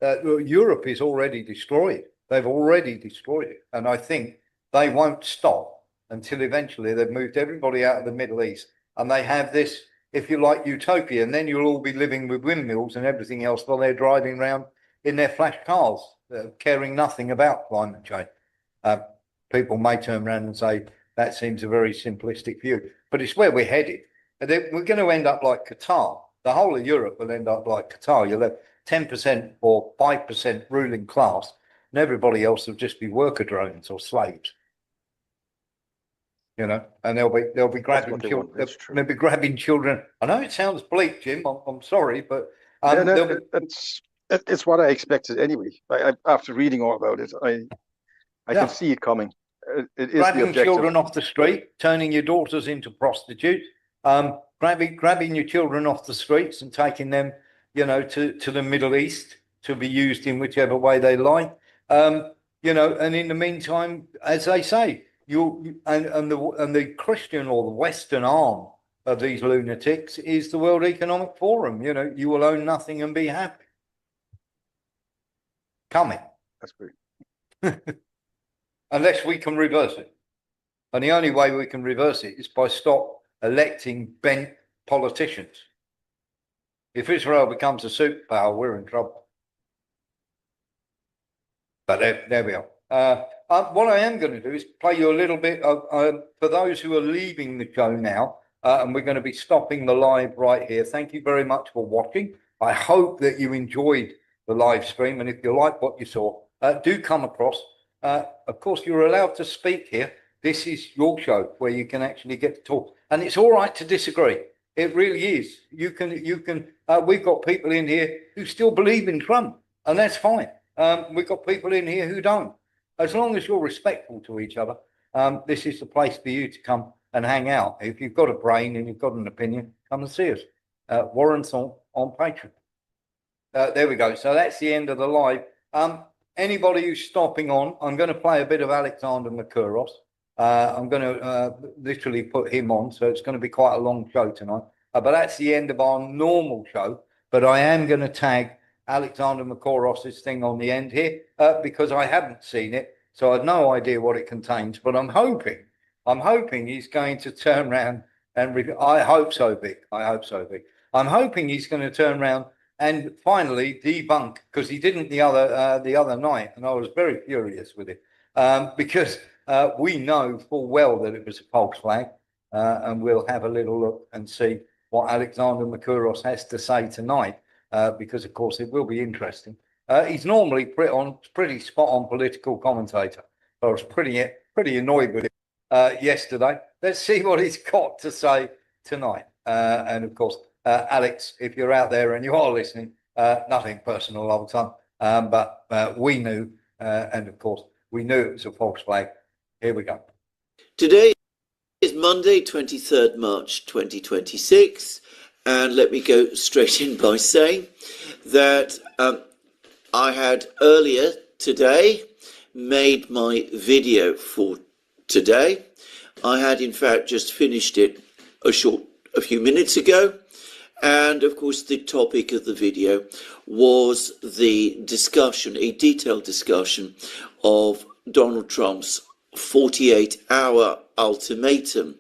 Europe is already destroyed. They've already destroyed it. And I think they won't stop until eventually they've moved everybody out of the Middle East. And they have this, if you like, utopia. And then you'll all be living with windmills and everything else while they're driving around in their flash cars, caring nothing about climate change. People may turn around and say, that seems a very simplistic view. But it's where we're headed. And then we're going to end up like Qatar. The whole of Europe will end up like Qatar. You'll have 10% or 5% ruling class, and everybody else will just be worker drones or slaves. And they'll be grabbing children. They'll be grabbing children. I know it sounds bleak, Jim. I'm sorry, but it's what I expected anyway. After reading all about it, I can see it coming. It is grabbing children off the street, turning your daughters into prostitutes, grabbing your children off the streets and taking them, to the Middle East to be used in whichever way they like. And in the meantime, as they say, and the Christian or the Western arm of these lunatics is the World Economic Forum. You will own nothing and be happy. Coming. That's great. Unless we can reverse it. And the only way we can reverse it is by stop electing bent politicians. If Israel becomes a superpower, we're in trouble. But there we are. What I am going to do is play you a little bit of, for those who are leaving the show now, and we're going to be stopping the live right here. Thank you very much for watching. I hope that you enjoyed the live stream. And if you like what you saw, do come across. Of course, you're allowed to speak here. This is your show where you can actually get to talk. And it's all right to disagree. It really is. You can. We've got people in here who still believe in Trump, and that's fine. We've got people in here who don't. As long as you're respectful to each other, this is the place for you to come and hang out. If you've got a brain and you've got an opinion, come and see us. Warren Thornton on Patreon. There we go. So that's the end of the live. Anybody who's stopping on, I'm going to play a bit of Alexander Makouros. I'm going to literally put him on, so it's going to be quite a long show tonight. But that's the end of our normal show. But I am going to tag Alexander Makouros' thing on the end here because I haven't seen it, so I have no idea what it contains. But I'm hoping he's going to turn around and I hope so, Vic. I hope so, Vic. I'm hoping he's going to turn around and finally debunk, because he didn't the other night, and I was very furious with it because we know full well that it was a false flag, and we'll have a little look and see what Alexander Makouros has to say tonight, because of course it will be interesting. He's normally pretty spot on political commentator. I was pretty annoyed with him yesterday. Let's see what he's got to say tonight. And of course, Alex, if you're out there and you are listening, nothing personal, old son, but we knew, and of course, we knew it was a false flag. Here we go. Today is Monday, 23rd March 2026, and let me go straight in by saying that I had earlier today made my video for today. I had in fact just finished it a few minutes ago, and of course the topic of the video was the discussion, a detailed discussion of Donald Trump's 48-hour ultimatum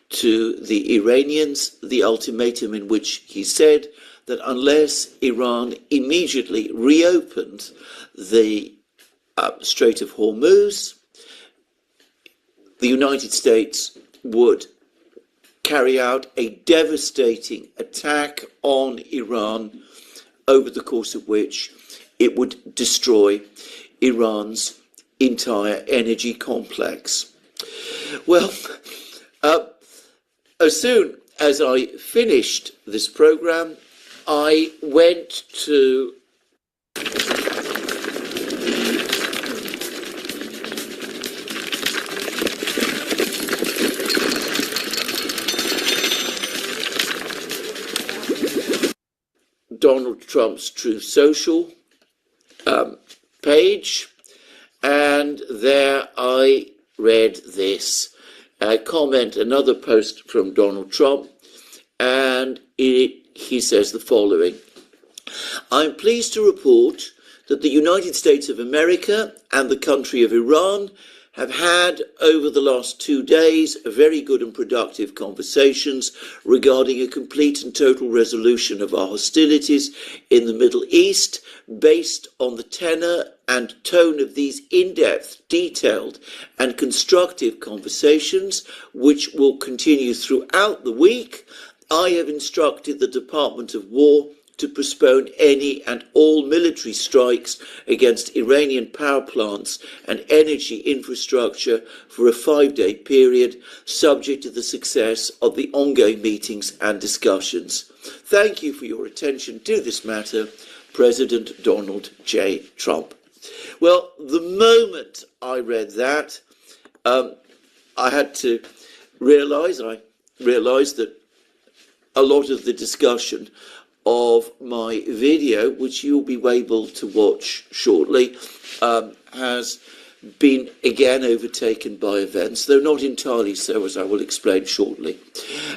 to the Iranians, the ultimatum in which he said that unless Iran immediately reopened the Strait of Hormuz, the United States would carry out a devastating attack on Iran, over the course of which it would destroy Iran's entire energy complex. Well, as soon as I finished this program, I went to Donald Trump's Truth Social page, and there I read this comment, another post from Donald Trump, and he says the following: "I'm pleased to report that the United States of America and the country of Iran have had, over the last 2 days, very good and productive conversations regarding a complete and total resolution of our hostilities in the Middle East, based on the tenor and tone of these in-depth, detailed and constructive conversations, which will continue throughout the week. I have instructed the Department of War to postpone any and all military strikes against Iranian power plants and energy infrastructure for a 5-day period, subject to the success of the ongoing meetings and discussions. Thank you for your attention to this matter, President Donald J. Trump." Well, the moment I read that, I had to realize that a lot of the discussion of my video, which you'll be able to watch shortly, has been again overtaken by events, though not entirely so, as I will explain shortly.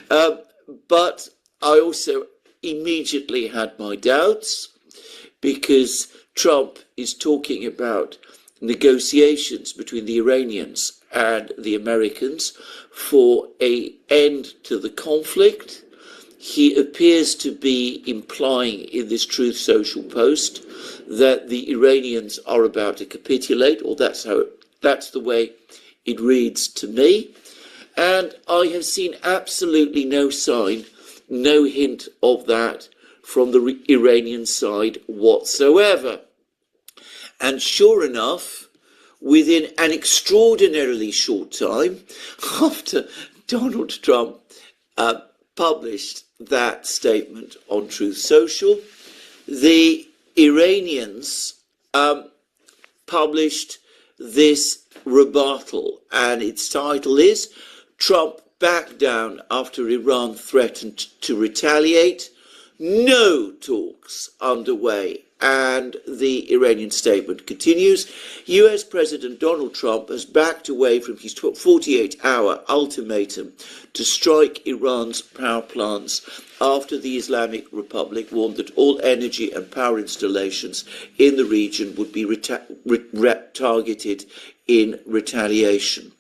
But I also immediately had my doubts, because Trump is talking about negotiations between the Iranians and the Americans for an end to the conflict. He appears to be implying in this Truth Social post that the Iranians are about to capitulate, or that's the way it reads to me. And I have seen absolutely no sign, no hint of that from the Iranian side whatsoever. And sure enough, within an extraordinarily short time after Donald Trump published that statement on Truth Social, the Iranians published this rebuttal, and its title is "Trump Backed Down After Iran Threatened to Retaliate. No talks underway." And the Iranian statement continues: "US President Donald Trump has backed away from his 48-hour ultimatum to strike Iran's power plants after the Islamic Republic warned that all energy and power installations in the region would be targeted in retaliation."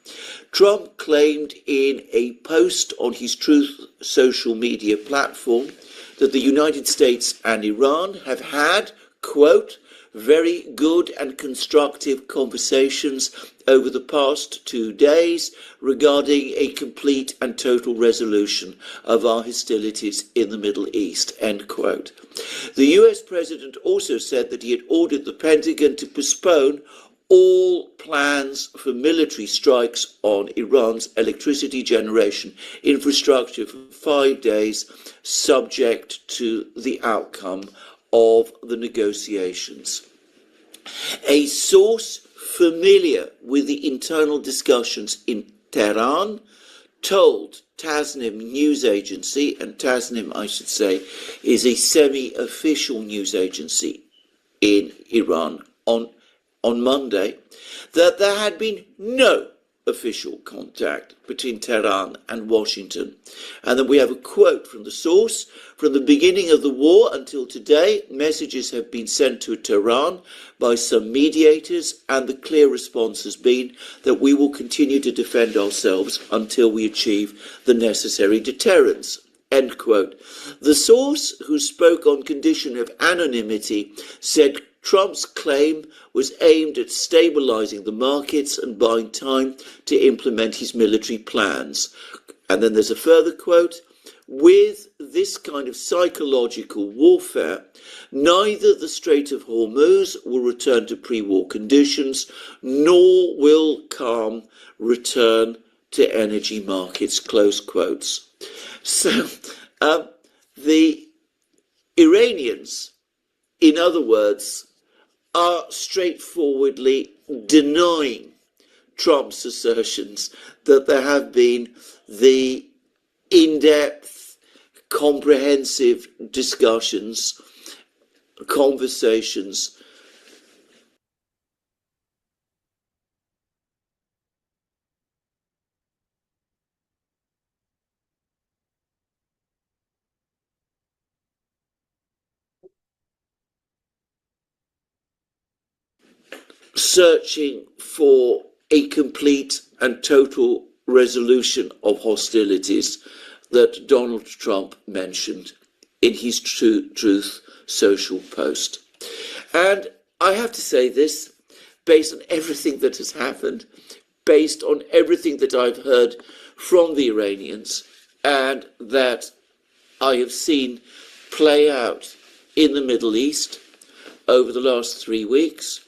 Trump claimed in a post on his Truth social media platform that the United States and Iran have had, quote, "very good and constructive conversations over the past 2 days regarding a complete and total resolution of our hostilities in the Middle East," end quote. The US president also said that he had ordered the Pentagon to postpone all plans for military strikes on Iran's electricity generation infrastructure for 5 days, subject to the outcome of the negotiations. A source familiar with the internal discussions in Tehran told Tasnim news agency, and Tasnim, I should say, is a semi-official news agency in Iran, on on Monday that there had been no official contact between Tehran and Washington. And then we have a quote from the source: "From the beginning of the war until today, messages have been sent to Tehran by some mediators, and the clear response has been that we will continue to defend ourselves until we achieve the necessary deterrence." End quote. The source, who spoke on condition of anonymity, said Trump's claim was aimed at stabilizing the markets and buying time to implement his military plans. And then there's a further quote: "With this kind of psychological warfare, neither the Strait of Hormuz will return to pre-war conditions, nor will calm return to energy markets," close quotes. So the Iranians, in other words, are straightforwardly denying Trump's assertions that there have been the in-depth, comprehensive discussions, conversations searching for a complete and total resolution of hostilities that Donald Trump mentioned in his Truth Social post. And I have to say this, based on everything that has happened, based on everything that I've heard from the Iranians and that I have seen play out in the Middle East over the last 3 weeks,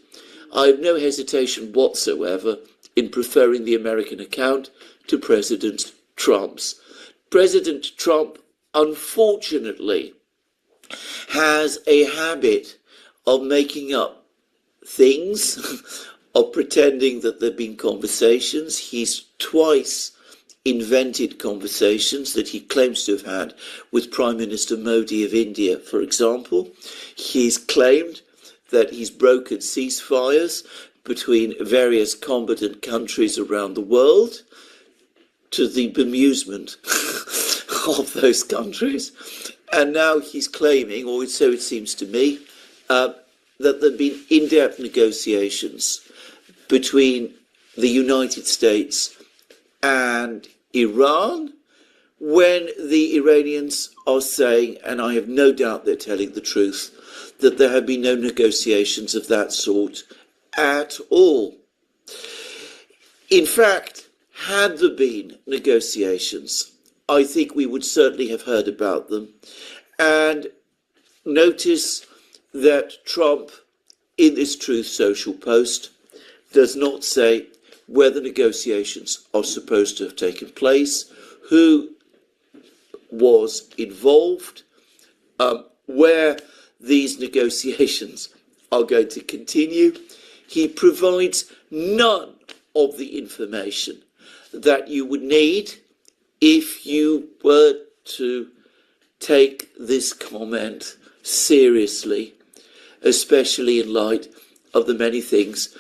I have no hesitation whatsoever in preferring the American account to President Trump's. President Trump, unfortunately, has a habit of making up things, of pretending that there have been conversations. He's twice invented conversations that he claims to have had with Prime Minister Modi of India, for example. He's claimed that he's brokered ceasefires between various combatant countries around the world, to the bemusement of those countries. And now he's claiming, or so it seems to me, that there have been in-depth negotiations between the United States and Iran, when the Iranians are saying, and I have no doubt they're telling the truth, that there have been no negotiations of that sort at all. In fact, had there been negotiations, I think we would certainly have heard about them. And notice that Trump, in this Truth Social post, does not say where the negotiations are supposed to have taken place, who was involved, where these negotiations are going to continue. He provides none of the information that you would need if you were to take this comment seriously, especially in light of the many things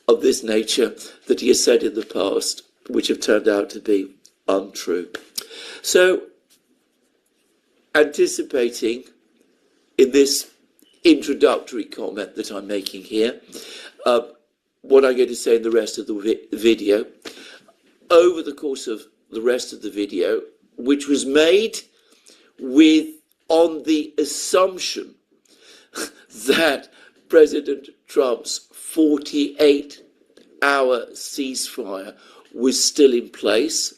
of this nature that he has said in the past, which have turned out to be untrue. So, anticipating in this introductory comment that I'm making here, what I'm going to say in the rest of the video, over the course of the rest of the video, which was made on the assumption that President Trump's 48-hour ceasefire was still in place.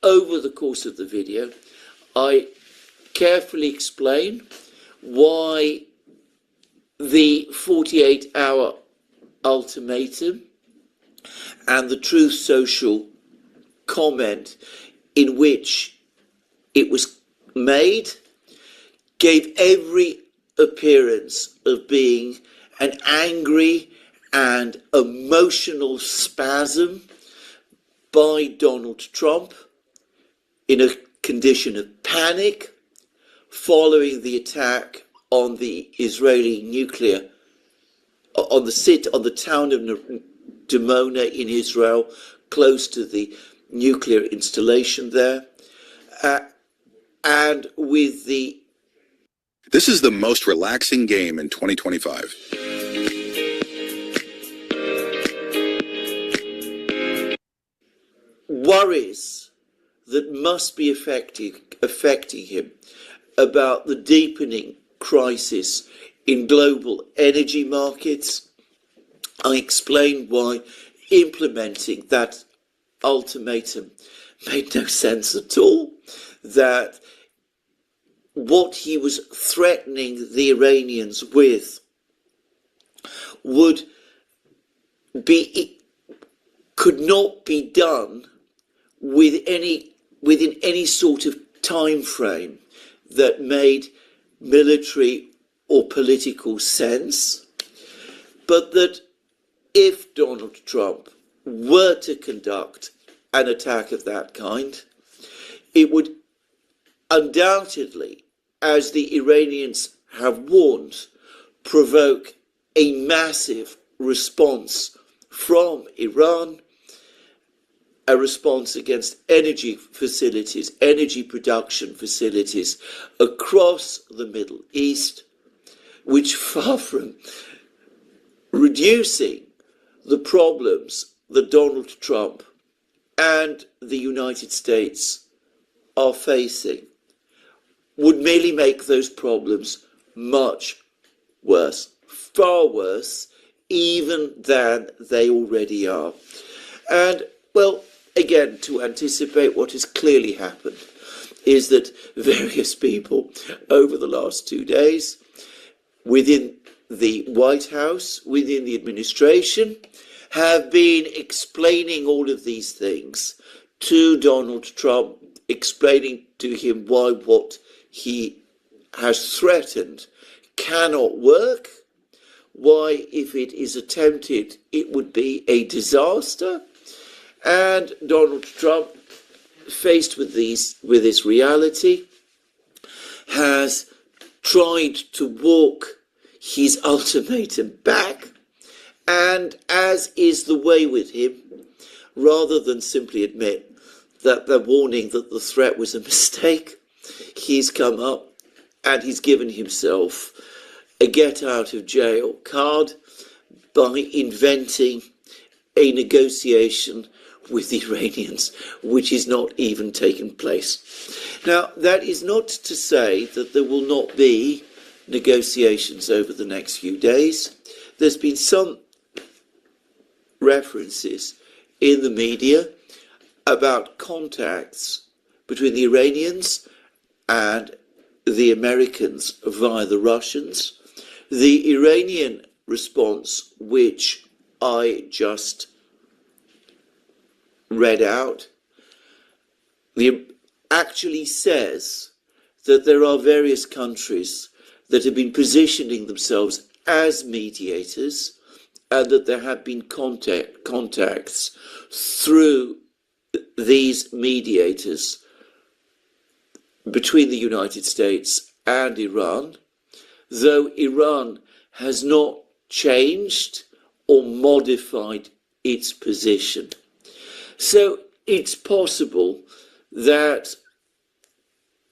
Over the course of the video, I carefully explain why the 48-hour ultimatum and the Truth Social comment in which it was made gave every appearance of being an angry and emotional spasm by Donald Trump in a condition of panic following the attack on the Israeli nuclear on the town of Dimona in Israel, close to the nuclear installation there, and with the. This is the most relaxing game in 2025. Worries that must be affecting him about the deepening crisis in global energy markets. I explained why implementing that ultimatum made no sense at all, that what he was threatening the Iranians with could not be done within any sort of time frame that made military or political sense, but that if Donald Trump were to conduct an attack of that kind, it would undoubtedly, as the Iranians have warned, provoke a massive response from Iran, a response against energy facilities, energy production facilities across the Middle East, which, far from reducing the problems that Donald Trump and the United States are facing, would merely make those problems much worse, far worse even than they already are. And, well, again, to anticipate what has clearly happened is that various people over the last 2 days within the White House, within the administration, have been explaining all of these things to Donald Trump, explaining to him why what he has threatened cannot work, why if it is attempted it would be a disaster. And Donald Trump, faced with this reality, has tried to walk his ultimatum back, and as is the way with him, rather than simply admit that the warning that the threat was a mistake, he's come up and he's given himself a get out of jail card by inventing a negotiation with the Iranians, which is not even taken place. Now, that is not to say that there will not be negotiations over the next few days. There's been some references in the media about contacts between the Iranians and the Americans via the Russians. The Iranian response, which I just read out, actually says that there are various countries that have been positioning themselves as mediators, and that there have been contacts through these mediators between the United States and Iran, though Iran has not changed or modified its position. So it's possible that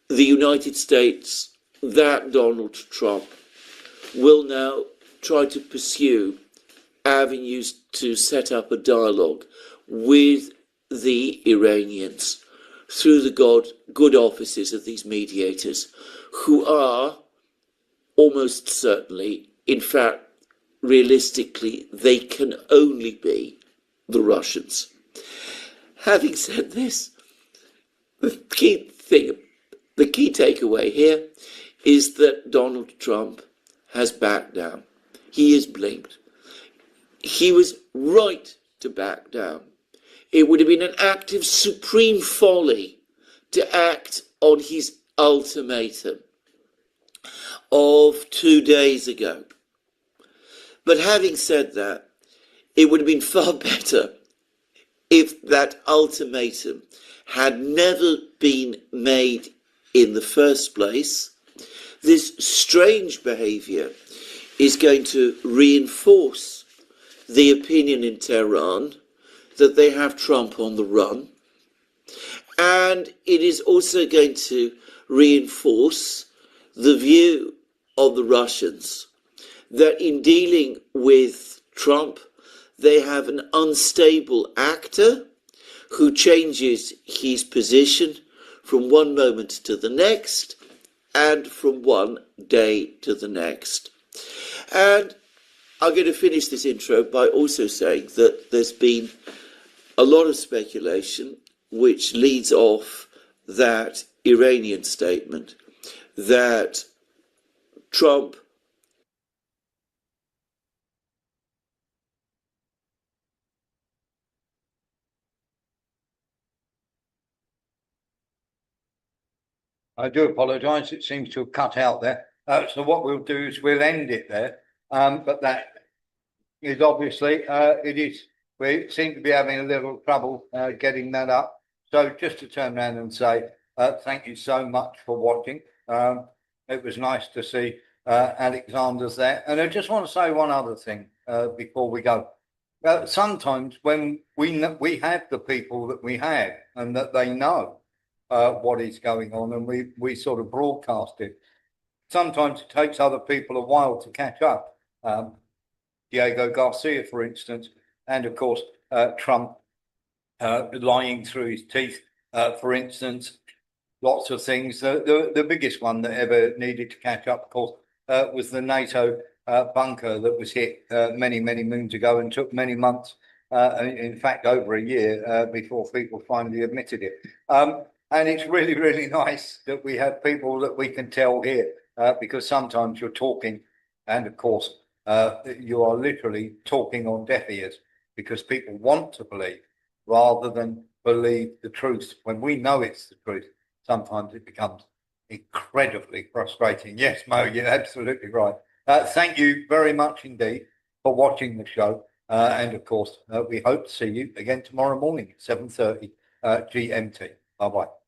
the United States, that Donald Trump, will now try to pursue avenues to set up a dialogue with the Iranians through the good offices of these mediators, who are almost certainly, in fact, realistically, they can only be the Russians. Having said this, the key takeaway here is that Donald Trump has backed down. He has blinked. He was right to back down. It would have been an act of supreme folly to act on his ultimatum of 2 days ago. But having said that, it would have been far better if that ultimatum had never been made in the first place. This strange behaviour is going to reinforce the opinion in Tehran that they have Trump on the run. And it is also going to reinforce the view of the Russians that in dealing with Trump, they have an unstable actor who changes his position from one moment to the next and from one day to the next. And I'm going to finish this intro by also saying that there's been a lot of speculation which leads off that Iranian statement that Trump I do apologise. It seems to have cut out there. So what we'll do is we'll end it there. But that is obviously, we seem to be having a little trouble getting that up. So just to turn around and say thank you so much for watching. It was nice to see Alexander's there. And I just want to say one other thing before we go. Sometimes when we have the people that we have and that they know what is going on and we sort of broadcast it, sometimes it takes other people a while to catch up. Diego Garcia, for instance, and of course, Trump lying through his teeth, for instance, lots of things. The biggest one that ever needed to catch up, of course, was the NATO bunker that was hit many, many moons ago and took many months, in fact, over a year before people finally admitted it. And it's really, really nice that we have people that we can tell here, because sometimes you're talking, and of course, you are literally talking on deaf ears because people want to believe rather than believe the truth. When we know it's the truth, sometimes it becomes incredibly frustrating. Yes, Mo, you're absolutely right. Thank you very much indeed for watching the show. And of course, we hope to see you again tomorrow morning at 7:30 GMT. Bye-bye.